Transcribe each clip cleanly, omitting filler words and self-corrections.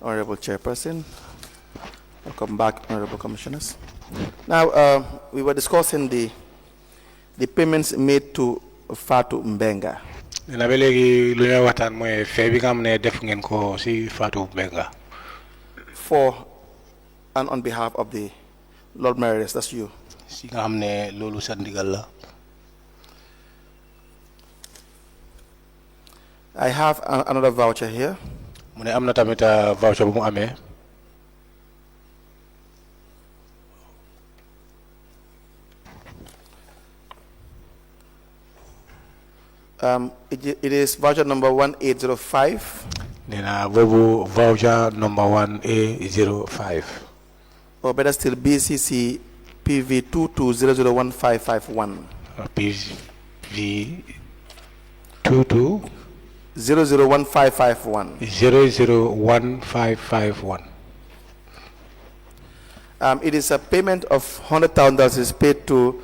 Honorable Chairperson. Welcome back, Honorable Commissioners. Now, we were discussing the payments made to Fatou Mbenga. For and on behalf of the Lord Mayoress, that's you. I have another voucher here. It is voucher number 1805. Voucher number 1805. Or better still, BCC PV22001551. PV 22 001551. 001551. It is a payment of $100,000 is paid to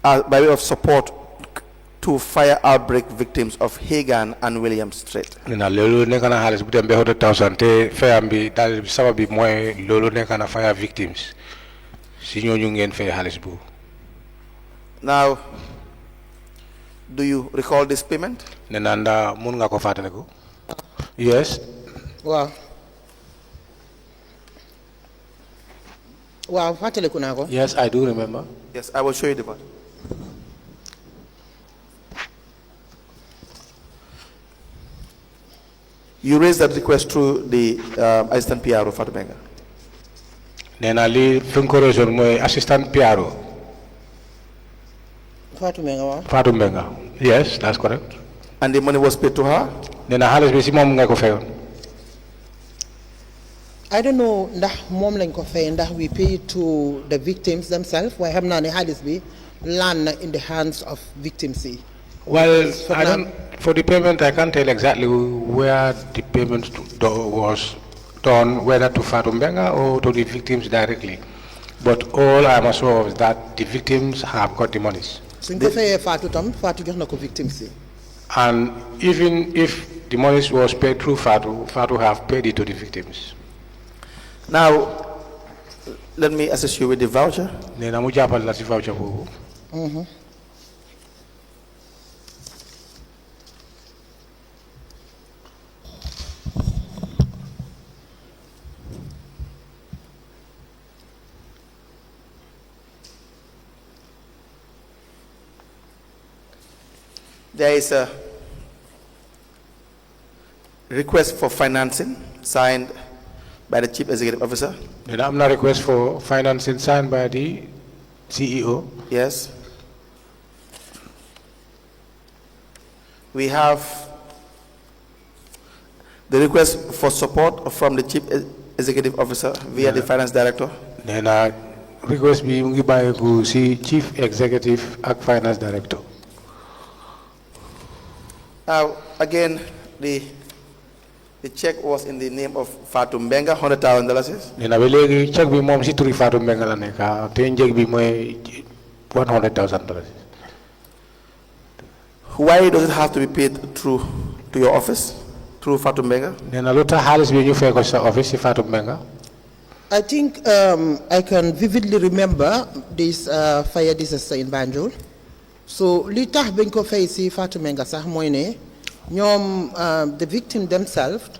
by way of support to fire outbreak victims of Hagan and William Street. Fire victims. Now, do you recall this payment? Yes. Wow. Yes, I do remember. Yes, I will show you the part. You raised that request through the assistant PRO for the Benga. Assistant PRO. Fatou Mbenga. Yes, that's correct. And the money was paid to her? I don't know that we pay to the victims themselves. Why have not land in the hands of victims? Well, for the payment, I can't tell exactly where the payment was done, whether to Fatou Mbenga or to the victims directly. But all I'm assured of is that the victims have got the monies. And even if the monies was paid through Fatou have paid it to the victims. Now, let me assist you with the voucher. There is a request for financing signed by the Chief Executive Officer. I'm not request for financing signed by the CEO. Yes. We have the request for support from the Chief Executive Officer via the Finance Director. Then request being by the Chief Executive and Finance Director. Now, again, the check was in the name of Fatou Mbenga, $100,000. Check be mom si turi Fatou Mbenga la neka, ten check be $100,000. Why does it have to be paid through to your office, through Fatou Mbenga? Then a lot of halis be you fair office Fatou Mbenga. I think I can vividly remember this fire disaster in Banjul. So, lita benko face Fatou Mbenga sah moyne the victim themselves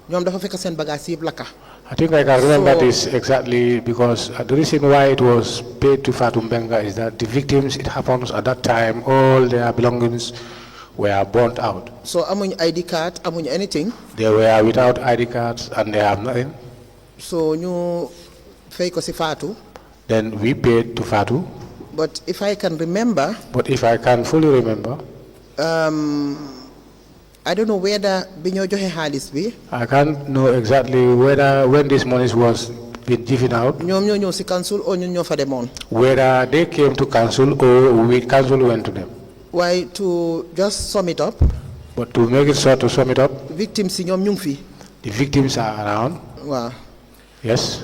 dafa fekk sen bagage yeb laka. I think I can remember this exactly because the reason why it was paid to Fatou Mbenga is that the victims, it happens at that time, all their belongings were burnt out. So amuñ ID card, amuñ anything. They were without ID cards and they have nothing. So ñu fay ko si Fatou. Then we paid to Fatou. But if I can remember. But if I can fully remember. I don't know whether binyo joxe xaalis bi. I can't know exactly whether when this money was being given out. ñoom ñoo ñëw si council or ñun ñoo fa demoon. Whether they came to council or we council went to them. Why to just sum it up. But to make it short, to sum it up. Victims si ñoom ñu ngi fi. The victims are around. Wow. Yes.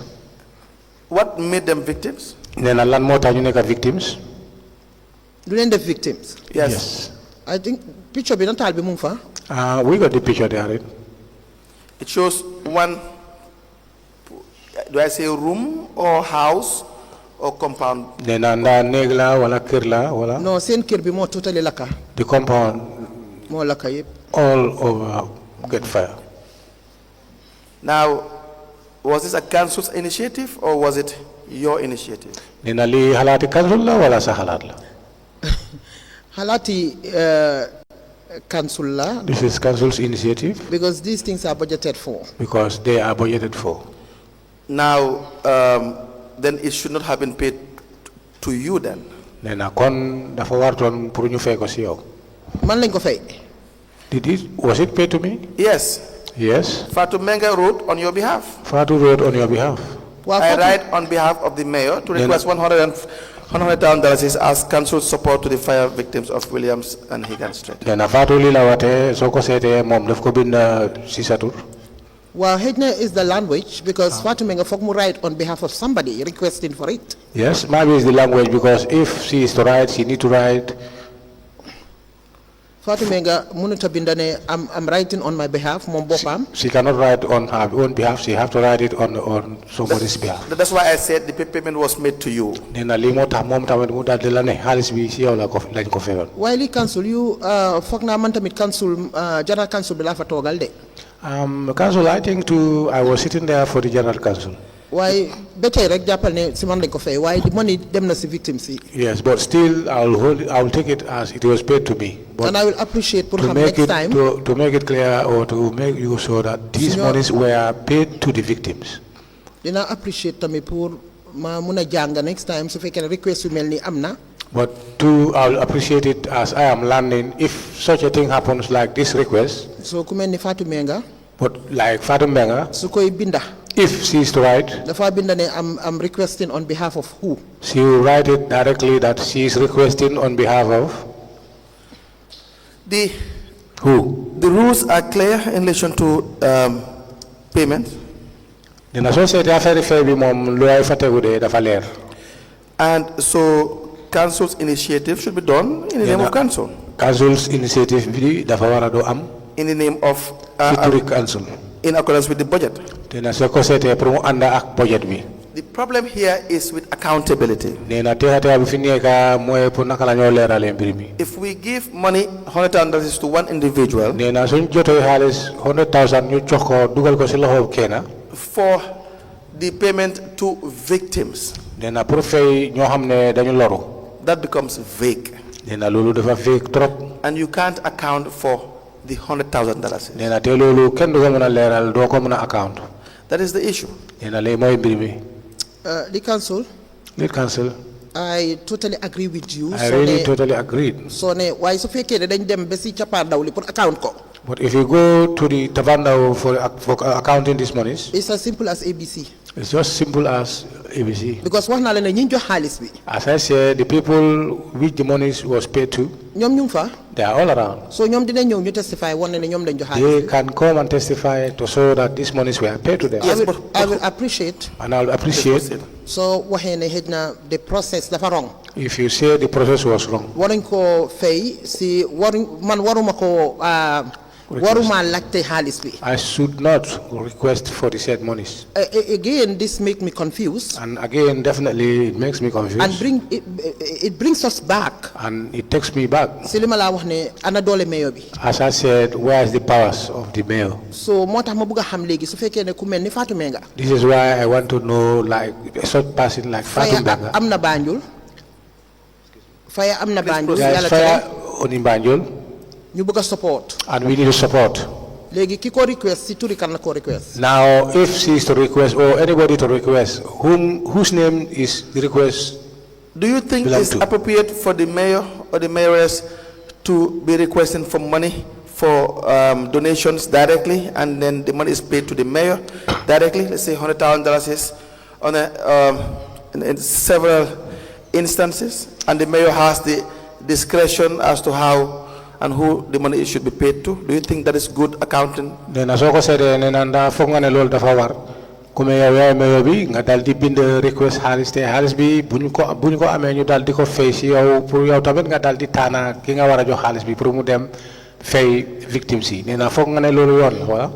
What made them victims? Then a lot more time you make victims. Do they def victims? Yes. I think picture be not be move. We got the picture there. It shows one do I say room or house or compound? Nena nda néeg la wala kër la wala. No, seen kër bi moo totally lakka. The compound Moo lakka yëpp. all over get fire. Now, was this a council's initiative or was it your initiative? Nena li halati council la wala sa halat la. Halati council la. This is council's initiative Because these things are budgeted for. because they are budgeted for. Now, then it should not have been paid to you then. Nena kon dafa warton pour ñu fay ko ci yow. Man lañ ko fay. Was it paid to me? Yes. Yes. Fatu Menga wrote on your behalf. Fatu wrote on your behalf. I write on behalf of the mayor to request $100,000 as council support to the fire victims of Williams and Higgin Street. Nena Fatu li la wate soko sété mom daf ko bind ci sa tur. Well, Hedna is the language because Fatumenga Fok mu write on behalf of somebody requesting for it. Yes, maybe it's the language because if she is to write, she need to write. Fatumenga munuta bindane I'm writing on my behalf, mom bopam. She cannot write on her own behalf. She have to write it on somebody's behalf. That's why I said the payment was made to you. Nena li mota mom tamit mu dal la ne xaliss bi ci yow la ko lañ ko feewal. While he cancel you fok na man tamit cancel general council bi la fa togal de. Council, I think too, I was sitting there for the general council. Why better rek jappal ne ci man lañ ko fay why the money dem na ci victims yi. Yes, but still I'll take it as it was paid to me. But and I will appreciate for to make next time to make it clear or to make you sure that these monies were paid to the victims. Dina appreciate tamit pour ma muna jang next time su fekkene request yu melni amna. But I'll appreciate it as I am learning if such a thing happens like this request. So ku melni Fatumenga. But like Fatou Mbenga, Su koy binda. if she is to write, Dafa binda ne I'm requesting on behalf of who? she will write it directly that she is requesting on behalf of who? The rules are clear in relation to payment. Dina société affaire fay bi mom lu ay fategu de dafa leer. And so council's initiative should be done in the name of council. Council's initiative bi dafa wara do am in the name of council. In accordance with the budget. Dina société pour mu anda ak budget bi. The problem here is with accountability. If we give money $100,000 to one individual for the payment to victims, that becomes vague. And you can't account for the $100,000. That is the issue. The council. Lead council. I totally agree with you. I really totally agreed. So why so fake dañ dem ba ci cappaandaw li pour account ko. But if you go to the Tavanda for accounting these monies, it's as simple as ABC. It's just simple as ABC. Because wax na la ne ñi jox xaliss bi. As I said, the people which the monies was paid to, ñom ñu fa. They are all around. So ñom dina ñew ñu testify won ne ñom lañ jox xaliss. They can come and testify to show that these monies were paid to them. Yes, I will appreciate. And I'll appreciate. So waxé ne hedna the process dafa wrong. If you say the process was wrong. Waruñ ko fay si man waruma ko I should not request for the said monies. Again, this makes me confused. And again, definitely, it makes me confused. And it brings us back. And it takes me back. As I said, where is the powers of the mayor? So, this is why I want to know, like a short person like Fatou Mbenga. Amna Banjul. Fire Amna Banjul. There is fire on Banjul. You book a support. And we need to support. Now, if she is to request or anybody to request, whose name is the request? Do you think it's appropriate for the mayor or the mayoress to be requesting for money for donations directly, and then the money is paid to the mayor directly? Let's say $100,000 is on in several instances, and the mayor has the discretion as to how and who the money should be paid to. Do you think that is good accounting? Then as I said, nenda fonga ne lol dafa war. Kume ya mayor bi nga dal di bind request halis bi buñ ko amé ñu dal di ko fay ci yow pour yow tamit nga dal di tana ki nga wara jox halis bi pour mu dem fay victims yi. Nena fonga ne lol yoon wala.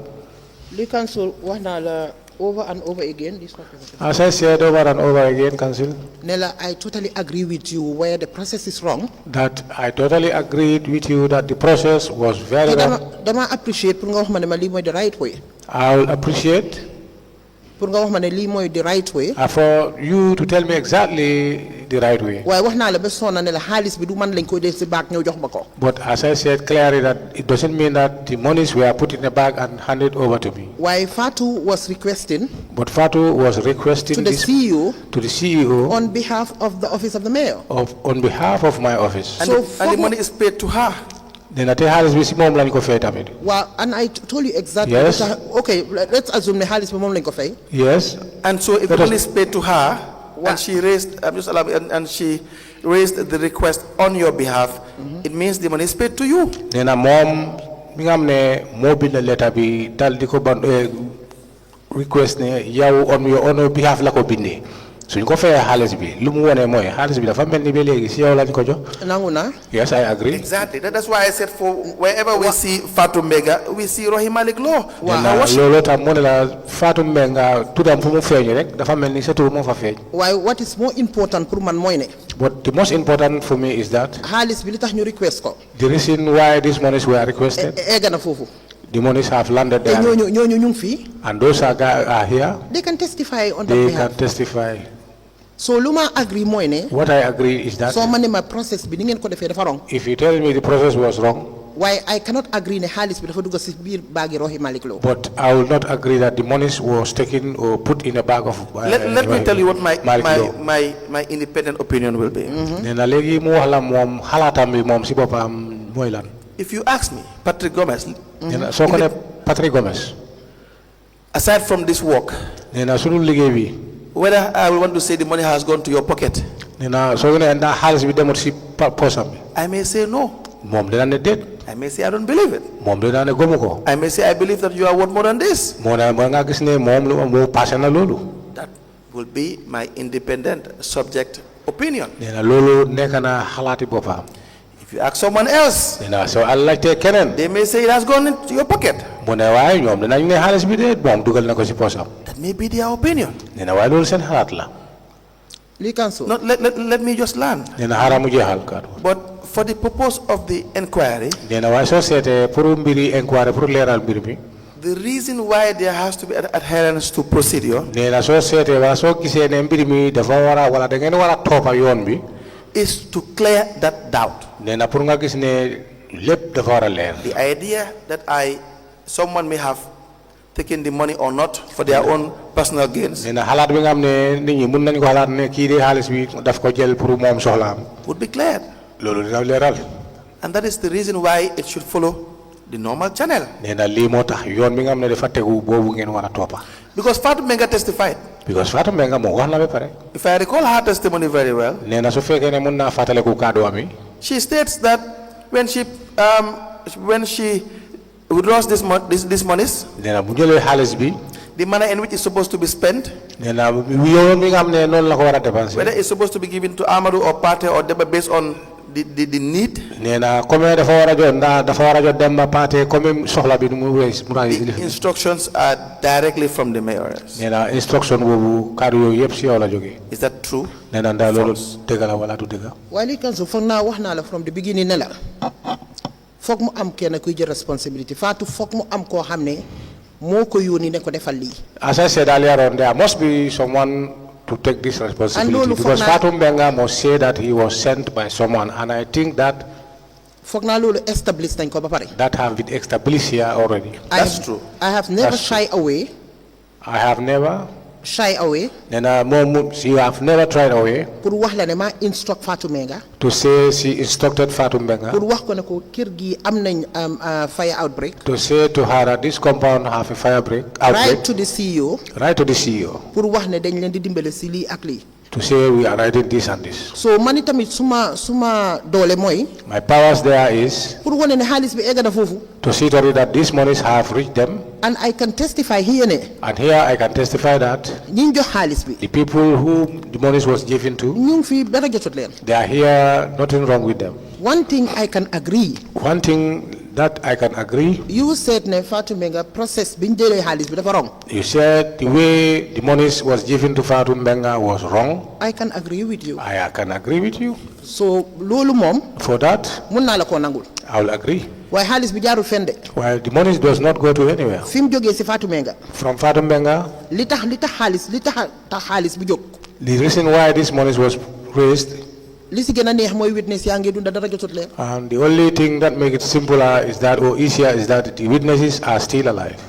Li council wax na la over and over again. This one. As I said over and over again, Council, Nella, I totally agree with you where the process is wrong. that I totally agreed with you that the process was very wrong. Dama appreciate pour nga wax ma ne ma lii mooy the right way. I'll appreciate Pour nga wax ma ne lii mooy the right way. for you to tell me exactly the right way. waaye wax naa la ba sonna ne la xaalis bi du man lañ koy def si baag ñëw jox ma ko. But as I said clearly, that it doesn't mean that the monies were put in a bag and handed over to me. waaye Fatou was requesting. But Fatou was requesting to the CEO. to the CEO on behalf of the office of the mayor. on behalf of my office. And, and the money is paid to her. Then I tell Halis bi si moom lañ ko fay tamit. Well, and I told you exactly. Yes. Okay, let's assume the Halis bi moom lañ ko fay. Yes. And so if the money is paid to her, and she raised, and she raised the request on your behalf, it means the money is paid to you. Nee na moom mi nga xam ne moo bind letter bi dal di ko request ne yow on your behalf la ko bindee. suñ ko fayee xaalis bi lu mu wone mooy xaalis bi dafa mel ni ba léegi si yow lañ ko jox. nangu na. Yes, I agree. Exactly. That's why I said for wherever we see Fatou Mbenga, we see Rohey Malick Lowe. Waaw loolu tam mu ne la Fatou Mbenga turam fu mu feeñ rek dafa mel ni sa tur moo fa feeñ. waaye what is more important pour man mooy ne. But the most important for me is that xaalis bi li tax ñu request ko. the reason why these monies were requested, egg na foofu. the monies have landed there. ñooñu ñu ngi fii. And those are here. They can testify on that They behalf. can testify. So lu ma agree mooy ne. What I agree is that soo ma ne ma process bi ni ngeen ko defee dafa wrong. if you tell me the process was wrong, why I cannot agree ne xaalis bi dafa dugg si biir baagi Rohey Malick Lowe. but I will not agree that the monies was taken or put in a bag of. Let me tell you what my independent opinion will be. Nee na léegi mu wax la moom xalaatam bi moom si boppam mooy lan. If you ask me, Patrick Gomez, Nee na soo ko ne Patrick Gomez. aside from this work, Nee na sunu liggéey bi. whether I will want to say the money has gone to your pocket, Nee na soo ko ne ndax xaalis bi demut si poosam bi. I may say no. Moom dina ne déet. I may say I don't believe it. Moom dina ne gëmu ko. I may say I believe that you are worth more than this. moo ne moo nga gis ne moom lu moo passé na loolu. That will be my independent subject opinion. Nee na loolu nekk na xalaati boppam. If you ask someone else, Nee na soo laajtee keneen. they may say it has gone into your pocket. mu ne waaye ñoom dinañ ne xaalis bi de moom dugal na ko si poosam. That may be their opinion. Nee na waaye loolu seen xalaat la. lii council. Not let me just land. Nee na xaaral mu jeexal kàddu. But for the purpose of the inquiry, Nee na waaye soo seetee pour mbiri inquiry pour leeral mbir mi. the reason why there has to be adherence to procedure Nee na soo seetee wala soo gisee ne mbir mi dafa war a wala da ngeen war a toppa yoon bi. is to clear that doubt. Nee na pour nga gis ne lépp dafa war a leer. The idea that someone may have taken the money or not for their own personal gains Nee na xalaat bi nga xam ne nit ñi mun nañu ko xalaat ne kii de xaalis bi daf ko jël pour moom soxlaam. would be cleared. loolu dina leeral. And that is the reason why it should follow the normal channel. Nee na lii moo tax yoon bi nga xam ne dafa tegu boobu ngeen war a toppa. Because Fatou Mbenga testified. because Fatou Mbenga moo wax na ba pare. If I recall her testimony very well, Nee na su fekkee ne mun naa fàttaliku kàddu am yi. she states that when she withdraws this monies, Nee na bu jëlee xaalis bi. the manner in which it's supposed to be spent, Nee na yoon bi nga xam ne noonu la ko war a dépenser. whether it's supposed to be given to Amadou or Pate or Deba based on the need, Nee na comme dafa war a jot ndax dafa war a jot Demba Paate comme soxla bi mu wees mu the instructions are directly from the Mayoress. Nee na instruction boobu kàddu yooyu yëpp si yow la jógee. Is that true? Nee na ndax loolu dëgg la wala du dëgg. waaye lii council foog naa wax naa la from the beginning ne la foog mu am kenn kuy jël responsibility Fatou foog mu am koo xam ne moo ko yónni ne ko defal lii. As I said earlier on, there must be someone to take this responsibility because Fatou Mbenga must say that he was sent by someone, and I think that foog naa loolu establish nañ ko ba pare. that have been established here already. That's true. I have never shy away. I have never. Shy away. Nee na moom you have never tried away. pour wax la ne maa instruct Fatou Mbenga. To say she instructed Fatou Mbenga. pour wax ko ne ko kër gi am nañ fire outbreak. To say to her that this compound have a fire outbreak. Right to the CEO. Right to the CEO. pour wax ne dañ leen di dimbale si lii ak lii. To say we are writing this and this. so man itamit suma doole mooy. My powers there is. pour wane ne xaalis bi egg na foofu. To see to it that these monies have reached them. and I can testify here ne. And here I can testify that. ñi jox xaalis bi. The people whom the monies was given to. ñu ngi fi dara jotut leen. They are here, nothing wrong with them. one thing I can agree. One thing That I can agree. You said ne Fatou Mbengue process biñ jëlee xaalis bi dafa wrong. You said the way the money was given to Fatou Mbengue was wrong. I can agree with you. I can agree with you. So loolu moom. For that, mun naa la koo nangul. I will agree. waaye xaalis bi jaarul fende. While the money does not go to anywhere. fi mu jógee si Fatou Mbengue. From Fatou Mbengue. li tax xaalis bi jóg. The reason why this money was raised. li si gën a neex mooy witness yaa ngi dunda dara jotut leen. And the only thing that makes it simpler is that, or easier, is that the witnesses are still alive.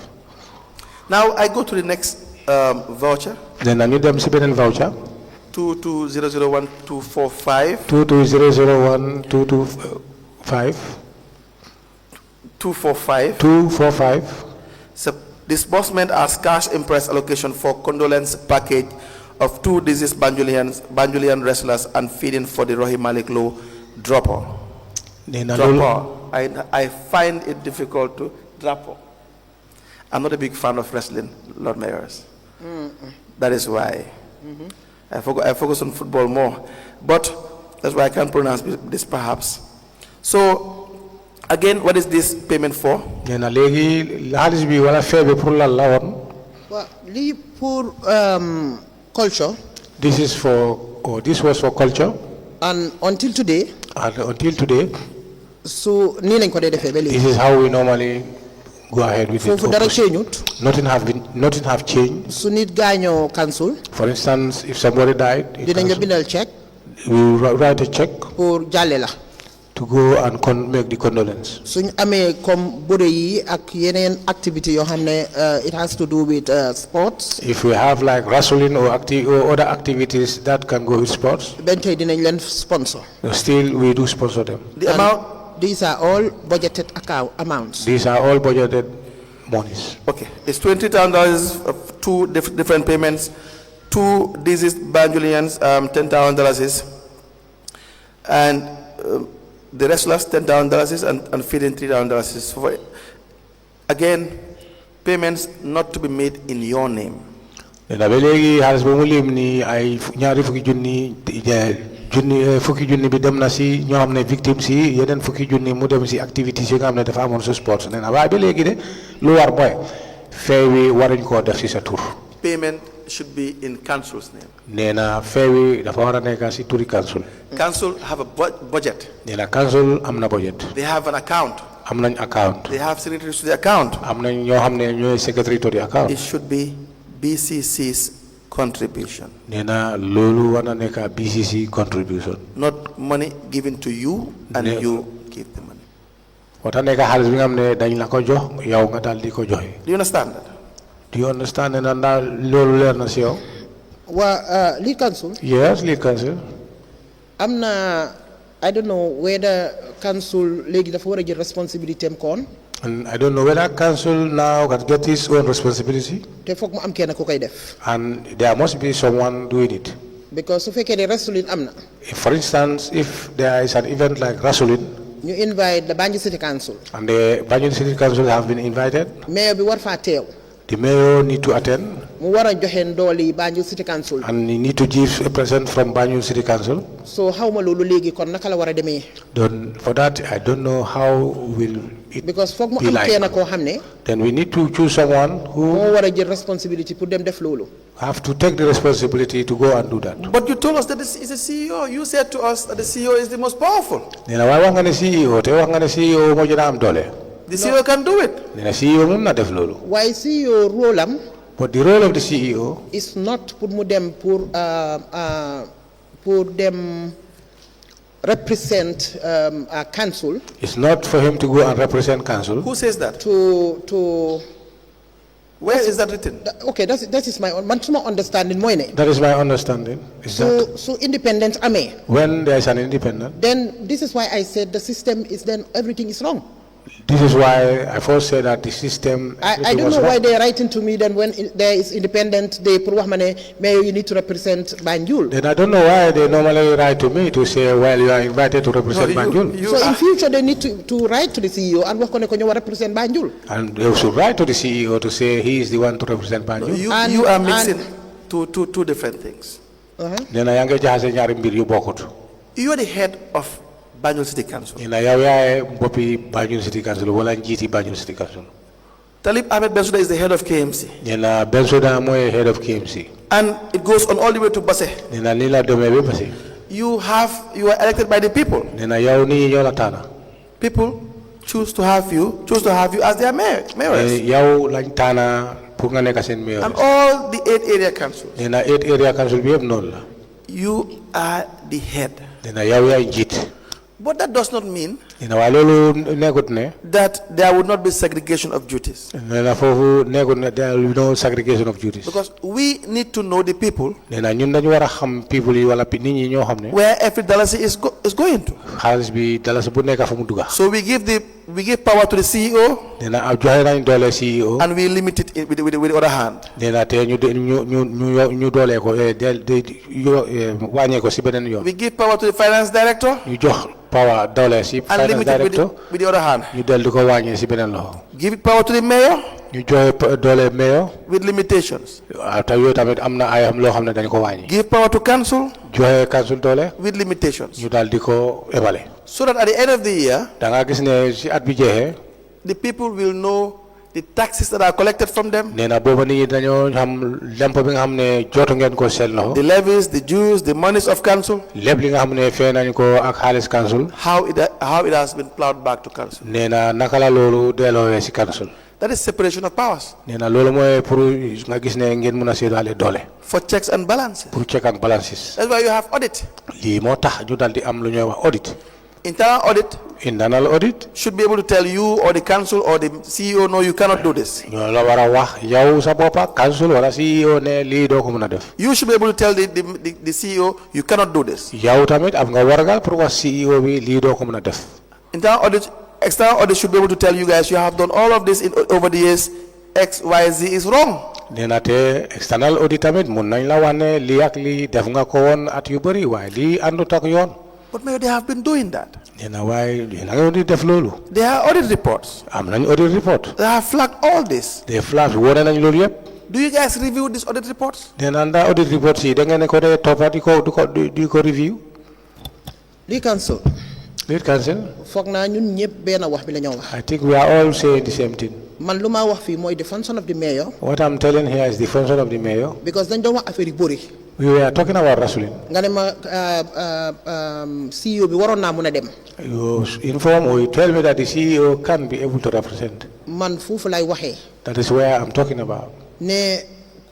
Now I go to the next voucher. Then I need them to voucher. 22001245. 22001225. 245. 245. So disbursement as cash impress allocation for condolence package of 2 deceased Banjulian wrestlers and feeding for the Rohey Malick Lowe dropper. I find it difficult to dropper. I'm not a big fan of wrestling, Lord Mayoress. That is why. I focus on football more. But that's why I can't pronounce this perhaps. So, again, what is this payment for? Culture. This is for, or this was for culture. And until today. So, this is how we normally go ahead with it. Nothing have changed. So need ganyo cancel. For instance, if somebody died, check. We will write a check. Pour jalela. To go and make the condolence. Suñ amé comme bodé yi ak yenen activity yo xamné it has to do with sports. If we have like wrestling or other activities that can go with sports. Ben tay dinañ len sponsor. Still we do sponsor them. The amount, these are all budgeted amounts. These are all budgeted monies. Okay, it's $20,000 of 2 different payments. 2 deceased Banjulians, $10,000 and the wrestlers $10,000 and feeding $3,000. So again, payments not to be made in your name. Fukki junni bi dem na si ñoo xam ne victimes yi yeneen fukki junni mu dem si activities yi nga xam ne dafa amoon su sports nee na waaye ba léegi de lu war mooy fee wi waruñ koo def si sa tur. Payment should be in council's name. nee na fee wi dafa war a nekk si turi council. Council have a budget. nee na council am na budget. They have an account. am nañ account. They have secretaries to the account. am nañ ñoo xam ne ñooy secretary to the account. It should be BCC's contribution. Nena lolu wana neka BCC contribution. Not money given to you and you give the money. Wata neka halis bi nga xamne dañ la ko jox yow nga dal di ko joxe. Do you understand that? Do you understand and lolu leer na ci yow? Wa lead council? Yes, lead council. Amna I don't know whether council legi dafa wara jël responsibility am kon. And I don't know whether council now can get his own responsibility. And there must be someone doing it. Because if for instance, if there is an event like wrestling, you invite the Banjul City Council. And the Banjul City Council have been invited. Mayor be the mayor need to attend. Banjul City Council. And he need to give a present from Banjul City Council. So how for that, I don't know how will it because be like. Then we need to choose someone who responsibility put them have to take the responsibility to go and do that. But you told us that this is a CEO. You said to us that the CEO is the most powerful. The CEO can do it. Why CEO role but the role of the CEO is not put them represent a council. It's not for him to go and represent council. Who says that? Where is that written? Okay, that is my understanding. That is my understanding. So independent ame. When there is an independent. Then this is why I said the system is then everything is wrong. This is why I first said that the system. I don't know why they're writing to me then when there is independent, they mayor you need to represent Banjul. Then I don't know why they normally write to me to say, well, you are invited to represent Banjul. So in future they need to write to the CEO and work on represent Banjul. And they should write to the CEO to say he is the one to represent Banjul. You are mixing two different things. Then I You are the head of Banjul City Council. Nena yow yaay boppi Banjul City Council wala njiiti Banjul City Council. Talib Ahmed Bensouda is the head of KMC. Nena Bensouda mooy head of KMC. And it goes on all the way to Basse. Nena nii la demee ba Basse. You are elected by the people. Nena yow nii ñoo la tànn. People choose to have you as their mayoress. Yow lañ tànn pour nga nekk seen mayoress. And all the 8 area councils. Nena 8 area council bi yëpp noonu la. You are the head. Nena yow yaay njiit. But that does not mean that there would not be segregation of duties. There will be no segregation of duties. Because we need to know the people where every dollar is going to. So we give power to the CEO and we limit it with the other hand. We give power to the finance director power dollars and limit it with the other hand. Give it power to the mayor with limitations. Give power to council with limitations. So that at the end of the year, the people will know the taxes that are collected from them, the levies, the dues, the monies of council, how it has been plowed back to council. That is separation of powers. For checks and balances. That's why you have audit. Internal audit should be able to tell you or the council or the CEO, no, you cannot do this. You should be able to tell the CEO, you cannot do this. Internal audit, external audit should be able to tell you guys, you have done all of this over the years, X, Y, Z is wrong. External audit But maybe they have been doing that. There are audit reports. They have flagged all this. They flagged what. Do you guys review these audit reports? Then under audit reports, do you review? Lead council. Lead council. I think we are all saying the same thing. The function of the mayor. What I'm telling here is the function of the mayor. Because then don't want a very bori. We were talking about wrestling. CEO be waron na muna dem. You inform or you tell me that the CEO can be able to represent. Man fufu lay waxe. That is where I'm talking about. Ne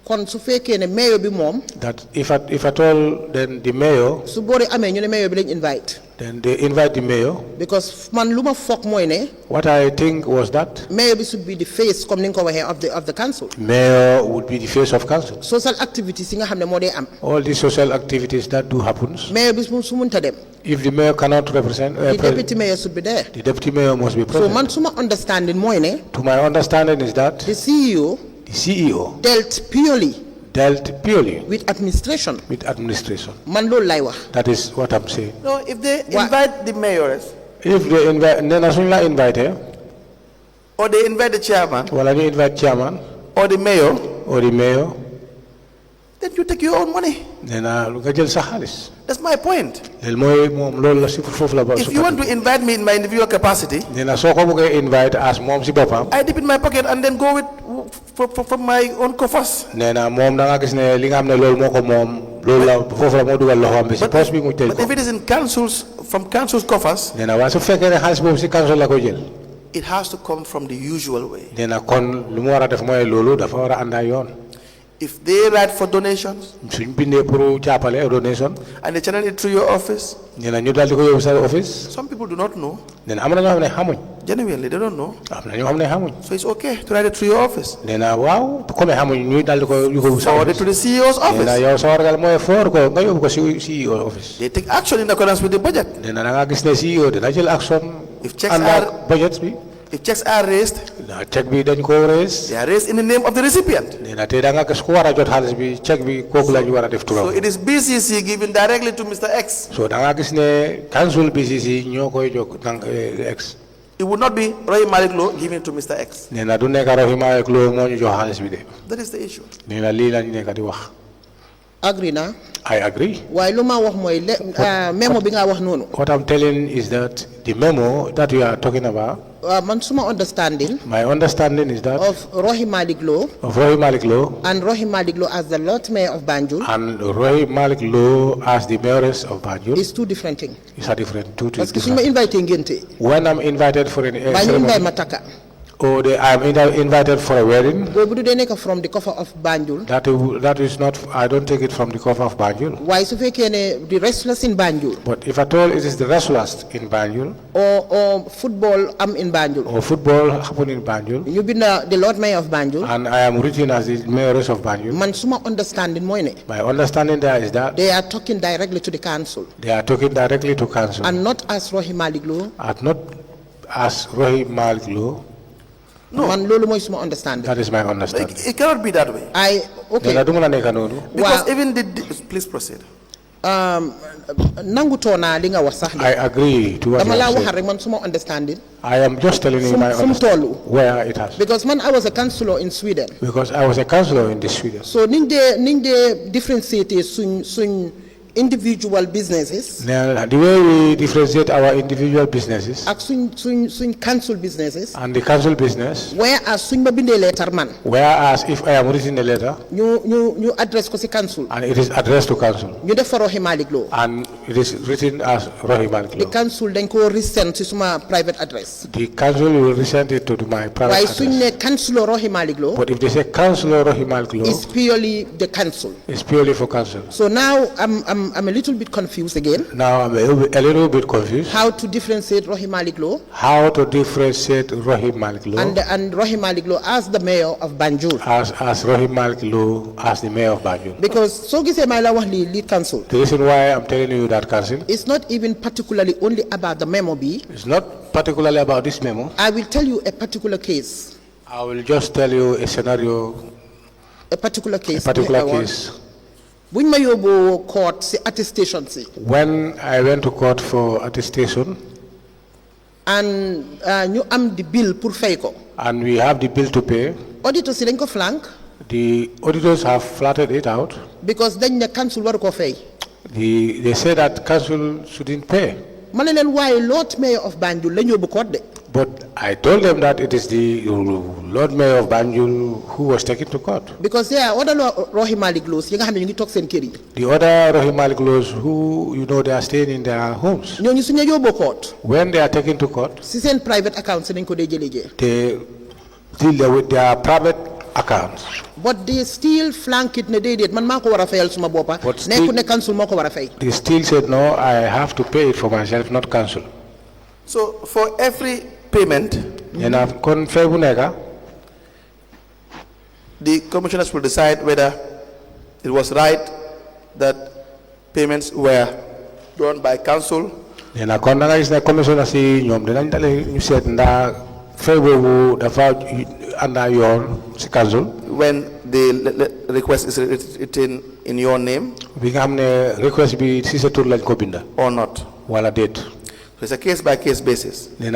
kon su fekke ne mayor bi mom. That if at all, then the mayor. Su bori amé ñu ne mayor bi lañ invite. Then they invite the mayor. Because man luma fok moy ne. What I think was that mayor bi should be the face comme ni ko waxe of the council. Mayor would be the face of council. Social activities yi nga xamne mo dey am. All these social activities that do happen. Mayor bi su munta dem. If the mayor cannot represent, the deputy mayor should be there. The deputy mayor must be present. So man suma understanding moy ne. To my understanding is that the CEO dealt purely with administration. Man lo lay wax. That is what I'm saying. No, if they invite the mayoress. If they invite, then as soon as invite her. Or they invite the chairman. Well, I invite chairman. Or the mayor. Then you take your own money. Then look at Sahalis. That's my point. If you want to invite me in my individual capacity, then I invite as mom si bopam. I dip in my pocket and then go with from my own coffers. But if it is in councils, from council's coffers, it has to come from the usual way. If they write for donations and they channel it through your office, some people do not know. Genuinely, they don't know. So it's okay to write it through your office. Forward it to the CEO's office. They take action in accordance with the budget. If checks are raised, they are raised in the name of the recipient. So it is BCC given directly to Mr. X. It would not be Rohey Malick Lowe given to Mr. X. That is the issue. agree na. I agree. Why luma wax moy memo bi nga wax nonu. What I'm telling is that the memo that we are talking about, man suma understanding. my understanding is that of Rohey Malick Lowe. Of Rohey Malick Lowe. And Rohey Malick Lowe as the Lord Mayor of Banjul. And Rohey Malick Lowe as the Mayoress of Banjul. It's two different things. It's a different two things. Parce que suma invité ngénte. When I'm invited for an ceremony. Oh, I'm invited for a wedding. From the cover of Banjul. That is not. I don't take it from the cover of Banjul. Why so the wrestlers in Banjul? But if at all it is the wrestlers in Banjul. Or football in Banjul. Or football happen in Banjul. You've been the Lord Mayor of Banjul. And I am written as the Mayoress of Banjul. Man suma understanding moine. My understanding there is that they are talking directly to the council. They are talking directly to council. And not as Rohey Malick Lowe. And not as Rohey Malick Lowe. No, man, lolo moy suma understanding. That is my understanding. It cannot be that way. Okay. Because even please proceed. Nangutona linga wasax. I agree to what you say. Man suma understanding. I am just telling you my understanding where it has. Because man, I was a councillor in Sweden. Because I was a councillor in Sweden. So ning differentiate suñ individual businesses. Now, the way we differentiate our individual businesses and council businesses. And the council business. Whereas letter man. Whereas if I am writing a letter. You address ko si council. And it is addressed to council. You def for Rohey Malick Lowe. And it is written as Rohey Malick Lowe. The council then ko resend to my private address. The council will resend it to my private address. Why councillor Rohey Malick Lowe? But if they say councillor Rohey Malick Lowe, it's purely the council. It's purely for council. So now I'm a little bit confused again. Now I'm a little bit confused. How to differentiate Rohey Malick Lowe? How to differentiate Rohey Malick Lowe? And Rohey Malick Lowe as the mayor of Banjul. As Rohey Malick Lowe as the mayor of Banjul. Because so gise my lead council. The reason why I'm telling you that council. It's not even particularly only about the memo B. It's not particularly about this memo. I will tell you a particular case. I will just tell you a scenario. A particular case. A particular case. When ma yobo court si attestation si. When I went to court for attestation. And you am the bill pour fay ko. And we have the bill to pay. Auditors si dañ ko flank. The auditors have flattered it out. Because then the council waru ko fay. They say that council shouldn't pay. Manelen why Lord Mayor of Banjul la yobo court de. But I told them that it is the Lord Mayor of Banjul who was taken to court. Because there are other Rohey Malick Lowe yi nga xamne ñu ngi tok seen kër yi. The other Rohey Malick Lowe who they are staying in their homes. Ñooñu suñu yóbbu court. When they are taken to court. Si seen private accounts dañ ko dé jëlé jé. They deal with their private accounts. But they still flank it ne déedéet man mako wara fayal suma boppa. Nekku ne council moko wara fay. They still said no, I have to pay it for myself, not council. So for every payment, the commissioners will decide whether it was right that payments were done by council. When the request is written in your name or not. It's a case-by-case basis. Here,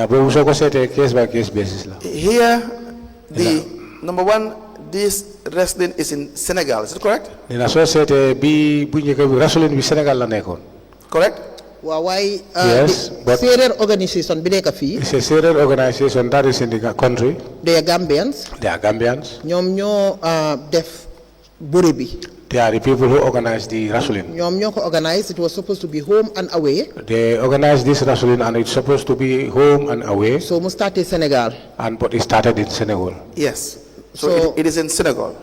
the number one, this wrestling is in Senegal. Is it correct? Correct? Yes, but organization it's a Syrian organization that is in the country. They are Gambians. They are Gambians. Def Buribi. They are the people who organize the wrestling. Organized. It was supposed to be home and away. They organized this wrestling and it's supposed to be home and away. So we started Senegal. But it started in Senegal. Yes. So it is in Senegal.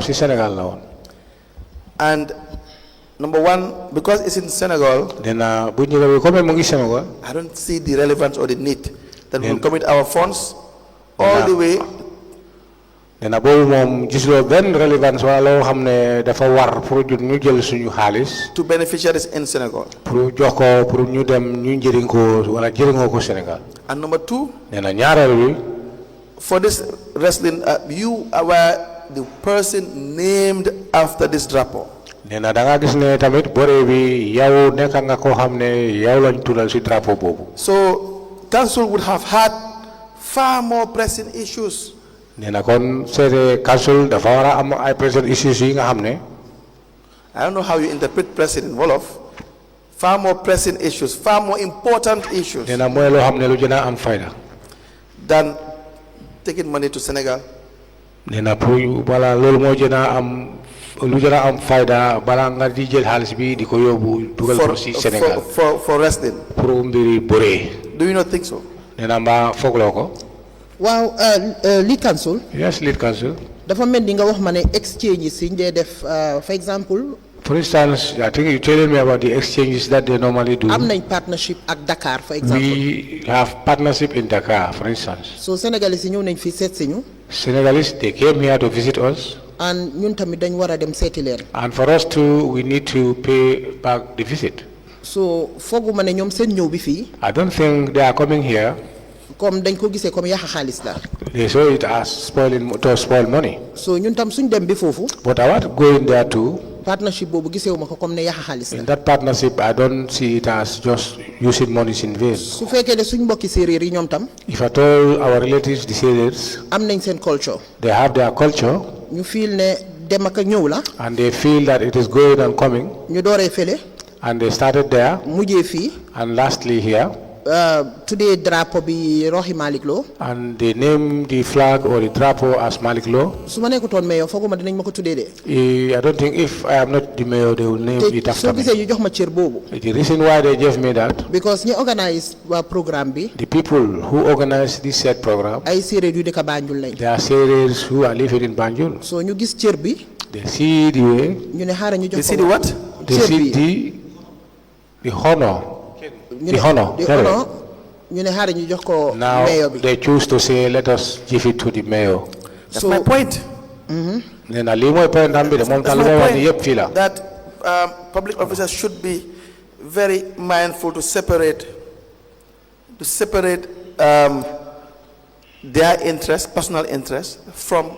Senegal now. And number one, because it's in Senegal, I don't see the relevance or the need that we will commit our funds all the way. To beneficiaries in Senegal. And number two, for this wrestling, you are the person named after this drapo. So council would have had far more pressing issues. And I don't know how you interpret pressing in Wolof. Far more pressing issues, far more important issues than taking money to Senegal. For resting. Do you not think so? Wow, lead counsel. Yes, lead counsel. Dafa mel ni nga wax ma ne exchanges yi ñu def for example. For instance, I think you're telling me about the exchanges that they normally do. Am nañ partnership at Dakar, for example. We have partnership in Dakar, for instance. So Senegalese yi ñëw nañ fi seet si ñu. Senegalese, they came here to visit us. And ñun tamit dañ war a dem seeti leen. And for us too, we need to pay back the visit. So fooguma ne ñoom seen ñëw bi fii. I don't think they are coming here. Comme dañ ko gisee comme yaxa xaalis la. They saw it as spoil money. So ñun tam suñ dem bi foofu. But I want to go in there too. Partnership boobu gisewuma ko comme ne yaxa xaalis la. In that partnership, I don't see it as just using money in vain. Su fekkee ne suñ mbokki séeréer yi ñoom tam. If at all our relatives, the Syrians, am nañ seen culture. They have their culture. ñu feel ne dem ak ñëw la. And they feel that it is going and coming. ñu dooree fële. And they started there. mujjee fii. And lastly here. Today drapeau bi Rohey Malick Lowe. And they name the flag or the drapeau as Malick Lowe. Su ma nekkutoon mayor fooguma dinañ ma ko tuddee de. I don't think if I am not the mayor, they will name it after me. Soo gisee ñu jox ma cër boobu. The reason why they gave me that. Because ñi organise programme bi. The people who organize this said program. ay séeréer yu dëkk Banjul lañ. They are Syrians who are living in Banjul. So ñu gis cër bi. They see the way. ñu ne xaaral ñu jox ko. They see the what? They see the honor. The honor. Now they choose to say, let us give it to the mayor. That's my point. That's my point. That public officers should be very mindful to separate their interest, personal interest, from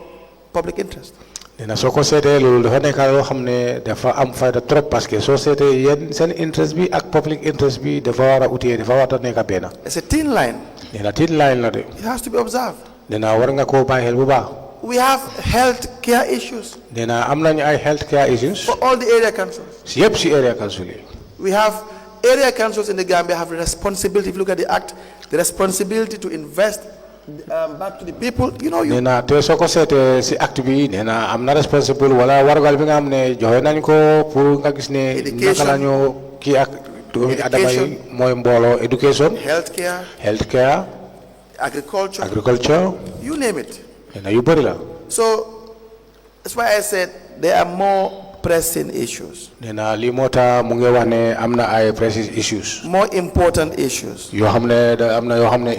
public interest. Nena soko sété lolu dafa nek lo xamné dafa am fayda trop parce que société yeen sen interest bi ak public interest bi dafa wara outé dafa wara nek bena. It's a thin line. Nena thin line la de. It has to be observed. Nena war nga ko bay xel bu baax. We have health care issues. Nena am nañ ay health care issues. For all the area councils. Yep, si area council. We have area councils in the Gambia have the responsibility, if you look at the act, the responsibility to invest back to the people, Nena te soko sété ci acte bi nena am na responsible wala wargal bi nga am ne joxe nañ ko pour nga gis ne naka lañu ki ak doomi adama yi moy mbolo education, healthcare, agriculture, you name it. Nena yu bari la. So that's why I said there are more pressing issues. Nena li mota mu ngi wax ne am na ay pressing issues. More important issues. Yo xamne da am na yo xamne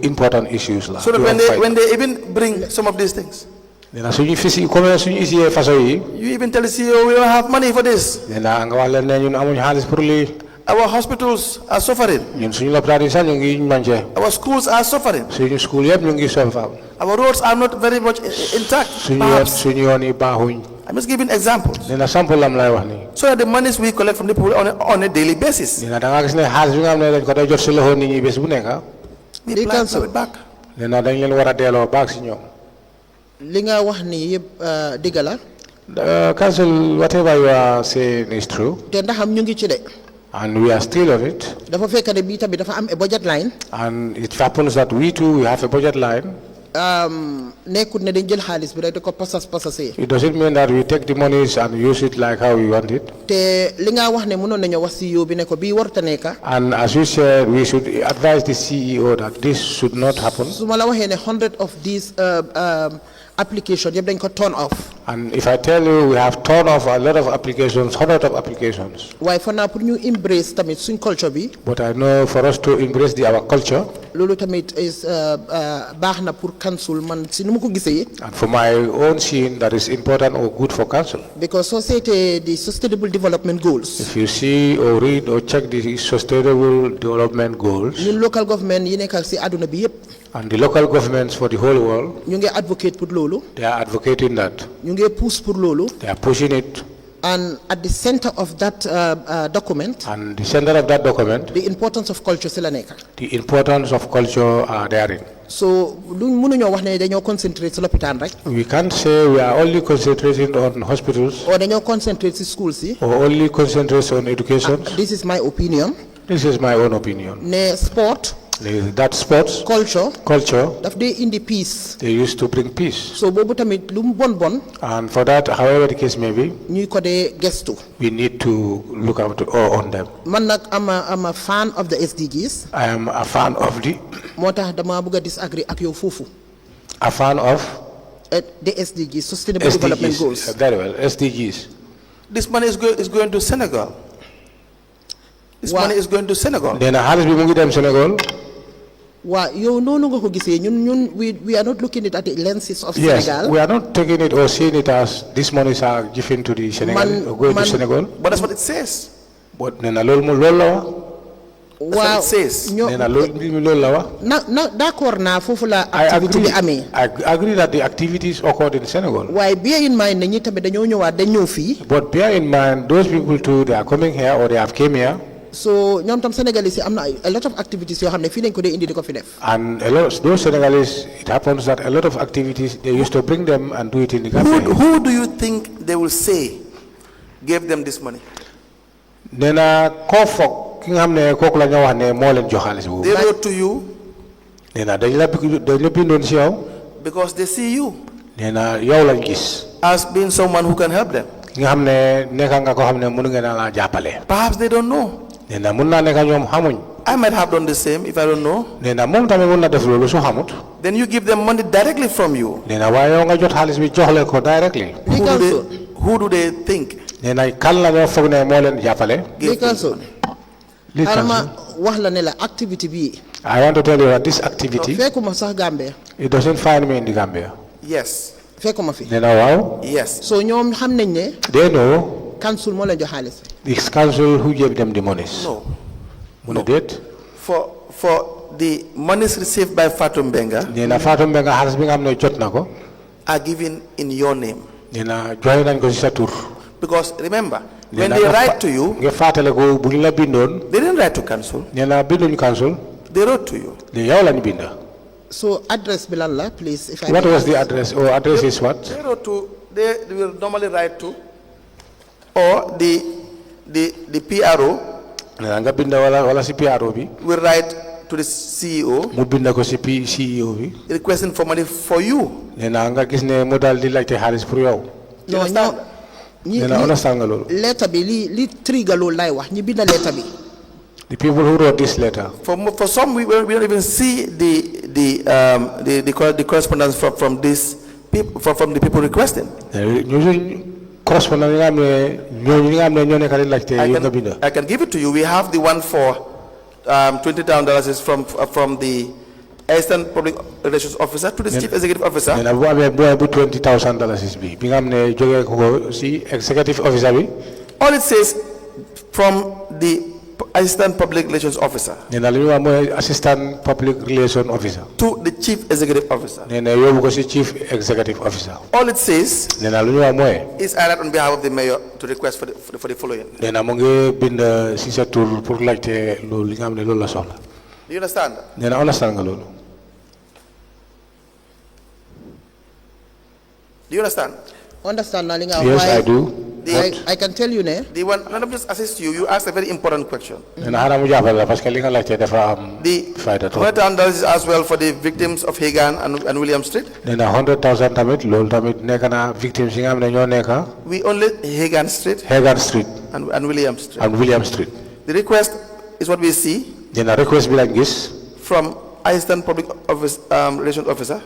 important issues la. So that when they even bring some of these things. Nena suñu fisi comme suñu isi façon yi. You even tell the CEO we don't have money for this. Nena nga wax leen ne ñun amuñ xaalis pour li. Our hospitals are suffering. Ñun suñu lopitaan yi sax ñu ngi manqué. Our schools are suffering. Suñu school yëpp ñu ngi suffer. Our roads are not very much intact. Suñu yoon yi baaxuñ. I'm just giving examples. Nena sample lam lay wax ni. So that the monies we collect from the people on a daily basis. Nena da nga gis ne xaalis bi nga xam ne dañ ko day jot si loxo nit ñi bés bu nekk. We plan to it back. Nena dañ leen war a delloo back si ñoom. Li nga wax ni yëpp dëgg la. Council, whatever you are saying is true. Te ndax am ñu ngi ci de. And we are still of it. Dafa fekk ne bii tamit dafa am a budget line. And it happens that we too have a budget line. Nekkut ne dañ jël xaalis bi rek da ko pasasee. It doesn't mean that we take the monies and use it like how we want it. Te li nga wax ne mënoon nañu wax CEO bi ne ko bii warta nekka. And as you said, we should advise the CEO that this should not happen. Su ma la waxee ne 100 of these applications yëpp dañ ko turn off. And if I tell you, we have turned off a lot of applications, hundreds of applications. Why for now, pour ñu embrace tamit suñ culture bi. But I know for us to embrace our culture. Loolu tamit is baax na pour council man si nu ma ko gisee. And for my own scene, that is important or good for council. Because society, the sustainable development goals. If you see or read or check the sustainable development goals. ñun local government yi nekk si àdduna bi yëpp. And the local governments for the whole world. ñu ngi advocate pour loolu. They are advocating that. ñu ngi push pour loolu. They are pushing it. And at the center of that document. And the center of that document. The importance of culture si la nekk. The importance of culture are therein. So mënuñoo wax ne dañoo concentrate ci lopitaan rek. We can't say we are only concentrating on hospitals. Or dañoo concentrate ci schools yi. Or only concentrate on education. This is my opinion. This is my own opinion. Ne sport. That sports. Culture. Daf dey indi peace. They used to bring peace. So boobu tamit lu mu bon. And for that, however the case may be, ñuy ko dee gestu. we need to look out on them. Man nag I'm a fan of the SDGs. I am a fan of the. moo tax dama bëgg a disagree ak yow foofu. A fan of. The SDGs, Sustainable Development Goals. Very well, SDGs. This money is going to Senegal. This money is going to Senegal. Then xaalis bi mu ngi dem Senegal. Waa yow noonu nga ko gisee ñun we are not looking at the lenses of Senegal. Yes, we are not taking it or seeing it as these monies are given to the Senegal or going to Senegal. But that's what it says. But nee na loolu la wax. Wow. That's what it says. Nee na loolu la wax. D'accord naa foofu la activité bi amee. I agree that the activities occurred in Senegal. Waaye bear in mind ne ñi tamit dañoo ñëwaat dañ ñëw fii. But bear in mind those people too, they are coming here or they have came here. So ñoom tam Senegalese yi am na a lot of activities yoo xam ne fii lañ ko dee indi di ko fi def. And a lot those Senegalese, it happens that a lot of activities they used to bring them and do it in the Gambia. Who do you think they will say gave them this money? Nee na koo foog ki nga xam ne kooku la ñu wax ne moo leen jox xaalis boobu. They wrote to you. Nee na dañ la bindoon si yow. Because they see you. Nee na yow lañ gis. As being someone who can help them. Ki nga xam ne nekka nga ko xam ne mënu ngeen la jàppale. Perhaps they don't know. Nee na mun naa nekk ñoom xamuñ. I might have done the same if I don't know. Nee na moom tamit mun na def loolu su xamut. Then you give them money directly from you. Nee na waaye yow nga jot xaalis bi jox leen ko directly. Who do they think? Nee na kan la ñoo foog ne moo leen jàppale. Alama wax la ne la activity bi. I want to tell you that this activity. Fekkuma sax Gambia. It doesn't find me in the Gambia. Yes. Fekkuma fi. Nee na waaw. Yes. So ñoom xam nañ ne. They know. Council moo leen jox xaalis. This council who gave them the monies. No. No. Did? For the monies received by Fatou Mbenga. Nee na Fatou Mbenga xaalis bi nga xam ne jot na ko. Are given in your name. Nee na joxe nañ ko ci sa tur. Because remember, when they write to you, nga fàttale ko bu ñu la bindoon. They didn't write to council. Nee na binduñu council. They wrote to you. Ne yow lañ binda. So address bi lan la, please. If I what was the address? Or address is what? They wrote to. They will normally write to, or the PRO. Nga binda wala si PRO bi. Will write to the CEO. Mu binda ko si CEO bi. Requesting for money for you. Nee na nga gis ne mo dal di laajte xaalis pour yow. No, no. Nee na understand nga loolu. Letter bi li trigger loolu lay wax ñi binda letter bi. The people who wrote this letter. For some, we don't even see the correspondence from these people, from the people requesting. Correspondence I can give it to you. We have the one for $20,000 is from the Assistant Public Relations Officer to the Chief Executive Officer. $20,000 is be. Executive Officer bi. All it says from the Assistant Public Relations Officer. Assistant Public Relations Officer. To the Chief Executive Officer. Chief Executive Officer. All it says is I write on behalf of the mayor to request for the following. Do you understand? Do you understand? Understand? Yes, I do. I can tell you now. The one, let me just assist you. You asked a very important question. The $100,000 is as well for the victims of Hagan and William Street. We only Hagan Street. And William Street. The request is what we see. From Assistant Public Relations Officer.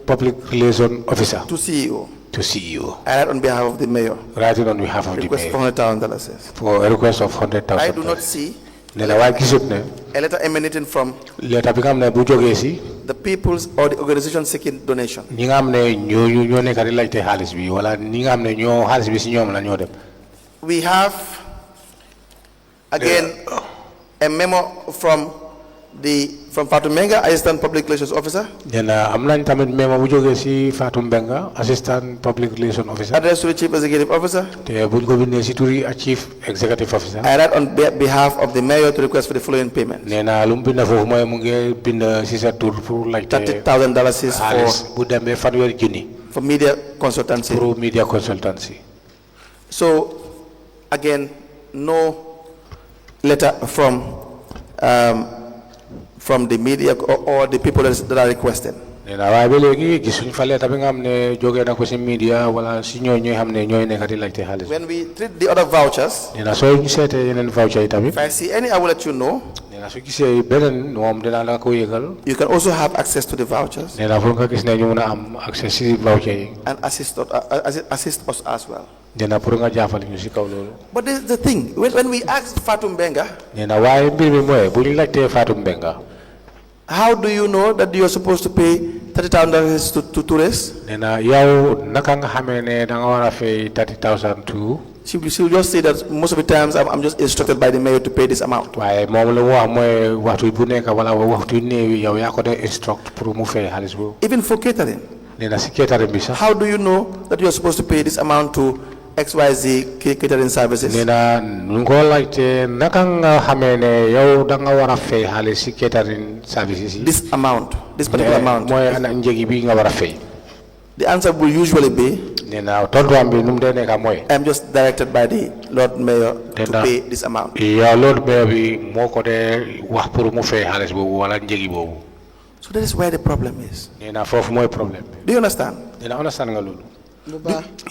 Public Relations Officer. To CEO. To CEO. I write on behalf of the mayor. Writing on behalf of the mayor. Request for $100,000. For a request of $100,000. I do not see a letter emanating from the people's or the organization seeking donation. We have again a memo from from Fatou Menga, Assistant Public Relations Officer. am nañ tamit memo bu jógee ci Fatou Mbenga, Assistant Public Relations Officer. Addressed to the Chief Executive Officer. Te buñ ko bindee ci turi Chief Executive Officer. I write on behalf of the Mayor to request for the following payment. Nena lu mu bind foofu mooy mu ngi bind ci sa tur pour laajte $30,000 bu demee fanweeri junni. for media consultancy. Pour media consultancy. So, again, no letter from the media or the people that are requesting. Nena waaye ba léegi gisuñ fa letter bi nga xam ne jógee na ko ci media wala ci ñooy xam ne ñooy nekk di laajte xaalis. When we treat the other vouchers, nena soo ñu seetee yeneen voucher yi tamit. if I see any, I will let you know. Nena su gisee beneen moom dinaa la ko yëgal. You can also have access to the vouchers. Nena pour nga gis ne ñu mën a am access ci voucher yi. And assist us as well. Nena pour nga jàppale ñu ci kaw loolu. But this is the thing. When we asked Fatou Mbenga, nena waaye mbir mi mooy bu ñu laajtee Fatou Mbenga. how do you know that you are supposed to pay $30,000 to tourists? Nena yow naka nga xamee ne da nga war a fay $30,000 to. She will just say that most of the times I'm just instructed by the mayor to pay this amount. waaye moom la wax mooy waxtu bu nekk wala waxtu néew yow yaa ko de instruct pour mu fay xaalis boobu. Even for catering. Nena si catering bi sax. How do you know that you are supposed to pay this amount to XYZ catering services? Nena nu ko laajte naka nga xamee ne yow da nga war a fay xaalis si catering services yi. This amount, this particular amount. mooy ana njëgi bi nga war a fay. The answer will usually be, Nena tontuwam bi nu mu dee nekk mooy. I'm just directed by the Lord Mayor to pay this amount. yow Lord Mayor bi moo ko dee wax pour mu fay xaalis boobu wala njëgi boobu. So that is where the problem is. Nena foofu mooy problème bi. Do you understand? Nena understand nga loolu.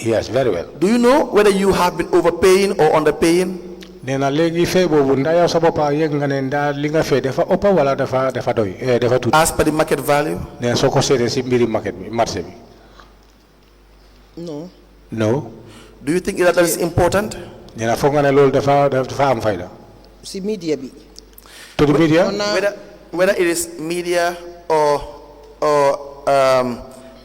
Yes, very well. Do you know whether you have been overpaying or underpaying? Nena léegi fay boobu ndaa yow sa boppa yëg nga ne ndaa li nga fay dafa ëpp wala dafa doy dafa tuuti. As per the market value? Nena soo ko seetee si mbiri market bi marché bi. No. Do you think that is important? Nena foog nga ne loolu dafa am fayda. Si media bi. To the media? Whether it is media or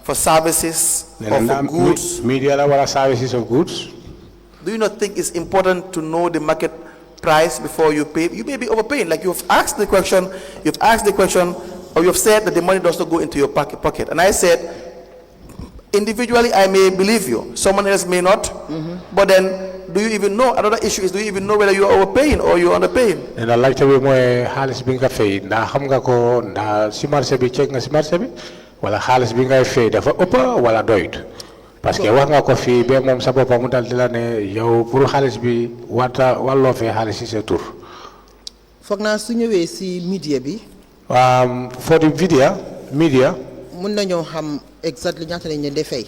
for services or for goods. Media la wala services of goods. Do you not think it's important to know the market price before you pay? You may be overpaying. Like you've asked the question, or you've said that the money does not go into your pocket. And I said, individually, I may believe you. Someone else may not. But then, do you even know? Another issue is, do you even know whether you are overpaying or you are underpaying? And I like to be more halis binga fay. Na hamga ko na si marché bi check na si marché bi. Wala halis binga fay dafa uppa wala doyut. Parce que wax nga ko fi be mom sa bopam mu dal di la ne yow pour halis bi wata wallo fay halis ci sa tour. Foog naa su ñëwee si media bi. For the media. Mun nañoo xam exactly ñaata lañ leen di fay.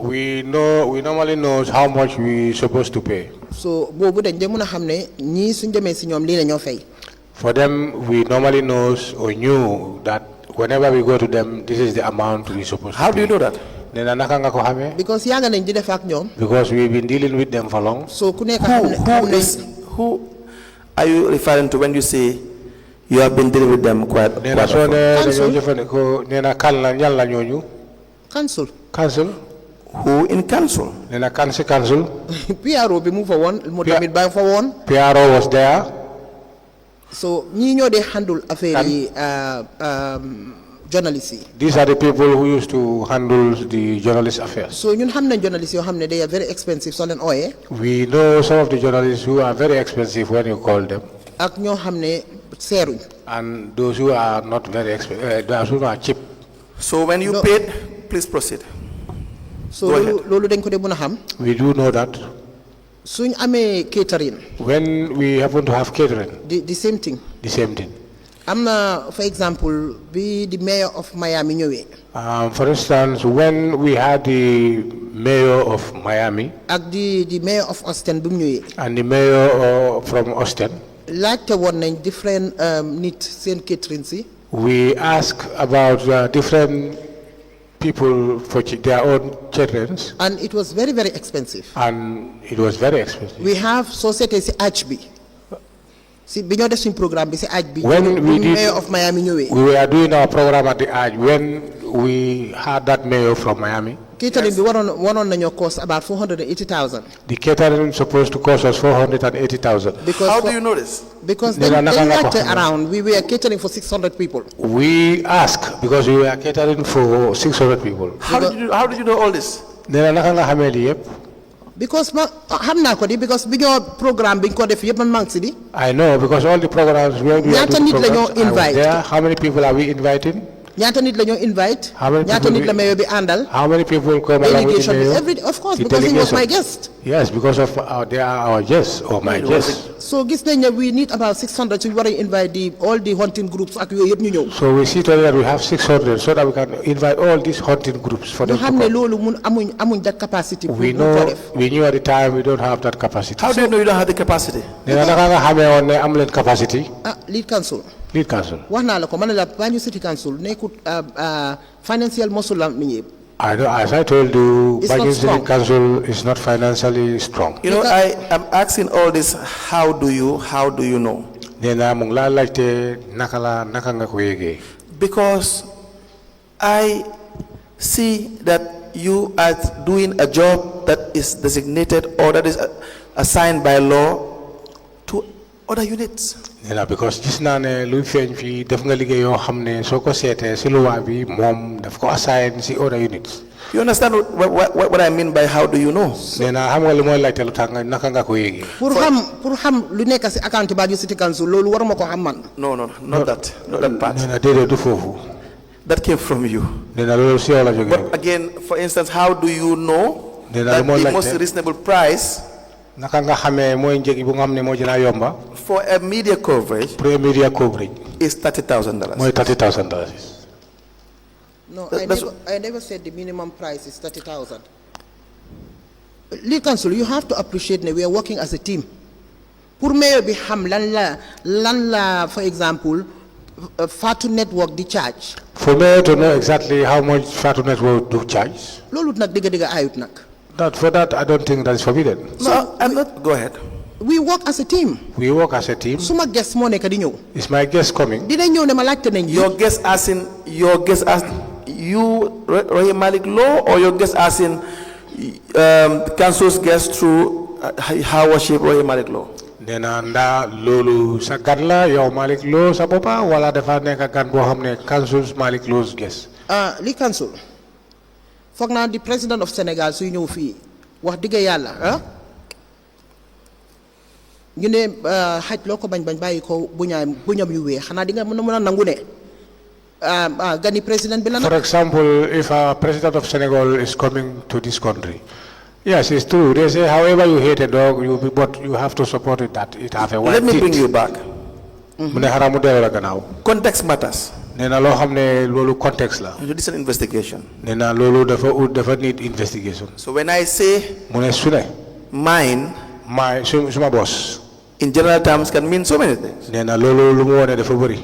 We normally know how much we supposed to pay. So boobu dañ de mën a xam ne ñii suñ demee si ñoom lii la ñoo fay. For them, we normally know or knew that whenever we go to them, this is the amount we supposed to pay. How do you know that? Nena naka nga ko xamee? Because yàgg nañ di def ak ñoom. Because we've been dealing with them for long. So ku nekk xam ne who are you referring to when you say you have been dealing with them quite often? Nena soo ne dañoo jëfandikoo nena kan la ñan la ñooñu? Council. Who in council? Nena council. PRO bi mu fa woon mu tamit baa fa woon. PRO was there. So ñii ñoo dee handle affaire yi journalists yi. These are the people who used to handle the journalist affairs. So ñun xam nañ journalists yoo xam ne they are very expensive soo leen ooyee. We know some of the journalists who are very expensive when you call them. Ak ñoo xam ne seeruñ. And those who are not very expensive, those who are cheap. So when you paid, please proceed. So loolu dañ ko dee mën a xam. We do know that. Suñ amee catering. When we happen to have catering. The same thing. The same thing. Am na, for example, the mayor of Miami ñëwee. For instance, when we had the mayor of Miami. Ak the mayor of Austin bi mu ñëwee. And the mayor from Austin. Laajte woon nañ different nit seen catering si. We ask about different people for their own children. And it was very, very expensive. And it was very expensive. We have société si aj bi. Si bi ñoo def suñ programme bi si aj bi. When we did, mayor of Miami ñëwee. We were doing our program at the aj when we had that mayor from Miami. Catering bi waroon nañoo cost about 480,000. The catering is supposed to cost us 480,000. How do you know this? Because they around, we were catering for 600 people. We ask because we were catering for 600 people. How did you know all this? Because because bigger program being called the I know because all the programs where we are doing programs, invite. How many people are we inviting? Invite. How many people How many people come delegation, of course, because he was my guest. Yes, because of they are our guests or my guests. So we need about 600 to invite all the hunting groups. So we see today that we have 600 so that we can invite all these hunting groups for them to come. That capacity. We knew at the time we don't have that capacity. How do you know you don't have the capacity? Capacity. Lead council. Lead council. Banjul City Council, financial muscle. As I told you, Banjul City Council is not financially strong. You know, I am asking all this, how do you know? Because I see that you are doing a job that is designated or that is assigned by law to other units. Because this nane lu feñ fi def nga liggéey yo xamné soko sété ci loi bi mom daf ko assign ci other units. You understand what I mean by how do you know? Néna xam nga lu moy laajté lu tax naka nga ko yégué. Pour xam lu nekk ci account Banjul City Council lolu waruma ko xam man. No, not that part. Néna dédé du fofu. That came from you. Néna lolu ci yow la joggé. But again, for instance, how do you know that the most reasonable price for a media coverage is $30,000? $30,000. No, I never said the minimum price is 30,000. Lead council, you have to appreciate that we are working as a team. Pour mayor bi xam lan la for example Fatu Network di charge. For mayor to know exactly how much Fatu Network do charge. Lolu nak diga ayut nak. For that, I don't think that is forbidden. No, I'm not. Go ahead. We work as a team. We work as a team. Suma guest mo neka di ñew. Is my guest coming? Dina ñew ne ma laajte nañ. Your guest as in you, Rohey Malick Lowe, or your guest as in council's guest through how worship Rohey Malick Lowe? Nena nda lolu sa gan la yow Malick Lowe sa bopa wala dafa nekk gan bo xamne council's Malick Lowe's guest. Li council. Foog naa the president of Senegal suy ñëw fii wax dëgg yàlla ñu ne xaj loo ko bañ bàyyi ko buñam yu weex xanaa di nga mën a nangu ne gani président bi la. For example, if a president of Senegal is coming to this country, yes, it's true. They say, however you hate a dog, but you have to support it that it have a white Let me teeth. bring you back. Mu ne xaramu delloo la gannaaw. Context matters. Nena loo xam ne loolu context la. You did an investigation. Nena loolu dafa need investigation. So when I say mu ne su ne mine, suma boss in general terms can mean so many things. Nena loolu lu mu wone dafa bëri.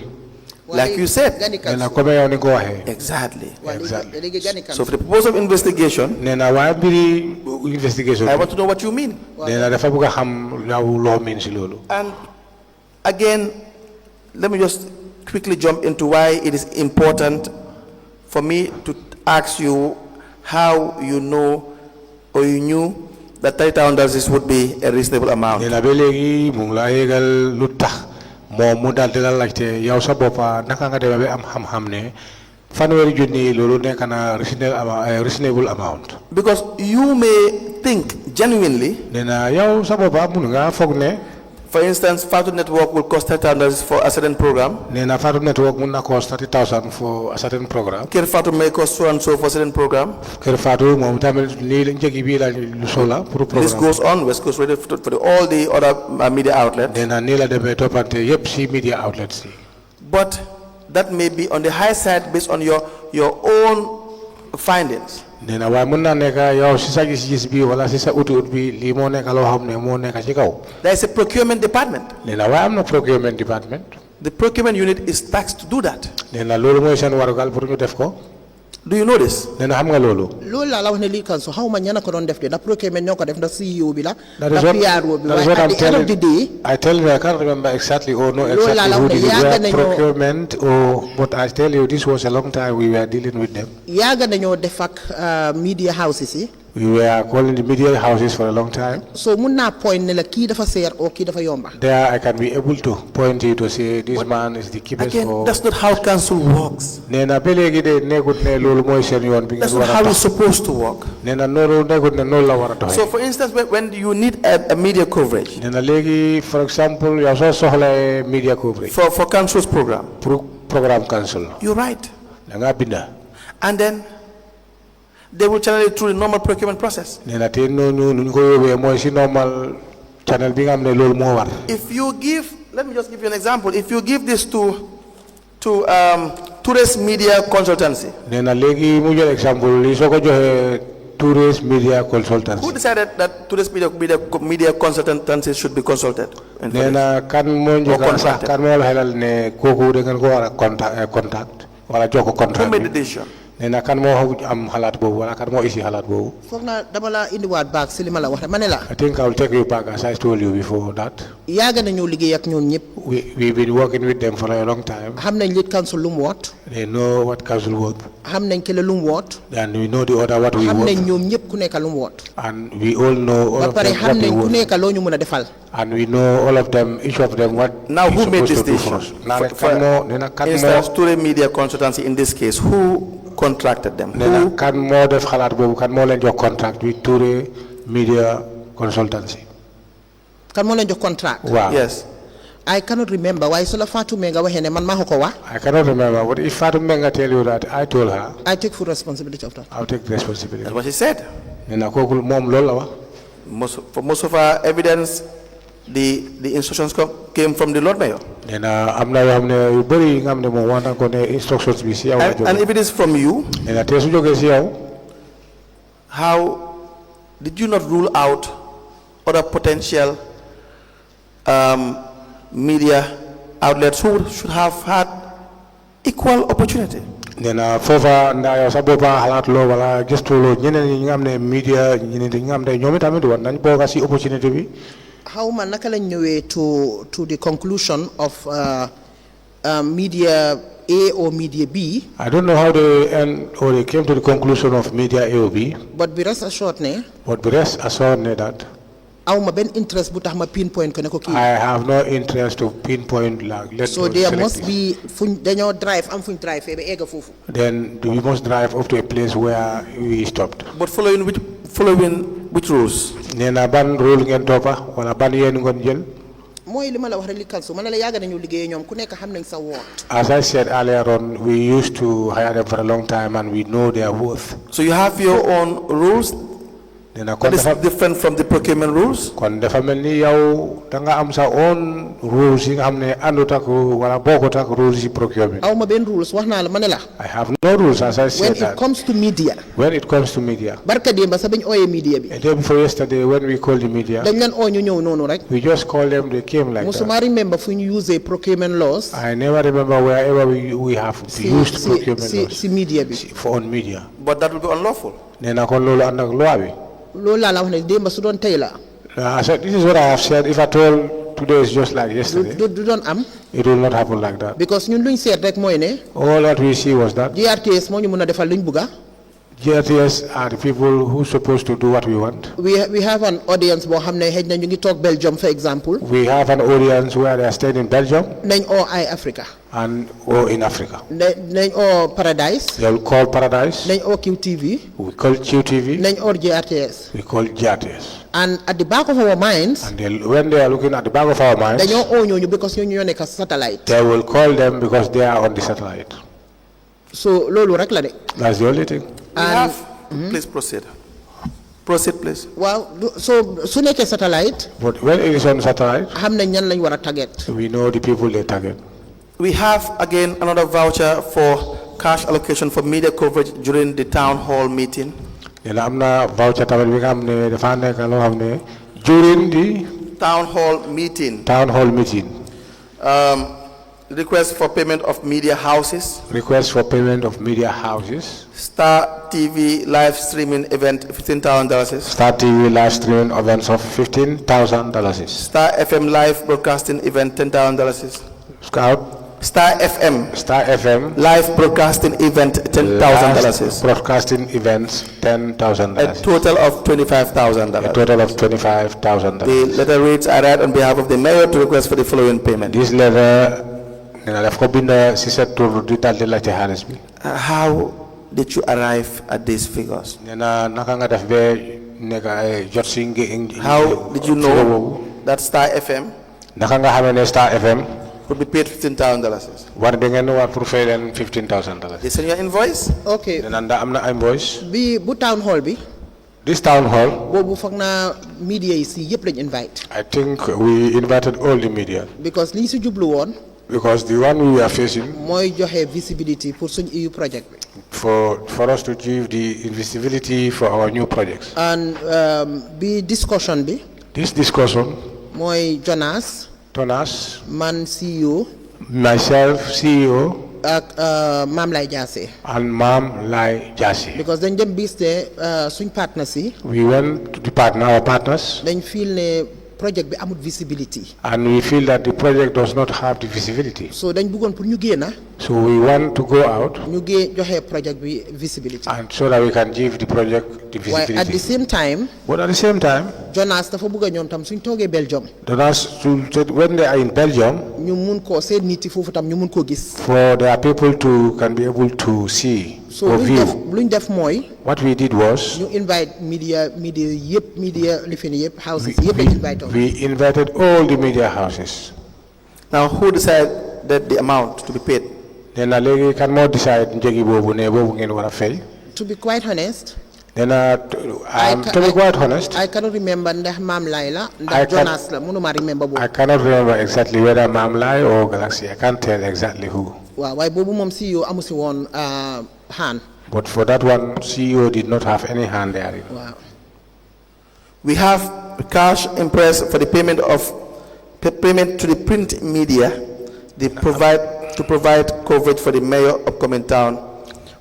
Like you said. Nena comme yow ni ko waxee. Exactly. Exactly. So for the purpose of investigation, Nena waaye mbiri investigation. I want to know what you mean. Nena dafa bëgg a xam yow loo mean si loolu. And again, let me just quickly jump into why it is important for me to ask you how you know or you knew that $30,000 would be a reasonable amount. Nena ba léegi mu ngi laa yégal lu tax moom mu daal di la laajte yow sa boppa naka nga demee ba am xam-xam ne fanweeri junni loolu nekk na reasonable amount. Because you may think genuinely. Nena yow sa boppa mun nga foog ne. For instance, Fatu Network will cost $30,000 for a certain program. Nena Fatu Network mun na cost $30,000 for a certain program. Kër Fatu may cost so and so for a certain program. Kër Fatu moom tamit lii njëgi bii la lu sola pour program. This goes on, West Coast Radio for all the other media outlets. Nena nii la demee toppante yëpp si media outlets yi. But that may be on the high side based on your own findings. Nena waaye mun na nekk yow si sa gis-gis bi wala si sa ut bi lii moo nekk loo xam ne moo nekk ci kaw. There is a procurement department. Nena waaye am na procurement department. The procurement unit is taxed to do that. Nena loolu mooy seen warugal pour ñu def ko. Do you know this? nee na xam nga loolu. loolu laa la wax ne lii council xaw ma ñana ko doon def de ndax procurement ñoo ko def ndax CEO bi la. That is ndax PRO bi that is waaye what at I'm the end of the day. I tell you, I can't remember exactly or know Loolu laa la exactly who wax ne did it, yàgg where nañoo- procurement or, but I tell you, this was a long time we were dealing with them. yàgg nañoo def ak media houses yi. We were calling the media houses for a long time. so mun naa point ne la kii dafa seer oo kii dafa yomba. There I can be able to point you to say this man is the cheapest Again, for. that's not how council works. nee na ba léegi de nekkut ne loolu mooy seen yoon bi That's ngeen not war how a it's tax. supposed to work. nee na noonu nekkut ne noonu la war a doxee. So, for instance, when you need a media coverage nee na léegi for example yow soo soxla media coverage for council's program, pour programme council you write, da ngaa binda. and then they will channel it through the normal procurement process. nee na te noonu nu ñu ko yóbbee mooy si normal channel bi nga xam ne loolu moo war. If you give, let me just give you an example. If you give this to tourist media consultancy, nee na léegi mu jël exemple li soo ko joxee tourist media consultants. who decided that tourist media consultancy should be consulted? nee na kan moo njëkk a sax contracted. kan moo la xelal ne kooku da ngeen ko war a contact wala jox ko Who contract made the bi. decision? nee na kan moo am xalaat boobu wala kan moo isi xalaat boobu. foog naa dama la indiwaat baag si li ma la wax ma ne la. I think I will take you back as I told you before that. yàgg nañoo liggéey ak ñoom ñëpp. We've been working with them for a long time. xam nañ lead council lu mu woot. They know what council work. xam nañ kële lu mu woot. And we know the other what we xam nañ work. ñoom ñëpp ku nekk lu mu woot. And we all know all ba of pare them xam what they nañ ku work. nekk loo ñu mën a defal. And we know all of them, each of them what Now, he's who made supposed this to do for decision? us. Now, kan moo nee na kan Instance, moo tourist media consultancy in this case, who contracted them? nee na Who? kan moo def xalaat boobu kan moo leen jox contract with Touré Media Consultancy. kan moo leen jox contract. Wow. Yes. I cannot remember waaye su la Fatou Menga waxee ne man maa ko wax. I cannot remember, but if Fatou Menga tell you that, I told her, I take full responsibility of that. I'll take the responsibility. That's what she said. nee na kooku moom loolu la wax. For most of our evidence, the instructions came from the Lord Mayor. nee na am na yoo xam ne yu bëri yi nga xam ne moom wax na ko ne instructions bi si yow la And jógee. if it is from you, nee na te su jógee si yow, how did you not rule out other potential media outlets who should have had equal opportunity? nee na foofa ndaa yow sa boppa xalaat loo wala gëstuloo ñeneen ñi nga xam ne media ñeneen ñi nga xam ne ñoom itamit war nañ bokk si opportunité bi. How ma naka lañ ñëwee to the conclusion of media A or media B. I don't know how they end or they came to the conclusion of media AOB, but be rest assured ne. but the rest assured me that aw ma benn interest bu tax ma pinpoint ko ne ko kii. I have no interest to pinpoint like let's so go there select must this. be fuñ dañoo drive am fuñ drive fee ba egga foofu. Then we must drive up to a place where we stopped. But following which rules? nee na ban rule ngeen toppa wala ban yéen ngeen jël. mooy li ma la wax rek li council ma ne la yàgg nañu liggéey ñoom ku nekk xam nañ sa woot. As I said earlier on, we used to hire them for a long time and we know their worth. So you have your own rules nee na kon that is dafa different from the procurement rules? kon dafa mel ni yow da nga am sa own rules yi nga xam ne àndut ak wala bokkut ak rules yi procurement. aw ma benn rules wax naa la ma ne la. I have no rules as I when said it that. comes to media. When it comes to media. barka démba sa bañ ooyee media bi. A day before yesterday when we called the media, dañ leen oo ñu ñëw noonu rek. we just called them, they came like that. musuma remember fu ñu use procurement laws. I never remember wherever we have used procurement laws si media bi. for on media. But that will be unlawful. nee na kon loolu ànd ak loi bi. loolu laa la wax ne démba su doon tey la. So this is what I have said. If at all today is just like yesterday, du doon am. it will not happen like that. because ñun luñ seet rek mooy ne. All that we see was that GRTS moo ñu mun a defal luñ bugga. GRTS are the people who are supposed to do what we want. we have an audience boo xam ne xëy na ñu ngi toog Belgium for example. We have an audience where they are staying in Belgium nañ oo ay Africa. and or in Africa. nañ oo Paradise. They will call Paradise. nañ oo QTV. We call QTV. nañ oo GRTS. We call GRTS. and at the back of our minds. And when they are looking at the back of our minds, dañoo oo ñooñu because ñooñu ñoo nekk satellite. they will call them because they are on the satellite. so loolu rek la de. That's the only thing. We have, please proceed. Proceed, please. waaw so su nekkee satellite. But when it is on satellite, xam nañ ñan lañ war a target. we know the people they target. We have again another voucher for cash allocation for media coverage during the town hall meeting. And am na voucher tamit bi nga xam ne dafa nekk loo xam ne during the Town hall meeting. town hall meeting. request for payment of media houses. Request for payment of media houses. Star TV live streaming event, $15,000. Star TV live streaming events of $15,000. Star FM live broadcasting event, $10,000. Scout. Star FM. Star FM. Live broadcasting event, $10,000. Broadcasting events, $10,000. A total of $25,000. A total of $25,000. The letter reads, I write on behalf of the mayor to request for the following payment. This letter, how did you arrive at these figures? How did you know that Star FM would be paid $15,000? They send your invoice? Okay. Invoice. Bu town hall bi. This town hall. Bobu foog na media yi si yëpp lañ invite. I think we invited all the media. Because liñ si jublu woon. Because the one we are facing. Mooy joxe visibility pour suñ EU project bi. For us to give the visibility for our new projects. And bi discussion bi. This discussion. Mooy Jonas. Man CEO. Myself CEO. Ak Mam Lai Jasseh. And Mam Lai Jasseh. Because dañ dem bis de suñ partners yi. We went to our partners. Dañ feel ne project bi amut visibility. And we feel that the project does not have the visibility. So dañ bëggoon pour ñu génna. So we want to go out. Ñu joxe project bi visibility. And so that we can give the project the visibility. While at the same time. But at the same time. Jonas dafa bëgg ñoom tam suñ toogee Belgium. Jonas, when they are in Belgium. ñu mun koo seen nit yi foofu tam ñu mun koo gis. For their people to can be able to see. So luñ def mooy. What we did was. ñu invite media lifin yëpp houses yëpp lañ invite. We invited all the media houses. Now who decided the amount to be paid? Then léegi kan moo decide njëgi boobu ne boobu ngeen war a fay. To be quite honest. Then to be quite honest. I cannot remember ndax Mam Lai la ndax Jonas la mënuma remember boobu. I cannot remember exactly whether Mam Lai or Galaxy. I can't tell exactly who. Waaw waaye boobu moom CEO amu si woon hand. But for that one, CEO did not have any hand there. Wow. We have cash impressed for the payment to the print media. They to provide coverage for the mayor upcoming town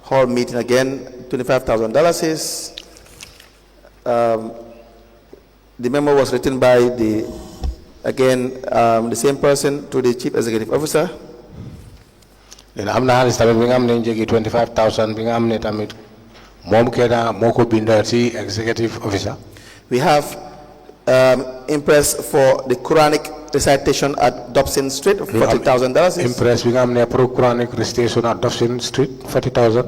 hall meeting. Again, $25,000 is. The memo was written by the same person to the chief executive officer. Then am na xaalis tamit bi nga am ne njëgi $25,000 bi nga am ne tamit moom kenn moo ko bindal ci executive officer. We have impress for the Quranic recitation at Dobson Street, $40,000. Impress bi nga am ne pour Quranic recitation at Dobson Street, $40,000.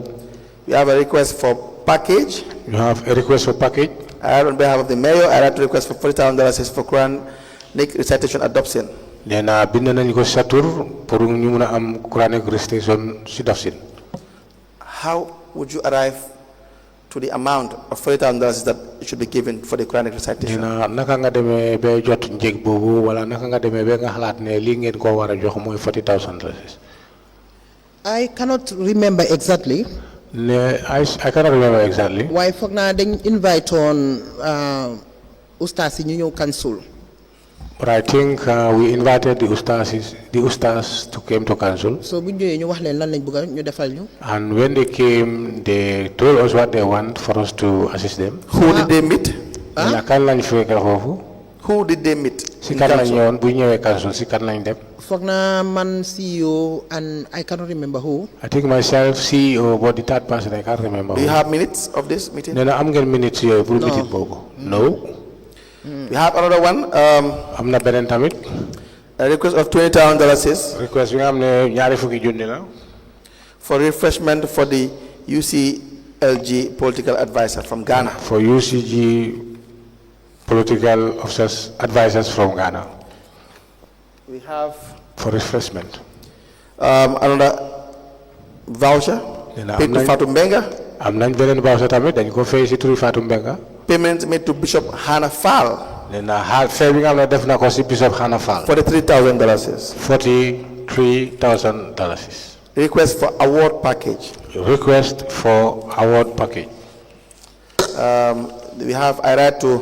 We have a request for package. You have a request for package. On behalf of the mayor, I have to request for $40,000 for Quranic recitation at Dobson. Then bind nañu ko satur pour ñu mun a am Quranic recitation ci Dobson. How would you arrive to the amount of $40,000 that should be given for the Quranic recitation? Naka nga demee ba jot njëg boobu wala naka nga demee ba nga xalaat ne lii ngeen ko war a jox mooy $40,000. I cannot remember exactly. I cannot remember exactly. Why foog naa dañ invite on ustaas yi ñu ñëw council. But I think we invited the ustaz to come to council. So bu ñu ñëwee ñu wax leen lan lañ bëgg ñu defal ñu. And when they came, they told us what they want for us to assist them. Who did they meet? Kan lañ fekk foofu. Who did they meet? Si kan lañ ñëwoon bu ñëwee council si kan lañ dem. Foog naa man CEO and I cannot remember who. I think myself CEO, but the third person I can't remember. Do you have minutes of this meeting? Nee na am ngeen minutes yooyu pour meeting boobu. No. We have another one. Am na beneen tamit. A request of $20,000. Request bi nga xam ne ñaari fukki junni la. For refreshment for the UCLG political advisor from Ghana. For UCG political officers advisors from Ghana. We have. For refreshment. Another voucher. Paid to Fatou Mbenga. Am nañ beneen voucher tamit dañ ko fay si turu Fatou Mbenga. Payments made to Bishop Hannah Fall. Fee bi nga xam ne def na ko si Bishop Hannah Fall. $43,000. $43,000. Request for award package. Request for award package. We have I write to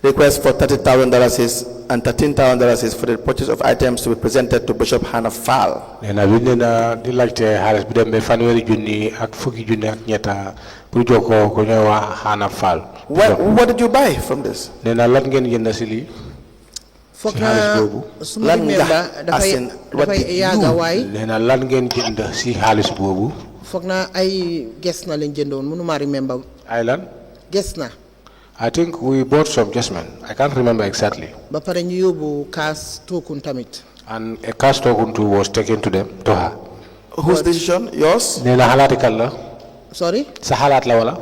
request for $30,000 is and $13,000 is for the purchase of items to be presented to Bishop Hannah Fall. nena bindena di laajte xaalis bi dem be fanweeri junni ak fukki junni ak ñetta pour joko ko ñoy wax Hannah Fall. What did you buy from this? nena lan ngeen jënd ci li foog naa suma remember dafay yaaga waay nena lan ngeen jënd ci xaalis boobu foog naa ay ges na leen jëndoon mënuma remember ay lan ges na I think we bought some adjustment. I can't remember exactly. ba pare ñu yóbbu kaas tookun tamit And a cash token too was taken to them, to her. Whose decision? Yours? Nena halati kala. sorry Sa halat la wala?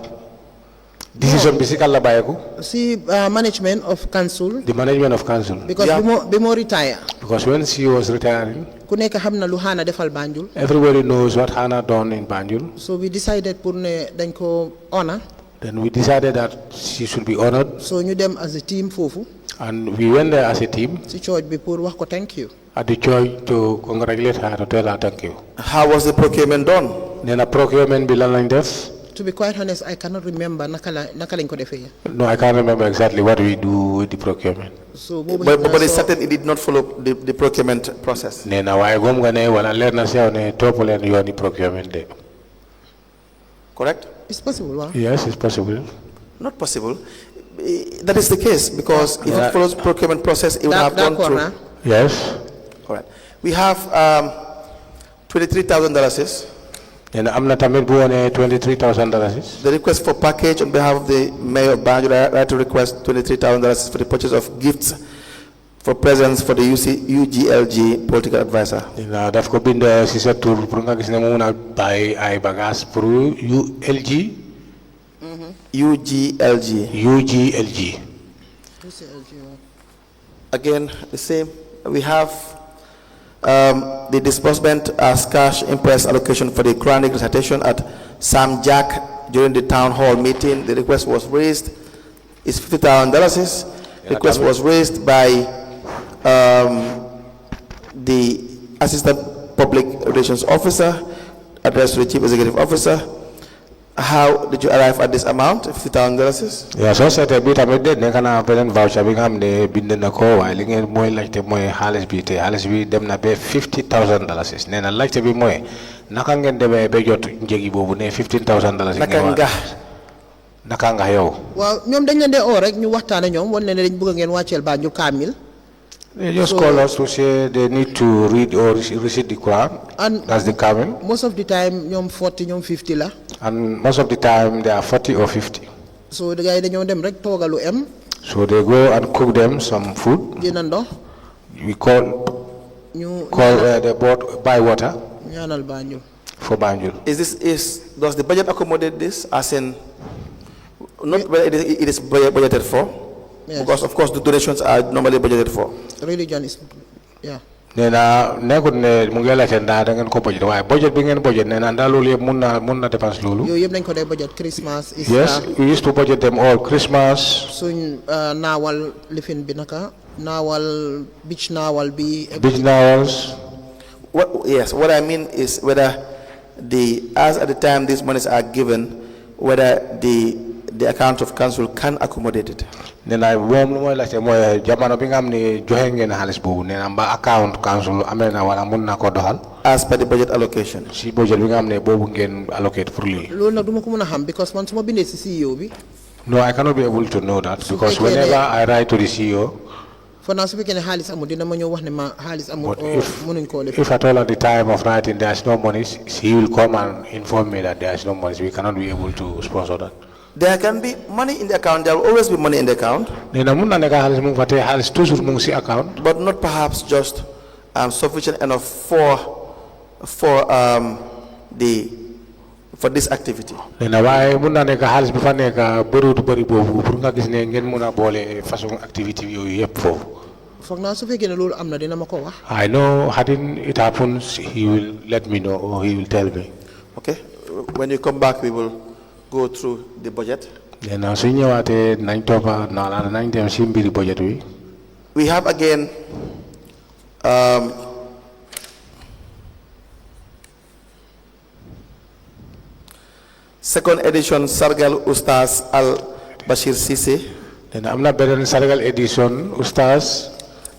Decision bi si kala bayeku? si management of council The management of council. because bi moo retire Because when she was retiring, ku nekk xam na lu Hannah defal Banjul everybody knows what Hannah done in Banjul. so we decided pour ne dañ ko honor Then we decided that she should be honored, so ñu dem as a team foofu and we went there as a team si church bi pour wax ko thank you at the church to congratulate her, to tell her thank you. How was the procurement done? Nena procurement bi lan lañ def? to be quite honest I cannot remember naka lañ ko defee No, I can't remember exactly what we do with the procurement. so boobu But it's certain it did not follow the procurement process. Nena waaye gom nga ne wala leer na sew ne topp leen yooni procurement de. Correct? it's possible waaw Yes, it's possible. Not possible. That is the case because if it follows procurement process, it would have gone through. Yes. All right. We have $23,000. And I'm not tamit bu wone $23,000. The request for package on behalf of the Mayor of Banjul, I like to request $23,000 for the purchase of gifts for presents for the UGLG political advisor. Dina daf ko bind ci sa tour pour nga gis ne mo mëna bay ay bagage pour ULG. UGLG. Again, the same. We have the disbursement as cash impress allocation for the Quranic recitation at Sam Jack during the town hall meeting. The request was raised. It's $50,000. Request was raised by the Assistant Public Relations Officer, addressed to the Chief Executive Officer. How did you arrive at this amount, $50,000? Yeah, so c'était bi tamit de nek na present voucher bi nga xamne bind na ko way li ngeen moy laajte moy xaliss bi te xaliss bi dem na be $50,000. Neena laajte bi moy naka ngeen demé be jot njegi bobu ne $15,000 naka nga yow waaw ñoom dañ leen dee oo rek ñu waxtaan ak ñoom wan leen ne dañ bëgg ngeen wàcceel Banjul kaamil. They just call us to say they need to read or recite the Quran. And that's the Kamil. Most of the time ñoom 40 ñoom 50 la. And most of the time they are 40 or 50. So the guy dañoo dem rek toogalu em. So they go and cook them some food. Jënd ndox. We call they bought buy water. Ñaanal Banjul. For Banjul. Does the budget accommodate this as in not whether it is budgeted for? Yes. Because of course the donations are normally budgeted for. Religion is, yeah. Nena nekut ne mu ngi laajte ndax da ngeen ko budget waaye budget bi ngeen budget nena ndax loolu yëpp mun na dépense loolu. Yooyu yëpp dañ ko dee budget Christmas. Yes, we used to budget them all. Christmas. Suñ naawal lifin bi naka naawal beach naawal bi. Beach naawals. What I mean is whether as at the time these monies are given, whether the account of council can accommodate it. Nena moom lu moy laajte mooy jamono bi nga xam ne joxe ngeen xaalis boobu nena mba account council amee na wala mun na ko doxal. As per the budget allocation. Si budget bi nga xam ne boobu ngeen allocate pour lii. Loolu nag duma ko mën a xam because man su ma bindee si CEO bi. No, I cannot be able to know that because whenever I write to the CEO. For now, su fekkee ne xaalis amul dina ma ñëw wax ne ma xaalis amul. Mënuñ koo def. If at all at the time of writing there is no money, he will come and inform me that there is no money. We cannot be able to sponsor that. There can be money in the account. There will always be money in the account. But not perhaps just sufficient enough for this activity. I know hadn't it happens, he will let me know or he will tell me. Okay. When you come back, we will go through the budget. We have again second edition Sargal Ustaz Al Bashir Sisi nee na am na beneen sargal edition Oustaz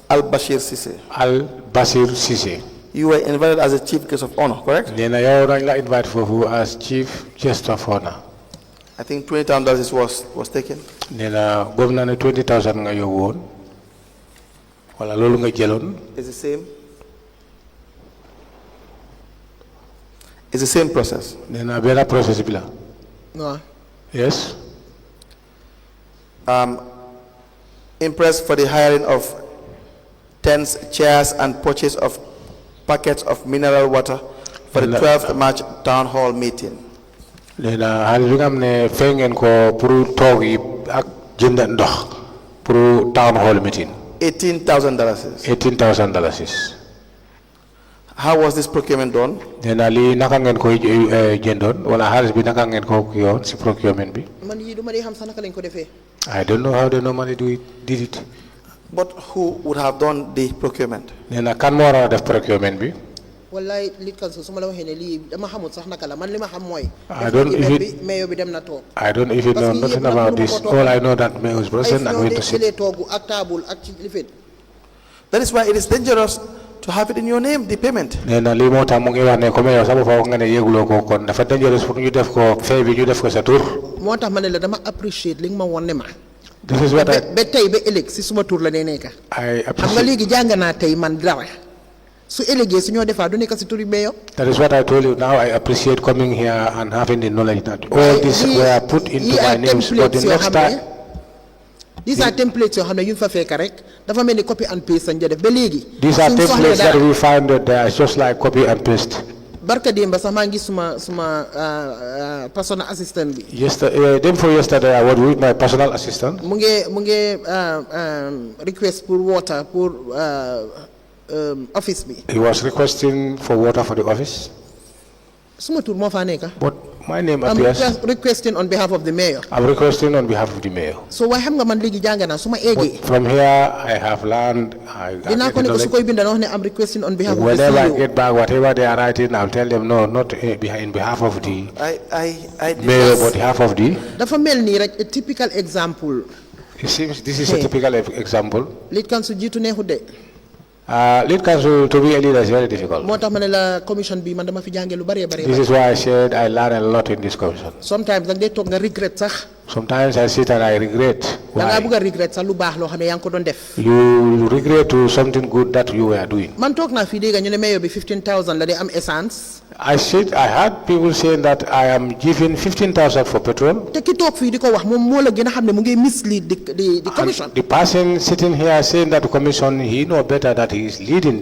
Al-Bashir Cissé. Al-Bashir Cissé. You were invited as a chief guest of honor, correct? nee na yow dañ la invite foofu as chief guest of honor. I think $20,000 was taken. nee na gëm naa ne 20,000 nga yóbbu woon wala loolu nga jëloon. It's the same. It's the same process. nee na benn process bi la. No. yes. Impressed for the hiring of tents, chairs, and purchase of packets of mineral water for the 12th March town hall meeting. nee na xaalis bi nga xam ne fay ngeen ko pour toog yi ak jënd ndox pour town hall meeting. $18,000. $18,000. How was this procurement done? nee na lii naka ngeen koy jëndoon wala xaalis bi naka ngeen ko yoon si procurement bi. man yi duma dee xam sax naka lañ ko defee. I don't know how they normally did it. But who would have done the procurement? nee na kan moo war a def procurement bi. wallaay li kan su ma la waxee ne lii dama xamul sax naka la man li ma xam mooy. I don't even mayo bi dem na toog. I don't even know nothing about this. All I know that mayor was present and went to sit. ay toogu ak table ak ci lifin. That is why it is dangerous to have it in your name, the payment. nee na lii moo tax mu ngi wax ne comme yow sax foofu nga ne yëguloo ko kon dafa dangerous pour ñu def ko fay bi ñu def ko sa tur. moo tax ma ne la dama appreciate li nga ma woon ne ma. This is what I. ba tey ba ëllëg si suma tur la nee nekk. I xam nga appreciate. léegi jàng naa tey man dara su ëllëgee su ñoo defaa du nekk si turi mayor. That is what I told you. Now I appreciate coming here and having the knowledge that all these were put into my names. But the next time. These are templates yoo xam ne yu fa fekk rek dafa mel ni copy and paste sañ def ba léegi. These are templates that we find that they are just like copy and paste. barka démb sax maa ngi suma personal assistant bi. Yesterday, day before yesterday, I was with my personal assistant. mu ngi request pour water pour office bi. He was requesting for water for the office. suma tur moo fa nekk. But my name I'm appears. requesting on behalf of the mayor. I'm requesting on behalf of the mayor. so waaye xam nga man léegi jàng naa su ma eegee. But from here, I have learned. dinaa ko ne ko su koy bind na wax ne I'm requesting on behalf of the Whenever I CEO. get back, whatever they are writing, I'll tell them no, not in behalf of the I did mayor, not- but behalf of the. dafa mel nii rek a typical example. It seems this is a typical example. lead council jiitu neexut de. Lead council to be a leader is very difficult. moo tax ma ne la commission bi man dama fi jàngee lu bëree bëri. This is why I said I learn a lot in this commission. sometimes da ngay toog nga regret sax. Sometimes I sit and I regret. da ngaa Why? bëgg a regret sax lu baax loo xam ne yaa ngi ko doon def. You regret to something good that you were doing. man toog naa fii dégg ñu ne mayor bi 15,000 la day am essence. I heard people saying that I am giving 15,000 for petrol. te ki toog fii di ko wax moom moo la gën a xam ne mu ngi mislead the commission. And the person sitting here saying that the commission, he know better that he is misleading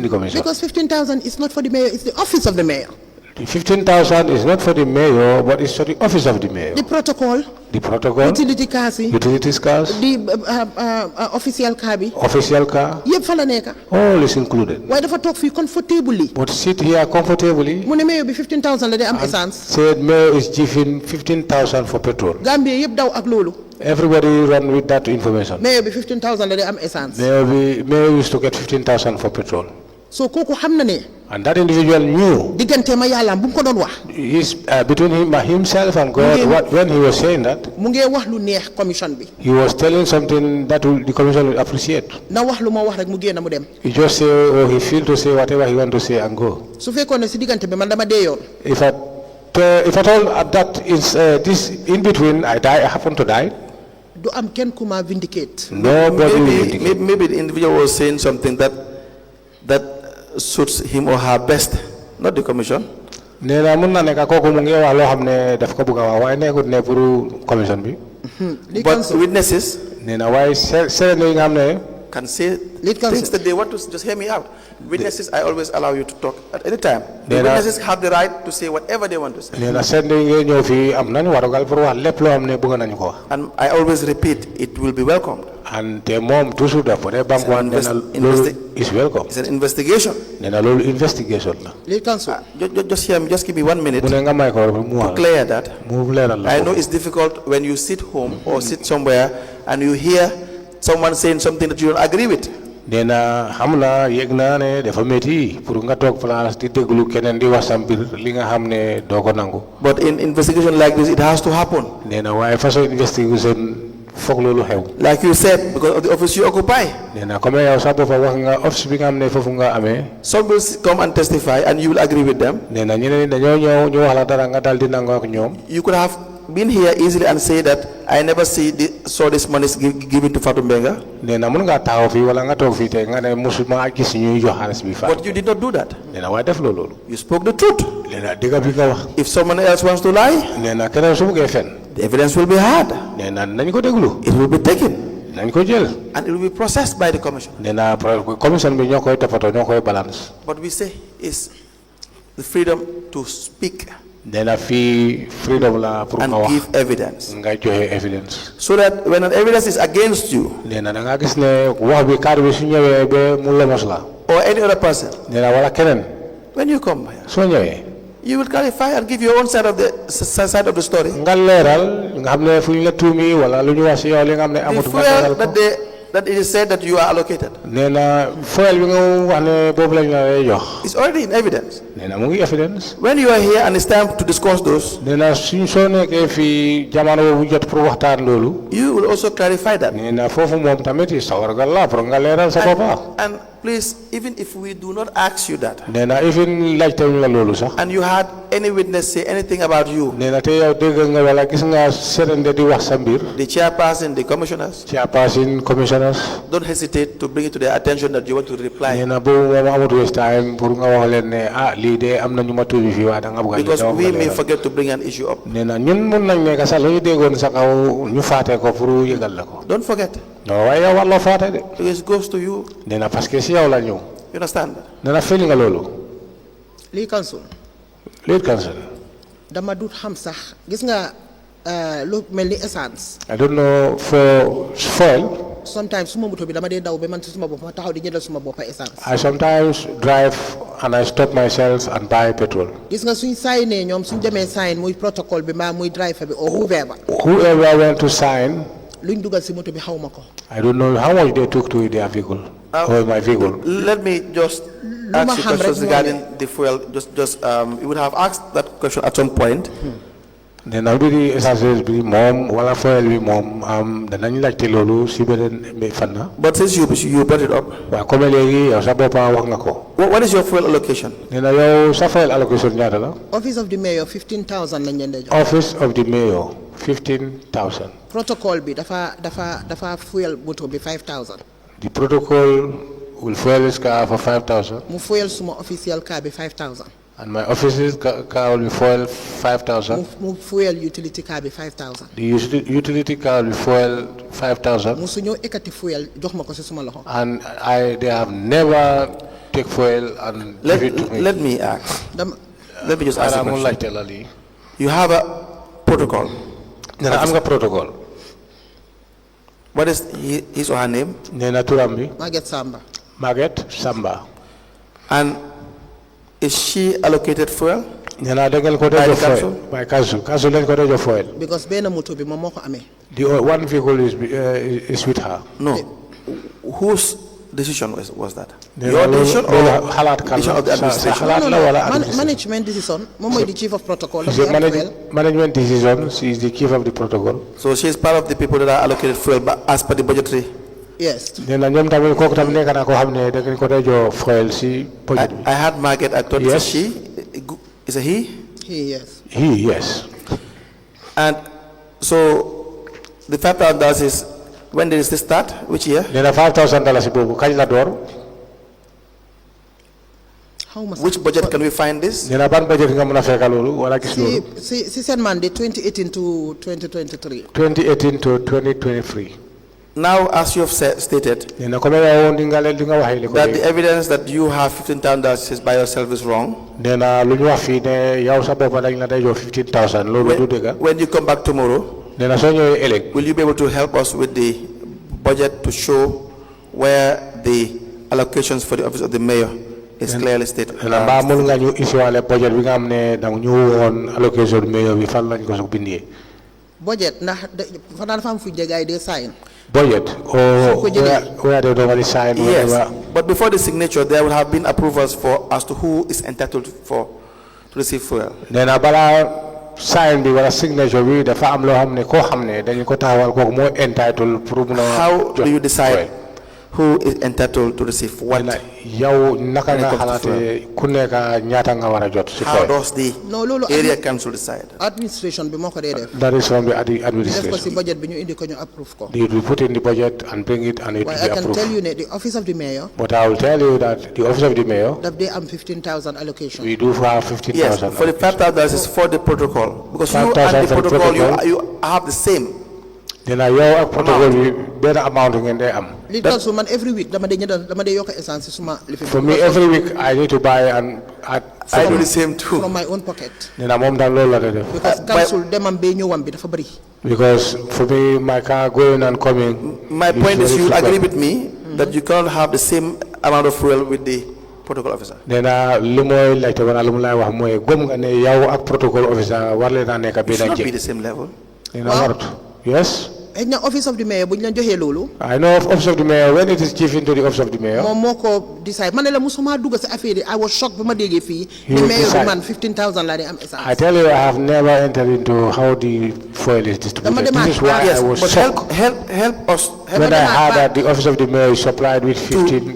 the commission. because 15,000 is not for the mayor, it's the office of the mayor. The 15,000 is not for the mayor, but it's for the office of the mayor. the protocol. The protocol, utility cars yi. utilities cars, the official car bi. official car, yëpp fa la nekk. all is included. waaye dafa toog fii comfortably. But sit here comfortably. mu ne mayor bi 15,000 la day am essence. Said mayor is giving 15,000 for petrol. Gambie yëpp daw ak loolu. Everybody run with that information. mayor bi 15,000 la day am essence. Mayor used to get 15,000 for petrol. so kooku xam na ne. And that individual knew. diggante ma yàlla bu mu ko doon wax. He's between himself and God. When he was saying that, mu ngi wax lu neex commission bi. he was telling something that the commission will appreciate. na wax lu ma wax rek mu génn mu dem. He just say, or he feel to say whatever he want to say and go. su fekkoon ne si diggante bi man dama dee yoon. If at all at that is this in between, I happen to die. du am kenn ku ma vindicate. Nobody will vindicate. Maybe the individual was saying something that suits him or her best, not the commission. nee na mun na nekk kooku mu ngi wax loo xam ne daf ko bëgg a wax waaye nekkut ne pour commission bi. But witnesses nee na waaye seede yi nga xam ne. can say Lead counsel. things that they want to. Just hear me out. Witnesses, I always allow you to talk at any time. The There are- witnesses have the right to say whatever they want to say. nee na seede yi nga ñëw fii am nañu warugal pour wax lépp loo xam ne bëgg nañu ko wax. And I always repeat, it will be welcomed. and te moom toujours dafa dee banque waan nee na loolu is welcome. It's an investigation. nee na loolu investigation la. lead counsel. Just hear me, just give me 1 minute mu ne nga may ko mu to wax clear that. mu leeral la I ko. know it's difficult when you sit home or sit somewhere and you hear someone saying something that you don't agree with. nee na xam na yëg naa ne dafa métti pour nga toog place di déglu keneen di wax sa mbir li nga xam ne doo ko nangu. But in investigation like this, it has to happen. nee na waaye façon investigation foog loolu xew. Like you said, because of the office you occupy. nee na comme yow sax boppa wax nga office bi nga xam ne foofu nga amee. Some will come and testify and you will agree with them. nee na ñeneen dañoo ñëw ñu wax la dara nga dal di nangoo ak ñoom. You could have been here easily and say that I never saw this money given to Fatou Mbenga. nee na mën ngaa taxaw fii wala nga toog fii tey nga ne musuma gis ñuy jox xaalis bi Fatou. But you did not do that. nee na waaye def loolu. You spoke the truth. nee na dëgg bi nga wax. If someone else wants to lie, nee na keneen su bëggee fen. the evidence will be hard. nee na nañ ko déglu. It will be taken. nañ ko jël. And it will be processed by the commission. nee na commission bi ñoo koy toppatoo ñoo koy balance. What we say is the freedom to speak nee na fii freedom la pour and nga wax. give evidence. nga joxe evidence. So that when an evidence is against you nee na da nga gis ne wax bi cadre bi su ñëwee ba mu lemos la. or any other person, nee na wala keneen. when you come here, soo ñëwee. you will clarify and give your own side of the story. nga leeral nga xam ne fu ñu la tuumi wala lu ñu wax si yow li nga xam ne The amut nga fuel leeral ko. that it is said that you are allocated nee na foyel bi nga wax ne boobu lañ la lay jox. is already in evidence. nee na mu ngi evidence. When you are here and it's time to discuss those, nee na suñ soo nekkee fii jamono boobu jot pour waxtaan loolu. you will also clarify that. nee na foofu moom tamit sawargal la pour nga leeral sa boppa. And please, even if we do not ask you that, nee na even laajte wuñ la loolu sax. and you had any witness say anything about you, nee na te yow dégg nga wala gis nga serende di wax sa mbir. the chairperson, the commissioners, chairperson, commissioners. don't hesitate to bring it to their attention that you want to reply. nee na boobu moom amut waste time pour nga wax leen ne lii de am na ñu ma tuubi fii waaye da nga bëgg a. Because we may forget to bring an issue up. nee na ñun mun nañ nekk sax lu ñu déggoon sa kaw ñu faate ko pour yëgal la ko. Don't forget. non waaye yow war loo faate de. Because it goes to you. nee na parce que si yow la ñëw. You understand? nee na fël nga loolu. lii council. lead council. dama dut xam sax gis nga lu mel ni essence. I don't know for fuel. sometimes suma moto bi dama dee daw ba man si suma bopp ma taxaw di jëndal suma boppa essence. I sometimes drive and I stop myself and buy petrol. gis nga suñ signé ñoom suñ demee sign muy protocole bi mbaa muy driver bi or whoever. Whoever went to sign. luñ dugal si moto bi xaw ma ko. I don't know how much they took to their vehicle. Or my vehicle. Let me just ask you questions regarding the fuel. You would have asked that question at some point. Then I'll be the essence be mom, wala fuel be mom. Danañ laajte loolu si beneen fan na. But since you brought it up, waaw comme léegi yow sa bopp wax nga ko. what is your fuel allocation? nee na yow sa fuel allocation ñaata la. office of the mayor 15,000 lañ leen di jox. office of the mayor 15,000. protocole bi dafa fuel moto bi 5,000. The protocol will fuel his car for 5,000. mu fuel suma official car bi 5,000. And my office's car will be fuel 5,000. mu fuel utility car bi 5,000. The utility car will fuel 5,000. mu suñu ekati fuel jox ma ko si suma loxo. And they have never take fuel and give it to me. Let me ask. Let me just ask a question. You have a protocol. I'm a protocol. What is his or her name? Nena Turambi. Margaret Samba. Margaret Samba. And is she allocated fuel? Nena dengel ko dejo fuel. By council. Council len ko dejo fuel. Because bena moto bi moom moo ko amee. The one vehicle is with her. No. Whose decision was that? Your decision or decision of the administration? Management decision. Moom mooy the chief of protocol. Management decision. She is the chief of the protocol. So she is part of the people that are allocated fuel as per the budgetary. Yes. Nena ñoom tamit kooku tamit nekk na ko xam ne dañ ko dejo fuel si budget bi. I had Margaret. I thought it's she. Is it he? He, yes. He, yes. And so the $5,000 is, when did this start? Which year? Nena $5,000 boobu kañ la door. How much? Which budget can we find this? Nena ban budget nga mën a fekk loolu wala gis loolu. Si seen mandate 2018 to 2023. 2018 to 2023. Now, as you have stated, that the evidence that you have $15,000 by yourself is wrong. When you come back tomorrow, will you be able to help us with the budget to show where the allocations for the office of the mayor is clearly stated? Budget, budget or where they normally sign. Yes, but before the signature, there will have been approvals for as to who is entitled to receive fuel. Then abala sign bi wala signature bi dafa am loo xam ne koo xam ne dañu ko taxawal kooku moo entitled pour mun a How do you decide who is entitled to receive what? yow naka nga xalaate ku nekk ñaata nga war a jot si How does the No, lolo, area council decide? administration bi moo ko dee def. that is from the Def ko si administration. budget bi ñu indi ko ñu approve ko. You put in the budget and bring it and it will Waaye be I can tell approved. you ne the office of the mayor But I will tell you that the office of the mayor, daf dee am 15,000 allocation. we do have Yes, 15,000. for the $5,000 is for the protocol. Because you and 5,000 the for the protocol, protocol. you have the same. Then I yow protocol bi benn amount ngeen day am. Li tax su man every week dama dee yokk essence suma lifi. For me, every week I need to buy and I do the same too. from my own pocket. then moom daal loolu la de def. Because council demam bee ñëwam bi dafa bëri. Because for me, my car going and coming. My point is, very you agree frequent. with me that you cannot have the same amount of fuel with the protocol officer. Then lu mooy laajte wala lu mu lay wax mooy gëm nga ne yow ak protocol officer war leen a nekk It should benn not be njëg. the same level. Then warut. Yes. Xëy na office of the mayor bu ñu leen joxee loolu. I know of office of the mayor when it is given to the office of the mayor. moom moo ko decide ma ne la musuma dugg si affaire yi I was shocked ba ma déggee fii. He the will mayor decide. bi man 15,000 laa di am essence. I tell you, I have never entered into how the fuel is distributed. This is why Yes, I was but shocked help us. when I heard that the office of the mayor is supplied with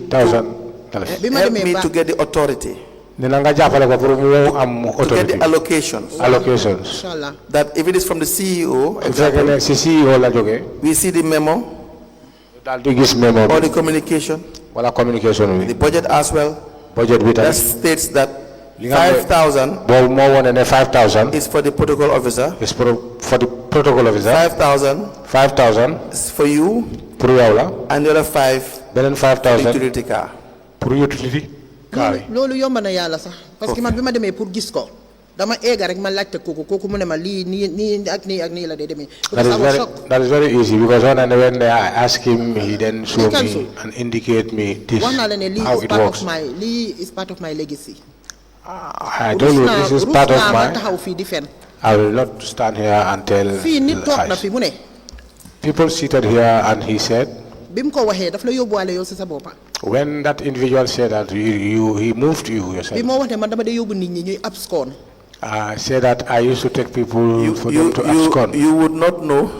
$15,000. bi ma Help demee me ba to get the authority, Dina nga jàppale ko pour mu am to get authority. the allocations. Allocations. inshallah That if it is from the CEO, Su fekkee ne si CEO la jógee, we see the memo daal di gis memo or bi the communication, wala communication the bi, budget as well, budget bi that tamit. states that Li nga xam ne 5,000 boobu moo wone ne 5,000 is for the protocol officer, is for the protocol officer, 5,000 5,000 is for you, pour yow la, and the other 5 beneen for the 5,000 utility car. pour utility car yi. loolu yomb na yàlla sax parce que man bi ma demee pour gis ko dama eega rek ma laajte kooku mu ne ma lii nii ak nii la dee demee. That is very easy because when I ask him, he then show cancel. me and indicate me this wax naa la ne how it works. lii is part of my legacy. I told you this is part of ma my. taxaw fii di fen I will not stand here and tell fii nit toog na lies. fi mu ne People seated here and he said, bi mu ko waxee daf la yóbbuwaale yow si sa boppa when that individual said that he moved you bi yourself. moo wax ne man dama dee yóbbu nit ñi ñuy abscon Said that I used to take people for them to abscond. You would not know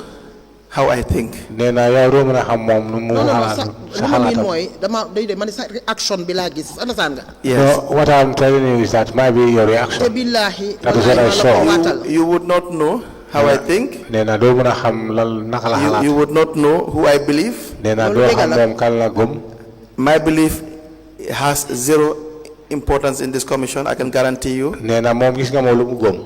how I think. Nee na yow doo mën a xam moom nu mu non xalaatu sax sa lu ma miin xalaatam. mooy dama day de man sa action bi laa gis understand nga Yes. No, what I'm telling you is that might be your te reaction. billaahi That is what I wallaahi saw. maa la ko waatal You would not know how I think. Nee na doo mën a xam lan naka la You xalaat. would not know who I believe. Nee na Loolu doo dëgg xam la. moom kan la gëm. My belief has zero importance in this commission, I can guarantee you. Nee na moom gis nga moom lu mu gëm.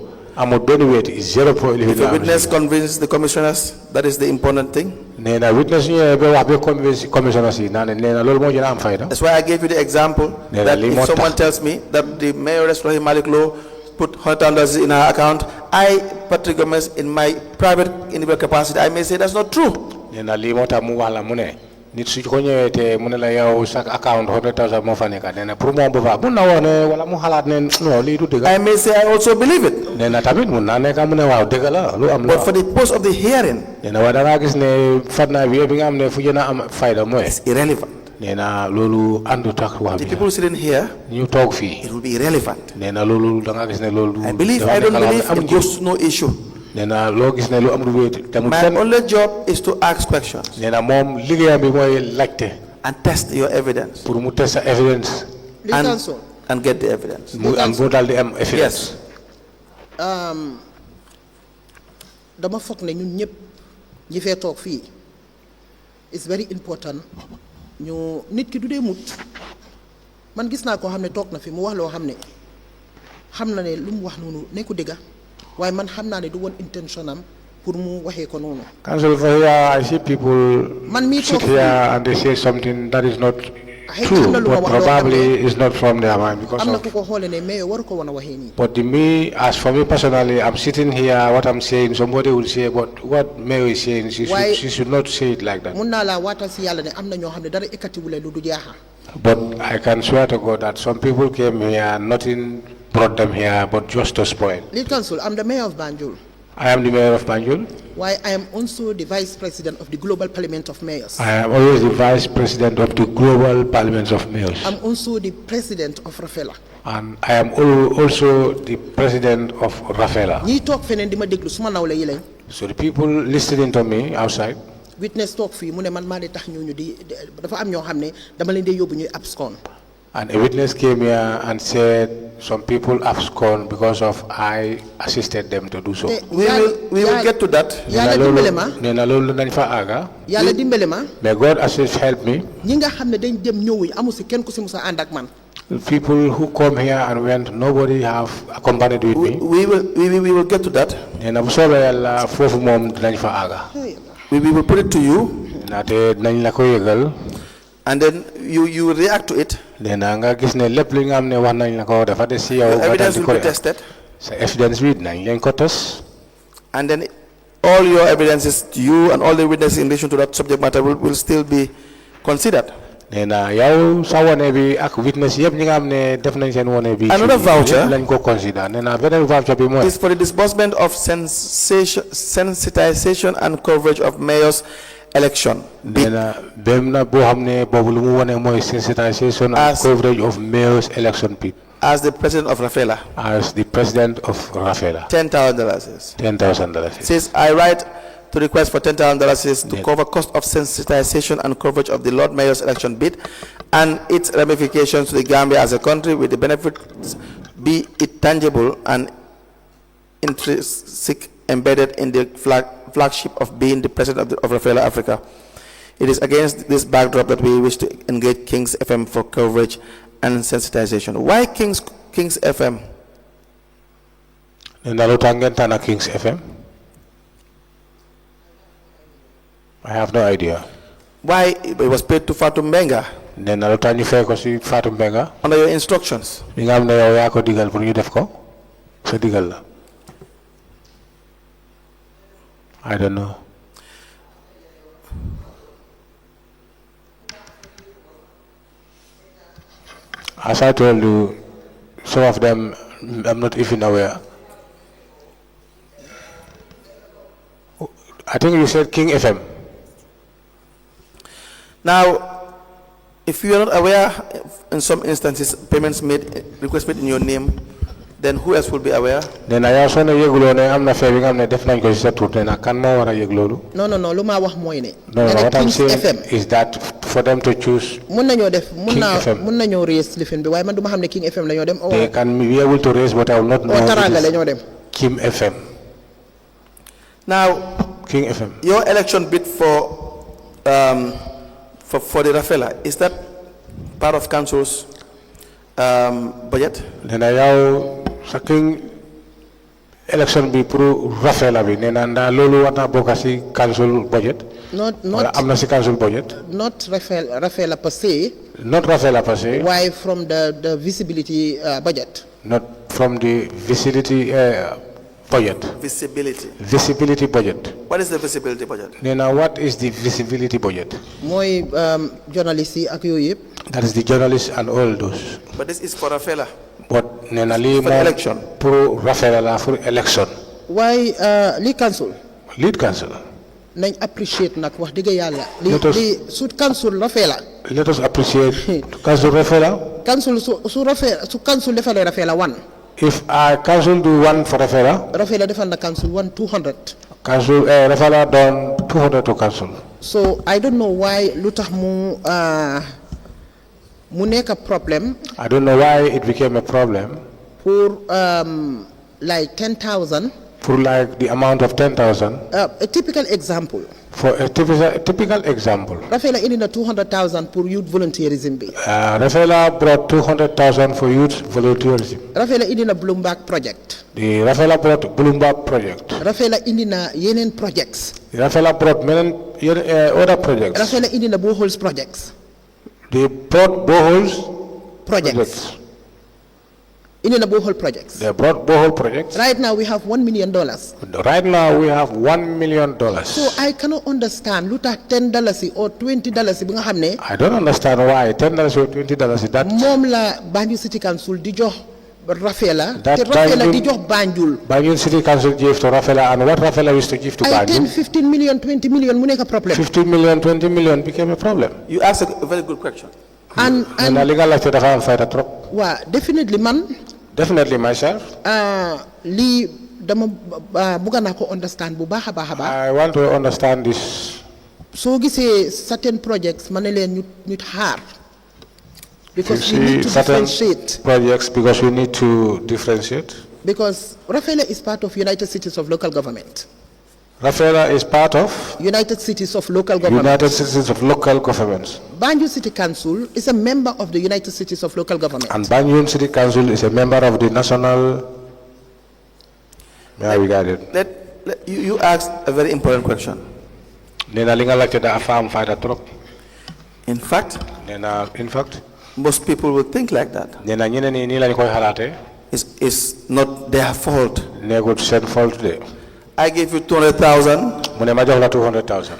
Amul benn wéet is 0 point. If a witness convinces the commissioners, that is the important thing. Nee na witness ñu ñëwee ba wax ba convince commissioners yi naa ne nee na loolu moo gën a am fayda. That's why I gave you the example Yeah, that li if moo someone tax. tells me that the Mayoress Rohey Malick Lowe put $100 in her account, I, Patrick Gomez, in my private individual capacity, I may say that's not true. Nee na lii moo tax mu wax la mu ne nit su ko ñëwee te mu ne la yow sa account 100,000 moo fa nekk nee na pour moom bu fa mun na wax ne wala mu xalaat ne non lii du dëgg. I may say I also believe it. nee na tamit mun naa nekk mu ne waaw dëgg la lu am la. But for the purpose of the hearing, nee na waaye da ngaa gis ne fatna bi nga xam ne fu gën a am fayda mooy. it's irrelevant. nee na loolu àndut ak wax The bi. people sitting here, ñu toog fii. it will be irrelevant. nee na loolu da nga gis ne loolu. I believe, dafa I don't nekk loo xam ne believe, amul it goes to no issue. nee na loo gis ne lu am lu wéet. te mu My fenn. only job is to ask questions nee na moom liggéeyam bi mooy laajte and test your evidence pour mu test sa evidence li and, council and get the evidence. mu daal di am evidence. dama foog ne ñun ñëpp ñi fee toog fii it's very important ñu nit ki du dee mut man gis naa koo xam ne toog na fi mu wax loo xam ne xam na ne lu mu wax noonu nekku dëgga waaye man xam naa ne du woon intention am pour mu waxee ko noonu. Council, for here, I see people sit here and they say something that is not true, but probably is not from their mind because am na of. ku ko xoolee ne mais waru ko woon a waxee nii. But as for me personally, I'm sitting here, what I'm saying, somebody will say, but what Mayor is saying, she should not say it like that. mun naa laa waatal si yàlla ne am na ñoo xam ne dara ekkatiwule lu du jaaxa. But I can swear to God that some people came here, nothing brought them here, but just to spoil. Lead Council, I'm the mayor of Banjul. I am the mayor of Banjul. Why I am also the vice president of the Global Parliament of Mayors. I am always the vice president of the Global Parliament of Mayors. I'm also the president of Rafela. And I am also the president of Rafela. So the people listening to me outside, witness talk fii mu ne man maa di tax ñooñu di dafa am ñoo xam ne dama leen di yóbbu ñuy abscond. And a witness came here and said some people abscond because of I assisted them to do so. We will get to that. Yàlla dimbale ma. Nee na loolu dañ fa àgga. Yàlla dimbale ma. May God assist help me. ñi nga xam ne dañ dem ñëwuñ amu si kenn ku si musa ànd ak man. People who come here and went, nobody have accompanied with me. We will get to that. Nee na bu soobee Yàlla foofu moom dañ fa àgga. We will put it to you. Naate nañ la ko yëgal. And then you react to it. Then nga gis ne lépp li nga xam ne wax nañ la ko dafa des ci yow. Evidence will be tested. So evidence bi nañ leen ko test. And then all your evidences to you and all the witnesses in relation to that subject matter will still be considered. Nena yow sa wone bi ak witness yëpp ñi nga xam ne def nañ seen wone bi. Another voucher lañ ko consider. Nena beneen voucher bi mooy. is for the disbursement of sensitization and coverage of mayor's election. Nena bemna boo xam ne boobu lu mu wone mooy sensitization and coverage of mayor's election bid. As the president of Rafela. As the president of Rafela. $10,000. $10,000. Says I write to request for $10,000 to cover cost of sensitization and coverage of the Lord Mayor's election bid and its ramifications to the Gambia as a country, with the benefits be it tangible and intrinsic embedded in the flagship of being the president of Rafela Africa. It is against this backdrop that we wish to engage Kings FM for coverage and sensitization. Why Kings FM? Kings FM. I have no idea. Why it was paid to Fatou Mbenga? Under your instructions. I don't know. As I told you, some of them I'm not even aware. I think you said King FM. Now, if you are not aware, in some instances, payments made, requests made in your name, then who else will be aware? Then I also know yeglo ne amna febing amna definitely go set to na kan mo wara yeglolu. No, luma wax moy ne. No, what I'm saying is that for them to choose mun nañu def mun nañu raise lifin bi waye man duma xamne King FM lañu dem. They can be able to raise, but I will not know. Taranga lañu dem. King FM. Now, King FM. Your election bid for the Rafela, is that part of council's budget? Then I King election be pro Rafela bi nena nda lolu wata bokasi council budget. Not amna ci council budget. Not Rafela per se. Not Rafela per se. Why from the visibility budget? Not from the visibility budget. Visibility budget. What is the visibility budget? Nena, what is the visibility budget? Moi journalists ak yoyep. That is the journalists and all those. But this is for Rafela. But nena li for election. Pro Rafela la for election. Why lead council? Lead council. Nañ appreciate nak wax deug yalla. Li sud council Rafela. Let us appreciate council Rafela. Council su Rafela su council defale Rafela 1. If I council do one for Rafela. Rafela defal na council 200. Council Rafela done 200 to council. So I don't know why lutax mu nek a problem. I don't know why it became a problem. For like 10,000. For like the amount of 10,000. A typical example. For a typical example. Rafela indi na 200,000 for youth volunteerism bi. Rafela brought 200,000 for youth volunteerism. Rafela indi na Bloomberg project. The Rafela brought Bloomberg project. Rafela indi na yenen projects. Rafela brought many other projects. Rafela indi na boreholes projects. They brought boreholes projects. In the borehole projects. They brought borehole projects. Right now we have $1 million. Right now we have $1 million. So I cannot understand. Luta $10 or $20. I don't understand why $10 or $20 that. Mom la Banjul City Council di jox Rafela. That Te Rafela Banjul- di jox Banjul. Banjul City Council gave to Rafela, and what Rafela used to give to Ay 10, Banjul, 15 million, 20 million mu nekk problem. 15 million, 20 million became a problem. You asked a very good question. And And a legal life dafa am fayda trop. waa definitely man Definitely myself. lii dama bëgg naa ko understand bu baax a baax a baax. I want to understand this. soo gisee certain projects ma ne leen ñu xaar. because You we need see to certain differentiate. projects because we need to differentiate. Because Rafela is part of United Cities of Local Government. Rafela is part of United Cities of Local Government. United Cities of Local Governments. Banjul City Council is a member of the United Cities of Local Government. And Banjul City Council is a member of the National. Yeah, we got it. You asked a very important question. Nena linga like da afam fayda trop. In fact, In fact, most people will think like that. nena ñeneen ñi nii lañ koy xalaatee. It's not their fault. Negut seen fault de. I gave you 200,000. Mu ne ma jox la 200,000.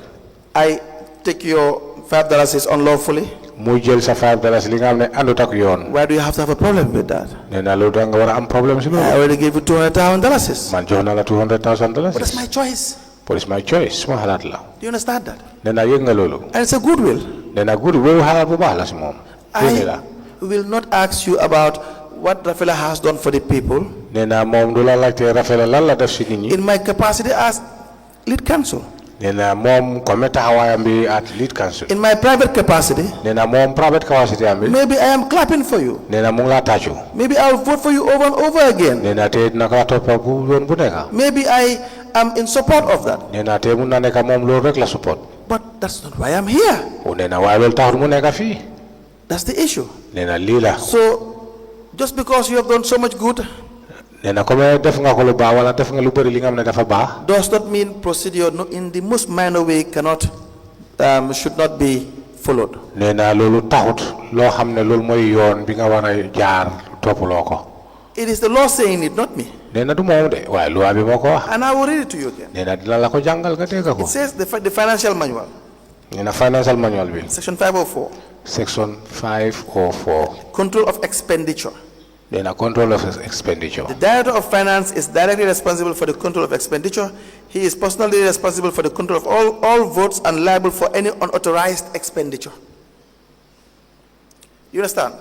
I take your $5 unlawfully. Mu jël sa $5 li nga xam ne àndut ak yoon. Why do you have to have a problem with that? Nena loolu da nga war a am problème si I loolu. already gave you $200,000. Man jox na la $200,000. But that's my choice. But it's my choice. Suma xalaat la. Do you understand that? Nena yëg nga loolu. And it's a goodwill. Nena guddi boobu xalaat bu baax la si moom. I will not ask you about what Rafela has done for the people Nena moom du la laajte Rafela lan la def si nit ñi. in my capacity as lead counsel. Nena moom comme taxawaayam bi at lead council. In my private capacity, Nena moom private capacity am bi. maybe I am clapping for you. Nena mu ngi laa tàccu. Maybe I'll vote for you over and over again. Nena te dina ko toppa bu yoon bu nekk. Maybe I am in support of that. Nena te mun na nekk moom loolu rek la support. But that's not why I'm here. O nena waaye loolu taxul mu nekk fii. That's the issue. Nena lii la. So, just because you have done so much good Nena comme def nga ko lu baax wala def nga lu bëri li nga xam ne dafa baax. does not mean procedure in the most minor way should not be followed. Nena loolu taxut loo xam ne loolu mooy yoon bi nga war a jaar toppaloo ko. It is the law saying it, not me. Nena du moom de waaye loi bi moo ko wax. And I will read it to you again. Nena dina la ko jàngal nga dégg ko. It says the financial manual, Nena financial manual bi. section 504, Section 504. control of expenditure. Nena control of expenditure. The Director of Finance is directly responsible for the control of expenditure. He is personally responsible for the control of all votes and liable for any unauthorized expenditure. You understand?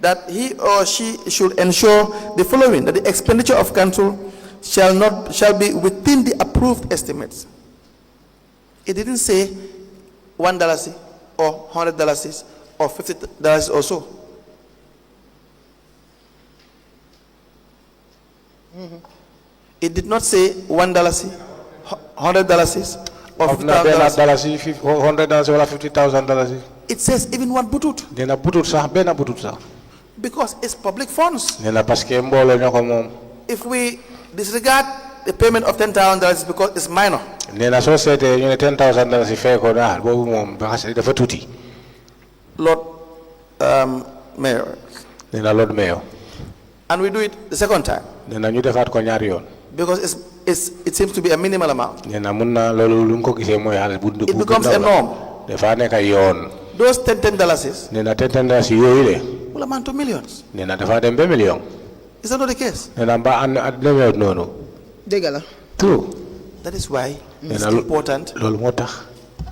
That he or she should ensure the following: that the expenditure of council shall be within the approved estimates. It didn't say $1 or $100 or $50 or so. It did not say $1, $100 or $50,000. $100 or $50,000. It says even one butut, Nena butut sax benn butut sax. because it's public funds. Nena parce que mbooloo ñoo ko moom. If we disregard the payment of $10,000 because it's minor, Nena soo seetee ñu ne $10,000 fay ko daal boobu moom dafa tuuti. Lord Mayor, Nena Lord Mayor. and we do it the second time Nena ñu defaat ko ñaari yoon. because it seems to be a minimal amount. Nena mun na loolu lu mu ko gisee mooy xaalis bu It becomes a norm. dafa nekk yoon. Those $10 Nena $10 yooyu de. will amount to millions. Nena dafa dem ba million. Is that not the case? Nena ba demewut noonu. dëgg la. True. That is why it's Nena important loolu moo tax.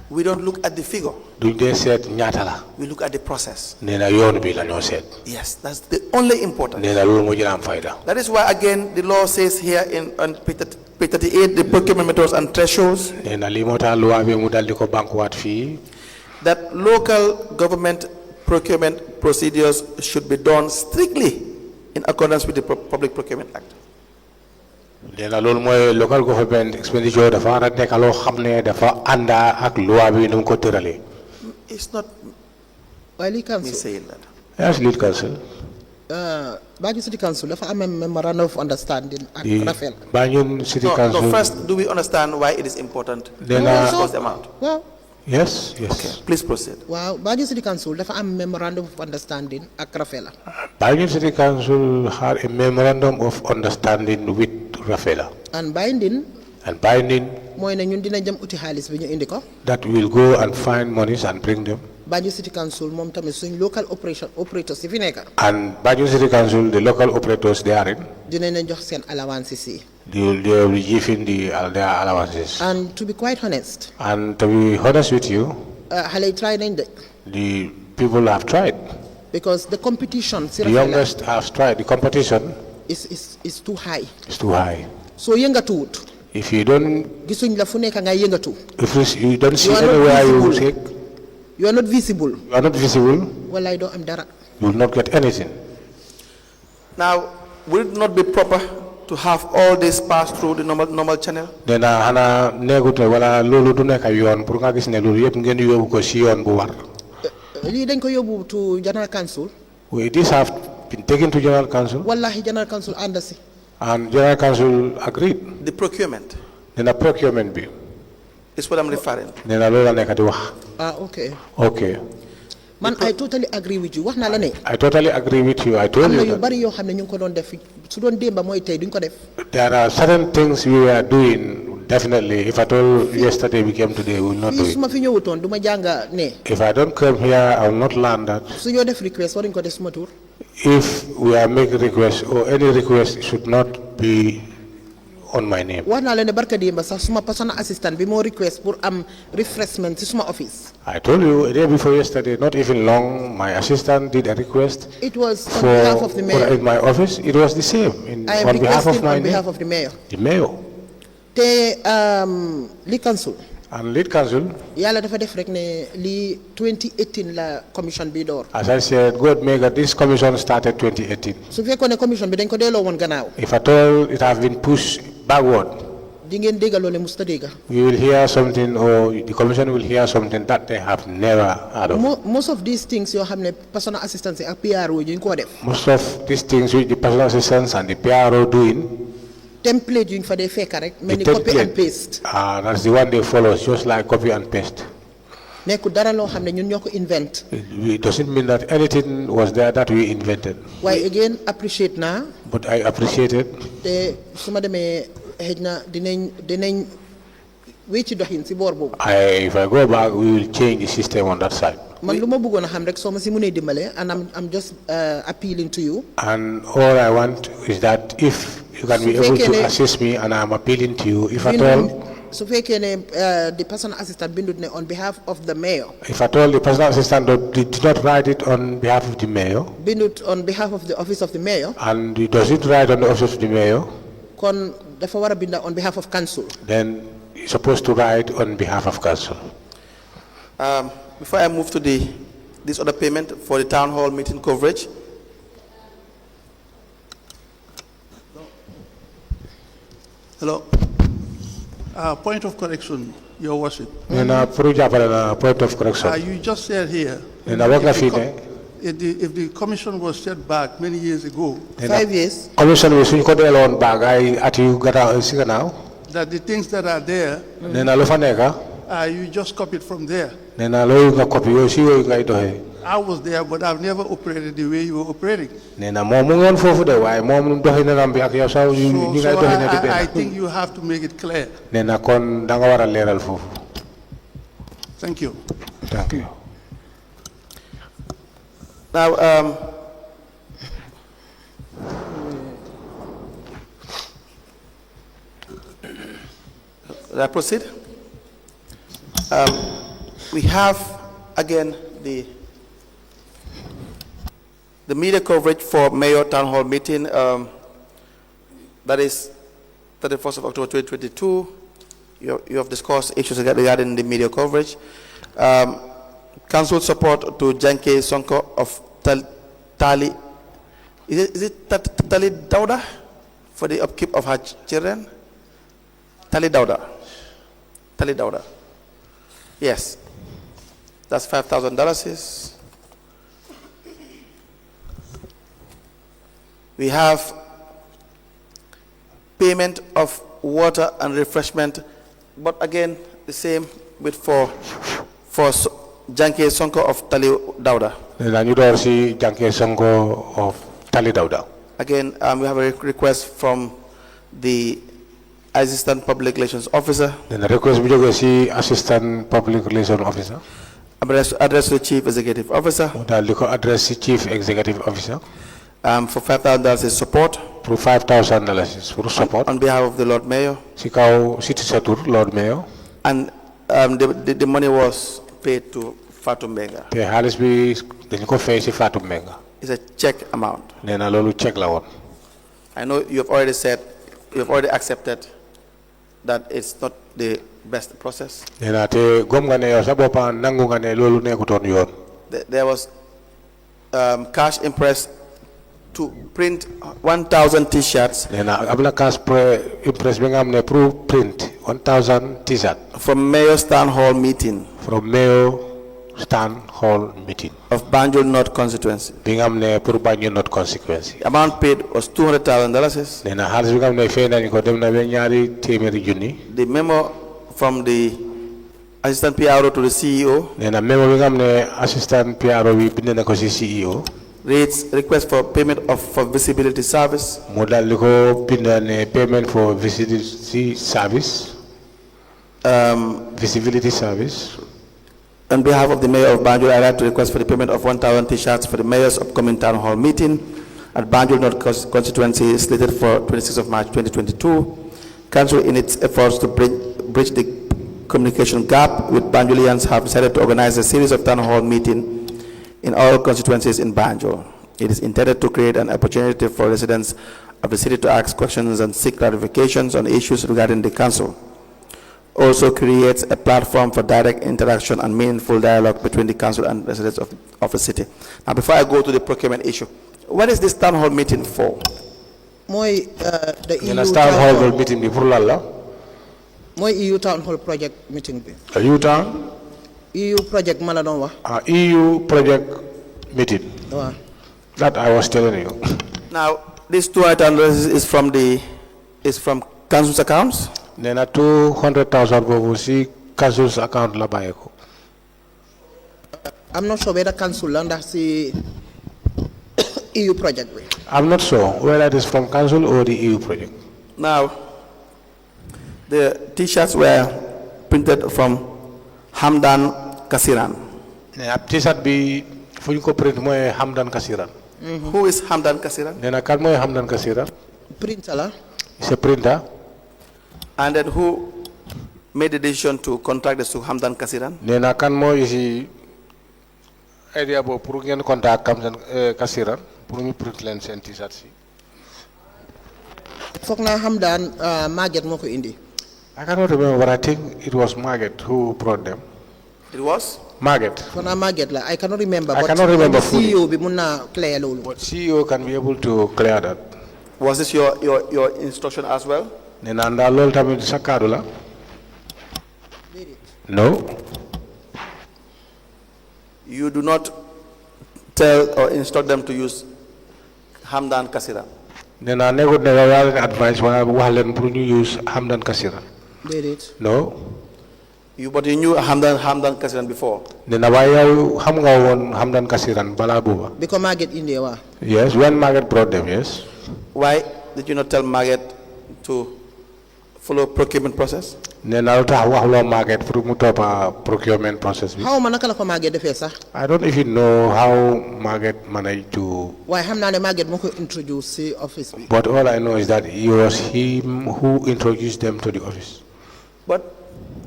we don't look at the figure, duñ dee seet ñaata la. we look at the process. Nena yoon bi la ñoo seet. Yes, that's the only important. Nena loolu moo jël am fayda. That is why, again, the law says here on page 38, the procurement methods and thresholds, Nena lii moo tax loi bi mu dal di ko bankuwaat fii. that local government procurement procedures should be done strictly in accordance with the Public Procurement Act. Nena loolu mooy local government expenditure dafa war a nekk loo xam ne dafa ànda ak loi bi nu mu ko tëralee. It's not waaye lii me council saying that. Yes, lead council. Banjul City Council dafa am memorandum of understanding ak Rafel. Banjul City No, Council. first, do we understand why it is important? Nena What's the amount? waaw yes. Okay, please proceed. waaw Banjul City Council dafa am memorandum of understanding ak Rafela. Banjul City Council had a memorandum of understanding with Rafela and binding and binding mooy ne ñun dina jëm uti xaalis bi ñu indi ko. that will go and find monies and bring them. Banjul City Council moom tamit suñ local operators yi fi nekk. And Banjul City Council, the local operators they are in, dinañ leen jox seen allowances yi. they will be giving their allowances. And to be quite honest. And to be honest with you, xale yi try nañ de. the people have tried. Because the competition. The youngest have tried. The competition is too high. It's too high. So yëngatuwut. If you don't, gisuñ la fu nekk ngay yëngatu. if you don't see anywhere you shake, you are not visible. you are not visible. Well, I don't am dara. You will not get anything. Now, would it not be proper to have all this pass through the normal channel? Then hana negut wala lolu du nek yoon pour nga gis ne lolu yep ngeen yobu ko ci yoon bu war. Li dañ ko yóbbu to General Council. These have been taken to General Council. Wallahi General Council ànd si. And General Council agreed. The procurement. Then a procurement bill. Is what I'm referring to. Then lolu la nek di wax. Okay. Okay. Man, I totally agree with you. Wax na la ne. I totally agree with you. I told you yu that. bari yoo xam ne ñu ngi ko doon def su doon démba mooy tey duñ ko def. There are certain things we were doing. Definitely, if I told yesterday we came today, we will not do Fii su ma it. fi ñëwutoon du ma jànga ne. If I don't come here, I will not learn that. Su ñoo def request waruñ ko def suma tur. If we are making requests or any request should not be on my name. Wax naa la ne barka démba sax suma personal assistant bi moo request pour am refreshment ci suma office. I told you a day before yesterday, not even long, my assistant did a request It was on for behalf of the mayor. in my office. It was the same I am on behalf of requesting my on behalf name, of the mayor. the mayor Te li council and lead council. yàlla dafa def rek ne li 2018 la commission bi door. As I said, God made that this commission started 2018. Su fekkoon ne commission bi dañ ko delloo woon gannaaw. If at all it has been pushed backward, Di ngeen dégga loole musta dégga. we will hear something, or the commission will hear something that they have never heard of. Most of these things yoo xam ne personal assistance ak PRO ñu ko def. Most of these things which the personal assistants and the PRO doing, Template yu ñu fa dee fekk rek mel the ni copy and template, paste. that's the one they follow, just like copy and paste. Nekku dara loo xam ne ñun ñoo ko invent. It doesn't mean that anything was there that we invented. Waaye again appreciate naa But I appreciate it. te su ma demee xëj na dinañ wécci doxin si boor boobu. If I go back, we will change the system on that side. Man lu ma bëggoon a xam rek soo ma si mënee dimbale and I'm just appealing to you. And all I want is that if you can be able to assist me, and I'm appealing to you, if at all, Su fekkee ne the personal assistant bindut ne on behalf of the mayor. if at all the personal assistant did not write it on behalf of the mayor, Bindut on behalf of the office of the mayor. and he does it write on the office of the mayor, Kon dafa war a binda on behalf of council. then he's supposed to write on behalf of council. Before I move to this other payment for the town hall meeting coverage, Hello. Point of correction, Your Worship. Point of correction. You just said here, if the commission was set back many years ago, 5 years. Commission was suñ ko deloon baag ay at yu gannaaw si gannaaw. that the things that are there, Nee na lu fa nekk, you just copied from there. nee na loolu nga copy yooyu si yooyu ngay doxee. I was there, but I've never operated the way you were operating. Nee na moom mu ngi woon foofu de waaye moom doxalinam bi ak yow sax ñi ngay doxalee di I benn. think you have to make it clear. Nee na kon da nga war a leeral foofu. Thank you. Thank you. now, I proceed. We have again the media coverage for Mayor Town Hall meeting. That is 31st of October 2022. You have discussed issues regarding the media coverage. Council support to Janke Sonko of Tali. Is it Tali Dauda for the upkeep of her children? Tali Dauda. Tali Dauda. Yes. That's $5,000. We have payment of water and refreshment, but again the same with for Janke Sonko of Tali Dauda. Nee na ñu door si Janke Sonko of Tali Dauda. Again, we have a request from the Assistant Public Relations Officer. Nee na request bu jógee si Assistant Public Relations Officer. address to the Chief Executive Officer mu daal di ko adresse ci Chief Executive Officer for $5,000 is support pour $5,000 pour support on behalf of the Lord Mayor. si kaw si sa tur Lord Mayor And the money was paid to Fatou Mbenga. te xaalis bi dañ ko fay si Fatou Mbenga It's a check amount. nee na loolu check la woon I know you have already said, you have already accepted that it's not the best process. nee na te gom nga ne yow sa boppa nangu nga ne loolu nekkutoon yoon There was cash impressed to print 1,000 T-shirts nee na am na cash impress bi nga xam ne pour print 1000 t-shirt from Mayor's Town Hall meeting from Mayor Town Hall meeting of Banjul North constituency. bi nga xam ne pour Banjul North constituency The amount paid was $200,000. nee na xaalis bi nga xam ne fay nañu ko dem na ba ñaari téeméeri junni The memo from the assistant PRO to the CEO nee na memo bi nga xam ne assistant PRO bi bind na ko si CEO reads request for payment for visibility service mu daal di ko bind ne payment for visibility service visibility service on behalf of the Mayor of Banjul. I'd like to request for the payment of 1,000 T-shirts for the Mayor's upcoming town hall meeting at Banjul North constituency slated for 26th of March 2022. Council, in its efforts to bridge the communication gap with Banjulians, have decided to organize a series of town hall meetings in all constituencies in Banjul. It is intended to create an opportunity for residents of the city to ask questions and seek clarifications on issues regarding the council. Also creates a platform for direct interaction and meaningful dialogue between the council and residents of the city. Now, before I go to the procurement issue, what is this town hall meeting for? The nee na EU town hall meeting bi pour lan la mooy EU town hall project meeting bi. EU town EU project ma la doon wax. EU project meeting waaw. that I was telling you Now, this $200,000 is from council's accounts. nee na 200,000 boobu si council's account la bàyyeeko I'm not sure whether council la ndax si EU project bi. I'm not sure whether it is from council or the EU project. Now, the T-shirts were printed from Hamdan Kasiran. nee na t-shirt bi fu ñu ko print mooy Hamdan Kasiran. Who is Hamdan Kasiran? nee na kan mooy Hamdan Kasiran. Printer la. c'est printer. And then who made the decision to contract this to Hamdan Kasiran? nee na kan mooy si idea boobu pour ngeen contact Hamdan Kasiran pour ñu print leen seen t-shirt si. foog naa xam daan Margaret moo ko indi. I cannot remember, but I think it was Margaret who brought them. It was? Margaret. foog naa Margaret la I cannot remember. I cannot remember fully. CEO bi mun naa clear loolu. But CEO can be able to clear that. Was this your instruction as well? nee na ndax loolu tamit sa kaddu la. no. You do not tell or instruct them to use Hamdan Kasiran. nee na nekkul ne yow yaa leen advice wala wax leen pour ñu use Hamdan Kasiran. déedéet. no. But you knew Hamdan Kasiran before. nee na waaye yow xam nga woon Hamdan Kasiran balaa booba. bi ko Margaret indee waa. yes when Margaret brought them yes. Why did you not tell Margaret to follow procurement process? nee na lu tax waxuloo Margaret pour mu toppa procurement process bi. xaw ma naka la ko Margaret defee sax. I don't even know how Margaret managed to. waaye xam naa ne Margaret moo ko introduce si office bi. But all I know is that it was him who introduced them to the office. But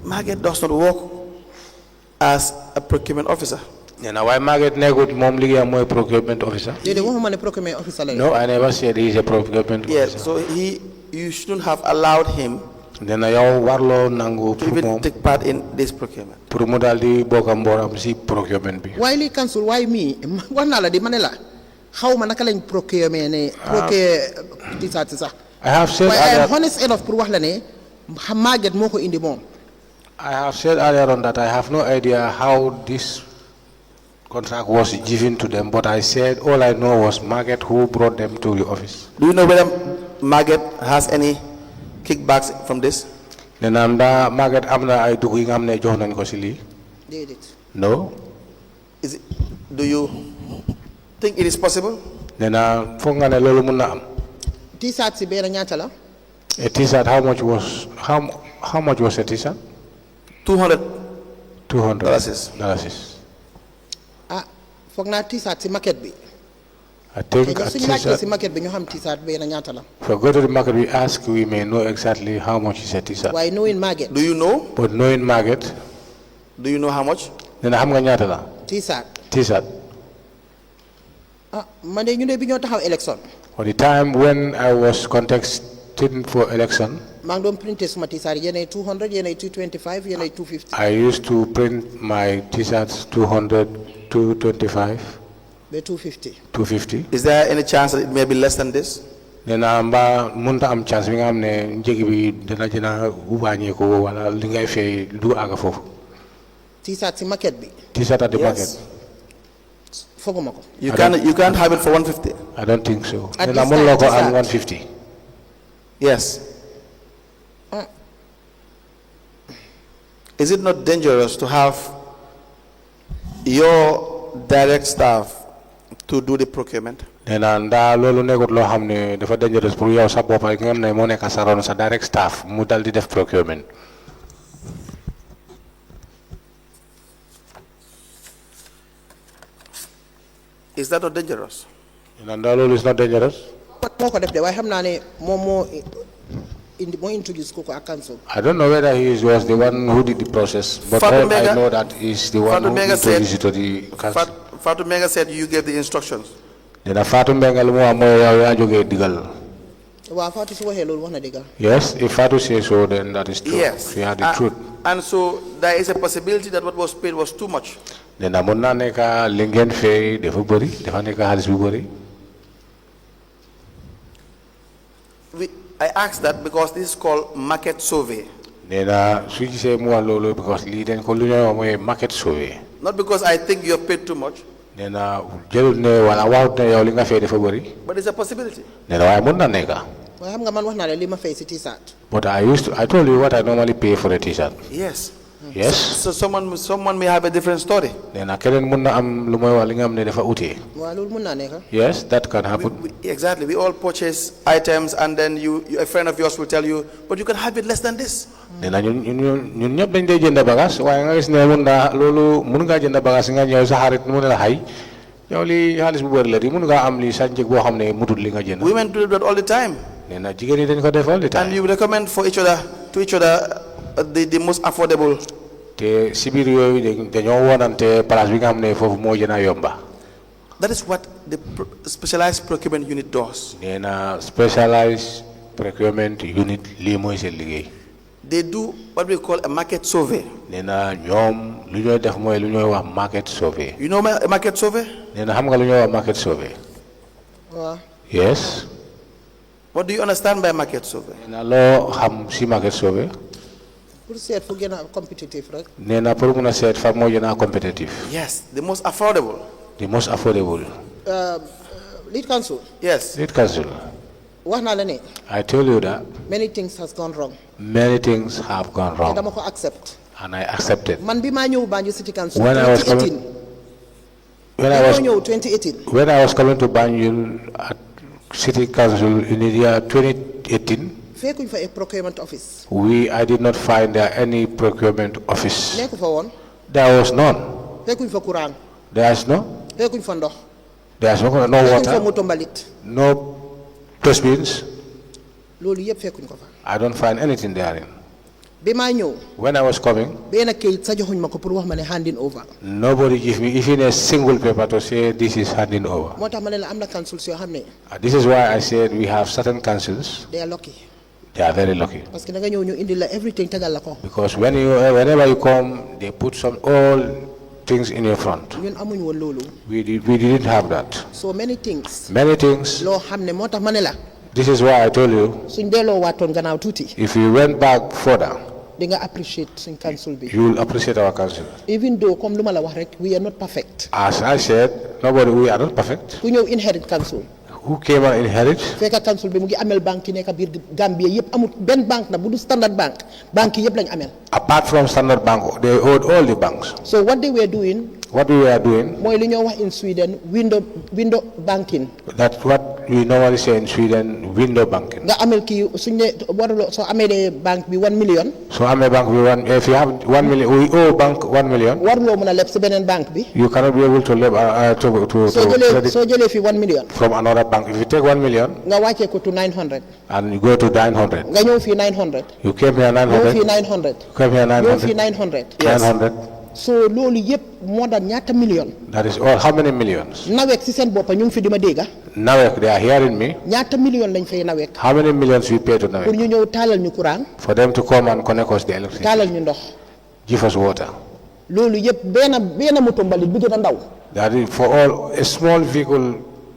Margaret does not work as a procurement officer. nee na waaye Margaret nekkul moom liggéeyam mooy procurement officer. déedéet waxuma ne procurement officer la. No, I never said he is a procurement Yes, officer. so you shouldn't have allowed him nee na yow warloo nangu to pour even moom take part in this procurement. pour mu daal di bokk mbooram si procurement bi. waaye lii council waaye mii wax naa la di ma ne la xaw ma naka lañ procurement ne. procure di saati sax. I have said waaye I am earlier, honest enough pour wax la ne Margaret moo ko indi moom. I have said earlier on that I have no idea how this contract was given to them, but I said all I know was Margaret who brought them to the office. Do you know whether Margaret has any kickbacks from this? nee na ndax Margaret am na ay dugg yi nga xam ne jox nañ ko si lii. déedéet. No. Do you think it is possible? nee na foog nga ne loolu mun na am. T-shirt si benn ñaata la. A t-shirt how much was a t-shirt? $200. $200. foog naa t-shirt si market bi. I think a suñu laajtee t-shirt. si market bi ñu xam t-shirt bi na ñaata la. If I go to the market, we ask, we may know exactly how much is a t-shirt. waaye knowing market. Do you know? But knowing market, Do you know how much? then xam nga ñaata la. t-shirt. T-shirt. ah man de ñu ne bi ñoo taxaw élection. For the time when I was contesting for election, maa ngi doon printé suma t-shirt yéenay 200 yéenay 225 yéenay 250. I used to print my t-shirts 200, 225, ba 250. 250. Is there any chance that it may be less than this? Then mba munta am chance bi nga xam ne njëg bi dina jëna wàññi ko wala li ngay fay du aga foofu. t-shirt si market bi. T-shirt at the market. fooguma ko. You can't have it for 150. I don't think so. At Then this I'm time, logo t-shirt. am 150. Yes. Is it not dangerous to have your direct staff to do the procurement? Then nda loolu nekkut loo xam ne dafa dangerous pour yow sa bopp nga xam ne moo nekk sa ron sa direct staff mu dal di def procurement. Is that not dangerous? And nda loolu is not dangerous. moo ko def de waaye xam naa ne moom moo introduce kooku ak council. I don't know whether he was the one who did the process, but Fatou all I Mega- know that he's the one Fatou who Mega introduced said- it to the council. Fatou Mega said you gave the instructions. Then Fatou Mbenga lu mu wax mooy yow yaa jógee digal. waaw Fatou su waxee loolu wax na dëgg. Yes, if Fatou says so, then that is true. Yes. She had the truth. And so there is a possibility that what was paid was too much. Then amoon naa nekk li ngeen fay dafa bëri dafa nekk xaalis bu bëri. I asked that because this is called market survey. Nee na su gisee mu wax loolu because lii dañ ko lu ñuy wax mooy market survey. Not because I think you have paid too much, Nee na jëlul ne wala waxut ne yow li nga fay dafa bëri. but it's a possibility. Nee na waaye mën na nekk. waaye xam nga man wax naa la li ma fay si t-shirt. But I told you what I normally pay for a t-shirt. Yes. Yes. So someone may have a different story. Nee na keneen mën na am lu mooy wax li nga xam ne dafa utee. waaw loolu mën naa nekk. Yes, that can happen. Exactly. We all purchase items and then a friend of yours will tell you, but you can have it less than this. Nee na ñun ñëpp dañ dee jënd bagage waaye nga gis ne mën ngaa jënd bagage nga ñëw sa xarit mu ne la xay yow li xaalis bu bëri la di mën ngaa am li sa njëg boo xam ne mutul li nga jënd. Women do that all the time. Nee na jigéen ñi dañ ko def all the And time. you recommend to each other the most affordable. te si biir yooyu dañoo wonante place bi nga xam ne foofu moo gën a yomba. That is what the specialized procurement unit does. Nee na specialized procurement unit lii mooy seen liggéey. They do what we call a market survey. Nee na ñoom lu ñooy def mooy lu ñooy wax market survey. You know a market survey? Nee na xam nga lu ñooy wax market survey. waaw. Yes. What do you understand by market survey? Nee na loo xam si market survey. pour seet fu gën a compétitif rek. Nee na pour mun a seet fan moo gën a compétitif. Yes, the most affordable. The most affordable. Lead council. Yes. Lead council. wax naa la ne. I told you that many things has gone wrong. many things have gone te dama wrong ko accept. and I accepted. man bi maa ñëw Banjul City Council. When I was 2018. When I was ñëw 2018. when I was coming to Banjul at City Council in the year 2018, fekkuñ fa a procurement office. I did not find there any procurement office. nekku fa woon. There was none. fekkuñ fa courant. There's no fekkuñ fa ndox. there's no fekkuñ fa water, moto mbalit. no dustbins. loolu yëpp fekkuñ ko fa. I don't find anything therein. bi maa ñëw. When I was coming, benn kayit sa joxuñ ma ko pour wax ma ne handing over. nobody gave me even a single paper to say this is handing over. moo tax ma ne la am na councils yoo xam ne. This is why I said we have certain councils. they are lucky. They are very lucky. parce que da nga ñëw ñu indi la everything tegal la ko. Because whenever you come, they put all things in your front. ñun amuñ woon loolu. We didn't have that. so many things. Many things. loo xam ne moo tax ma ne la. This is why I told you, suñ delloo waatoon gannaaw tuuti. if you went back further, di nga appreciate suñ council bi. you will appreciate our council. even though comme lu ma la wax rek we are not perfect. As I said, we are not perfect. ku ñëw inherit council. Who came and inherit? fekk council bi mu ngi amel banque yi nekk biir Gambie yëpp amul benn banque na bu du Standard Bank banque yëpp lañ amel. Apart from Standard Bank, they owed all the banks. so what they were doing. What we were doing, mooy li ñoo wax in Sweden window banking. that's what we normally say in Sweden, window banking. nga amel ki suñ ne warlo so amé bank bi 1 million. So I'm a bank, if you have 1 million, we owe bank 1 million. warlo mëna lepp ci benen bank bi. You cannot be able to live so jëlé fi 1 million. From another bank. If you take 1 million. nga wacce ko to 900. And you go to 900. nga ñew fi 900. You came here 900. ñew fi 900. You came here 900. ñew fi 900. Yes. 900. So lolu yep more than ñaata million. That is all. How many millions? Nawek ci sen bop ñu ngi fi dima dégga. Nawek, they are hearing me. ñaata million lañ fay nawek. How many millions we pay to Nawek? pour ñu ñew talal ñu courant. For them to come and connect us the electricity. talal ñu ndox. Give us water. Lolu yep bena moto mbalit bi gëna ndaw. That is for all a small vehicle.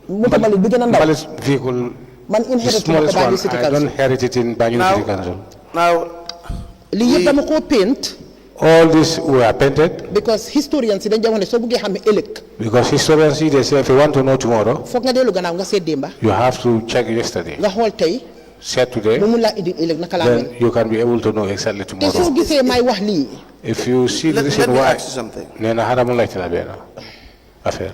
Moto mbalit bi gëna ndaw. Vehicle. Man inherit one, City I don't inherit it in Banjul City Council. Now, li yep dama ko paint. All this were painted. Because historians dañ jamono so bëggé xam ëlëk. Because historians they say if you want to know tomorrow. Fokk nga délu gannaaw nga sét demba. You have to check yesterday. Nga xol tay. Set today. Mu la indi ëlëk naka la mel. Then you can be able to know exactly tomorrow. Té so gisé may wax li. If you see the reason let me why. ask you something. Nena haramu la tala bena. Affair.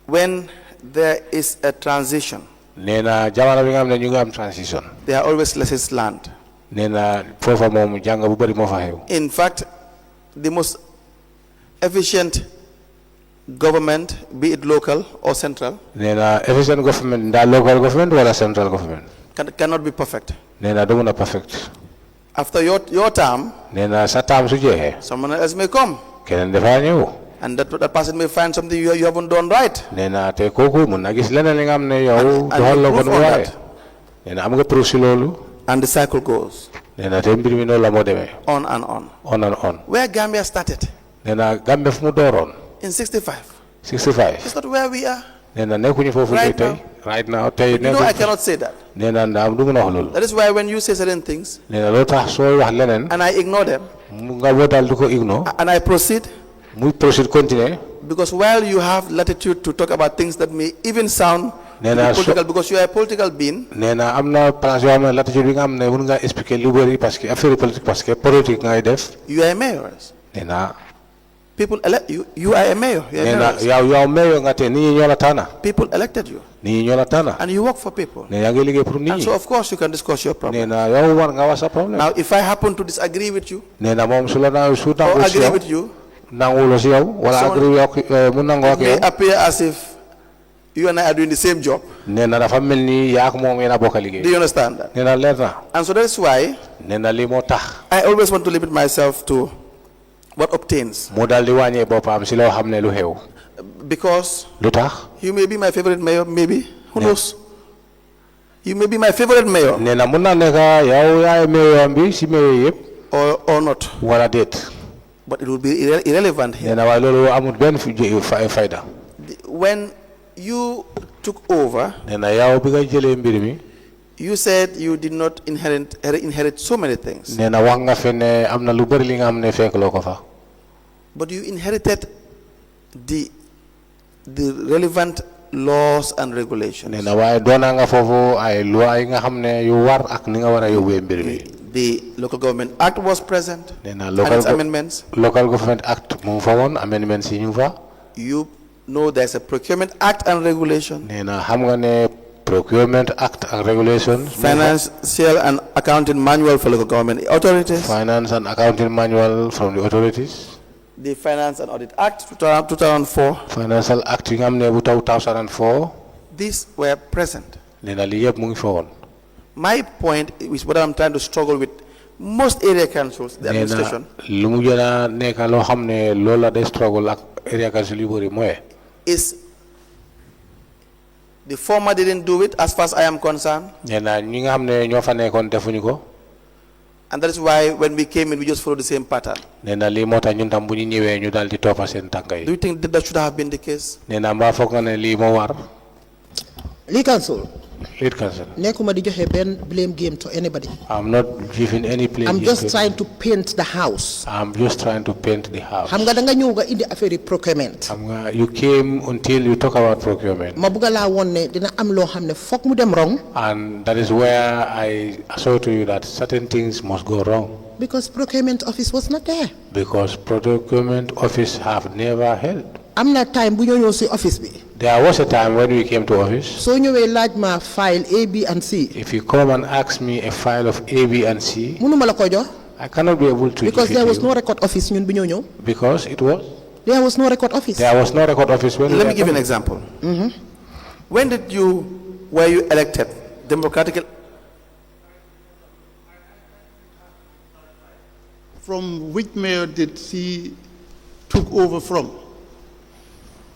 When there is a transition, Nena jamana bi nga am ne ñu nga am transition. there are always lessons learned. Nena fofa mom jang bu bari mo fa xew. In fact, the most efficient government, be it local or central, Nena efficient government da local government wala central government. cannot be perfect. Nena do na perfect. After your term, Nena sa tam su jeexee. someone else may come, Keneen dafa ñëw. and that person may find something you haven't done right. Nena te kooku mun na gis leneen li nga am ne yow And doxal la ko proof nu on waaye. that. Nena am nga proof si loolu. And the cycle goes Nena te mbir mi noonu la moo demee. on and on. On and on. Where Gambia started Nena Gambia fu mu dooroon. in 65, 65. it's not where we are. Nena nekkuñu foofu Right tey. now. Right now tey You know, I cannot say that. Nena ndaam du mun a wax loolu. That is why when you say certain things Nena loo tax sooy wax leneen. and I ignore them mu nga wootal du ko ignore. and I proceed, muy proceed continuer. because while you have latitude to talk about things that may even sound Nena, political, because you are a political being, Nena am na place yoo xam ne latitude bi nga xam ne mun nga expliquer lu bëri parce que affaire politique parce que politique ngay def. you are a mayoress. Nena People elect you. You are a mayor. You are a Nena mayoress. yow mayor nga te nit ñi ñoo la tànn. People elected you, Nit ñi ñoo la tànn. and you work for people. Ne yaa ngi liggéey pour nit And ñi. so, of course, you can discuss your problem. Nena yow war nga wax sa problème. Now, if I happen to disagree with you Nena moom su la naa su or nangu si agree yow. with you, Nanguwul si yow wala So- agree yow mu nangu ak it may yow. appear as if you and I are doing the same job. Nena dafa mel ni yaa ak moom yéen a bokk a Do liggéey. you understand that? Nena leer na. And so that's why Nena lii moo tax. I always want to limit myself to what obtains. mu daal di wàññee boppam si loo xam ne lu xew. Because lu tax. you may be my favorite mayor, maybe. Who knows? You may be my favorite mayor nee na mun na nekk yow yaay mayor bi si mayor yëpp. or not. wala déet. But it will be irrelevant nee here. na waaye loolu amul benn fayda. When you took over, nee na yow bi nga jëlee mbir mi. you said you did not inherit so many things. nee na wax nga fe ne am na lu bëri li nga xam ne fekk loo ko fa. But you inherited the relevant laws and regulations. nee na waaye doona nga foofu ay loi yi nga xam ne yu war ak ni nga war a yóbbee mbir mi. The Local Government Act was present nee na and its amendments. local government act mu ngi fa woon amendments yi ñu fa. You know there's a Procurement Act and regulation. nee na xam nga ne Procurement Act and regulations. Financial and Accounting Manual for Local Government Authorities. Finance and accounting manual from the authorities. The Finance and Audit Act 2004. Financial Act yi nga xam ne bu 2004. These were present. nee na lii yëpp mu ngi fa woon. My point is what I'm trying to struggle with most area councils, the administration. nee na lu mu gën a nekk loo xam ne loolu la day struggle ak area council yu bëri mooy. Is the former didn't do it as far as I am concerned. nee na ñi nga xam ne ñoo fa nekkoon defuñu ko. And that is why when we came in, we just followed the same pattern. nee na lii moo tax ñun tam bu ñu ñëwee ñu daal di toppa seen tànk Do yi. you think that should have been the case? nee na mbaa foog nga ne lii moo war. Lead council. Lead council. Nekuma di joxe ben blame game to anybody. I'm not giving any blame. I'm just trying to paint the house. I'm just trying to paint the house. Xam nga da nga ñëw nga indi affaire procurement. xam nga you came until you talk about procurement. Ma bëgg laa woon ne dina am loo xam ne foog mu dem wrong. And that is where I show to you that certain things must go wrong. Because procurement office was not there. Because procurement office have never held. Am na time bu ñoo ñëw si office bi. There was a time when we came to office. So ñëwee laaj ma file A, B, and C. If you come and ask me a file of A, B, and C, Mënuma la ko jox. I cannot be able to Because give it there to was you. no record office ñun bi ñoo ñëw. Because it was? There was no record office. There was no record office when Let me we give you an were example. When were you elected? Democratically? From which mayor did he took over from?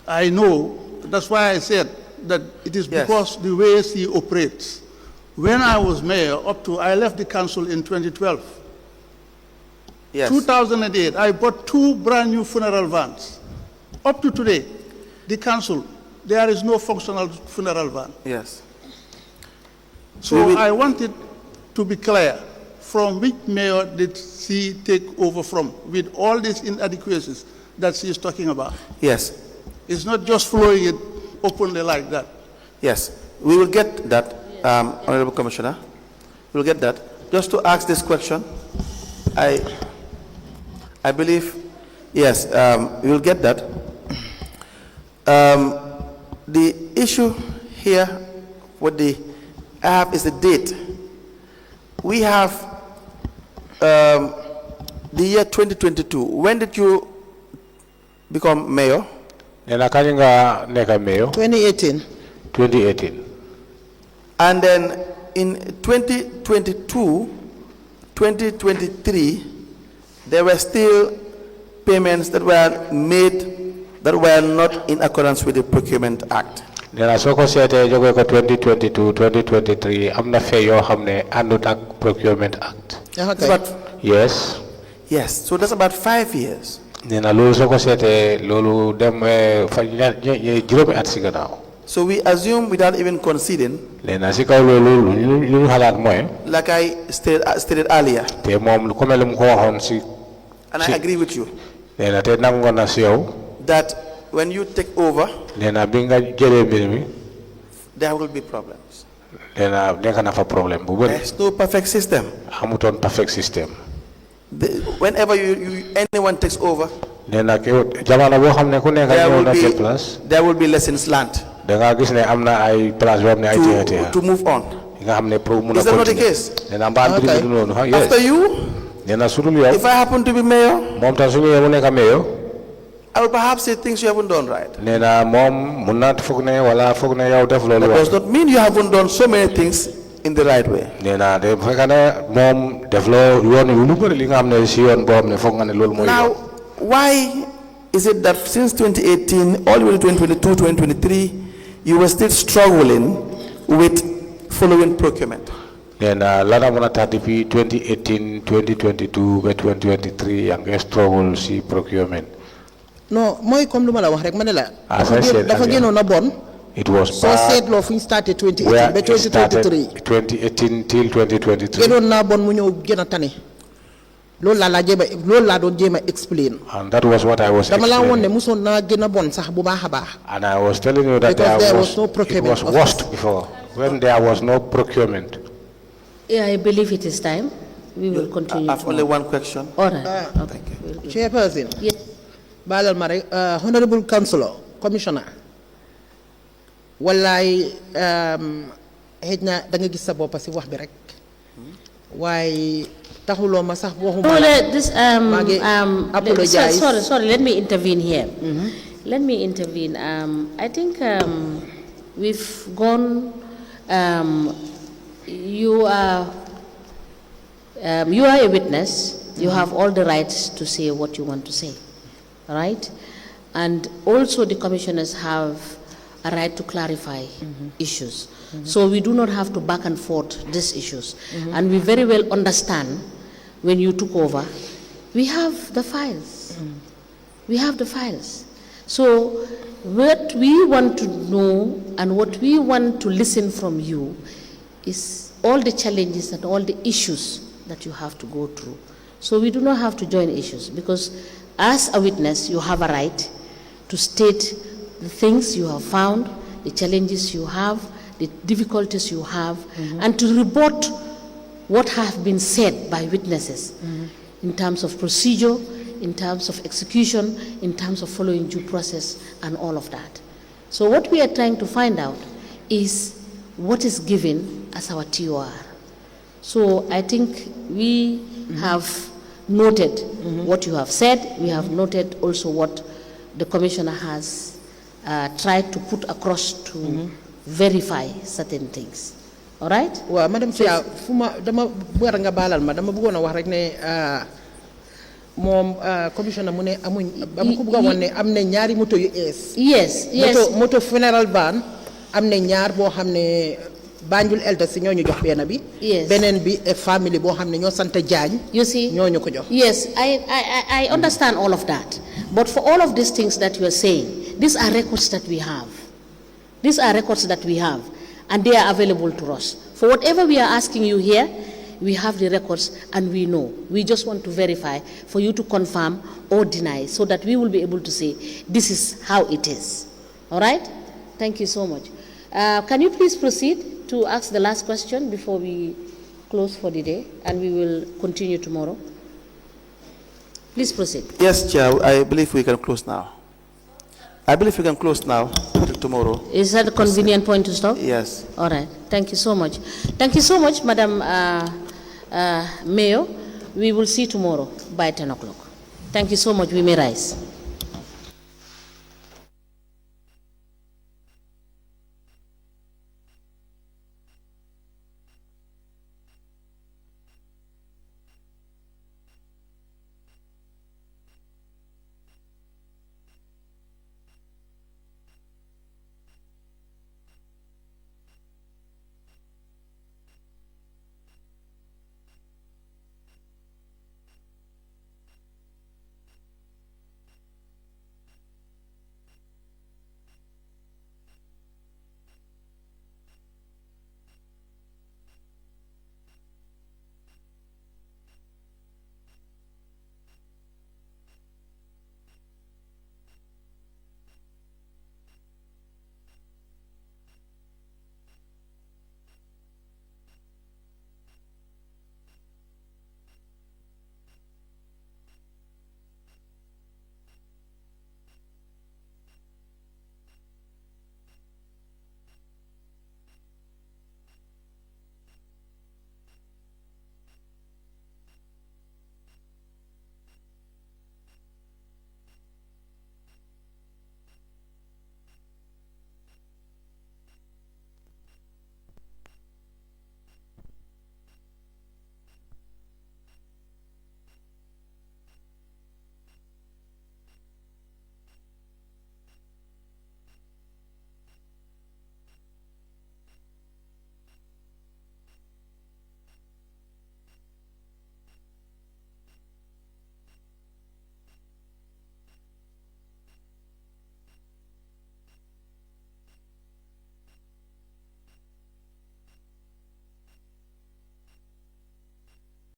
I know, that's why I said that it is Yes. because the ways he operates. When I was mayor, I left the council in 2012. Yes. 2008, I bought 2 brand new funeral vans. Up to today, the council, there is no functional funeral van. Yes. So I wanted to be clear, from which mayor did she take over from with all these inadequacies that she is talking about? Yes. It's not just flowing it openly like that. Yes. We will get that, Honorable Commissioner. We will get that. Just to ask this question, I believe, yes, we will get that. The issue here with I have is the date. We have the year 2022. When did you become mayor? Nena kaninga neka mayor 2018. 2018. And then in 2022, 2023, there were still payments that were made that were not in accordance with the Procurement Act. Nena soko sete jogo ko 2022 2023 amna fee yo xamne andut ak Procurement Act. Okay. Yes. Yes, so that's about 5 years. Nena lolu soko sete lolu dem fa juromi at ci gannaaw. So we assume without even conceding, Nena ci kaw lolu lu xalaat moy like I stated earlier, te mom ko mel mu ko waxon ci and I agree with you, nena te nango na ci yow that when you take over, nena bi nga jëlé mbir mi there will be problems. nena nek na fa problème bu bari. There's no perfect system. Amuton perfect system. Whenever anyone takes over, Nena ke jamana bo xamne ku nek ñew na ci place there will be lessons learned da nga gis ne amna ay place bo xamne ay tété to move on. nga xamne pour mëna Is that not the case? nena mba mbir mi du nonu ha yes After you, nena sudul yow if I happen to be mayor, mom ta suñu mu nek mayor I will perhaps say things you haven't done right. nena mom mu nat fogg ne wala fogg ne yow def lolu That wax does not mean you haven't done so many things in the right way. nena de fekkane mom def lo yoon lu bari li nga xamne ci yoon bo xamne fogg nga ne lolu moy Now, why is it that since 2018 all the way to 2022, 2023, you were still struggling with following procurement? nena lana mona ta depuis 2018 2022 ba 2023 yang struggle ci procurement. Non mooy comme lu ma la wax rek ma ne la. As I said dafa earlier, génnoon na bon. it was soo bad seetloo fu ñu starté 2018 where ba it started 2023. 2018 till 2023 génnoon naa bon mu ñëw gën a tane. loolu laa doon jéem a explain. and that was what I was dama laa woon ne explaining. musoon naa gën a bon sax bu baax a baax. And I was telling you that Because there was no it procurement was office. worst before when there was no procurement. Yeah, I believe it is time. We will continue. I have only one question. All right. Okay. Chairperson. Yes. baalal ma rek honorable councillor commissioner wallaay xëj na da nga gis sa bopp si wax bi rek waaye taxuloo ma sax waxuma No, la apologize. Sorry, let me intervene here. Let me intervene. I think we've gone, you are a witness. You have all the rights to say what you want to say, all right? And also the commissioners have a right to clarify issues. So we do not have to back and forth these issues. And we very well understand when you took over, we have the files. We have the files. So what we want to know and what we want to listen from you is all the challenges and all the issues that you have to go through. So we do not have to join issues because as a witness, you have a right to state the things you have found, the challenges you have, the difficulties you have, and to rebut what has been said by witnesses in terms of procedure, in terms of execution, in terms of following due process, and all of that. So what we are trying to find out is what is given as our TOR. So I think we have noted what you have said. We have noted also what the Commissioner has tried to put across to verify certain things. All right? Well, Madam Chair, dama bëgg nga balal ma dama bëggoon a wax rek ne moom commissioner mu ne amuñ dama ko bëgg a wax ne am na ñaari moto yu ees. Yes. moto funeral van am na ñaar boo xam ne Banjul elders ñoo ñu jox benn bi. Yes. beneen bi family boo xam ne ñoo sant Jaañ. You see? ñoo ñu ko jox. Yes, I understand all of that. But for all of these things that you are saying, these are records that we have. These are records that we have, and they are available to us. For whatever we are asking you here, we have the records and we know. We just want to verify for you to confirm or deny so that we will be able to say, this is how it is. All right? Thank you so much. Can you please proceed to ask the last question before we close for the day, and we will continue tomorrow? Please proceed. Yes, Chair, I believe we can close now. I believe we can close now till tomorrow. Is that a convenient point to stop? Yes. All right. Thank you so much. Thank you so much, Madam Mayor. We will see tomorrow by 10 o'clock. Thank you so much. We may rise.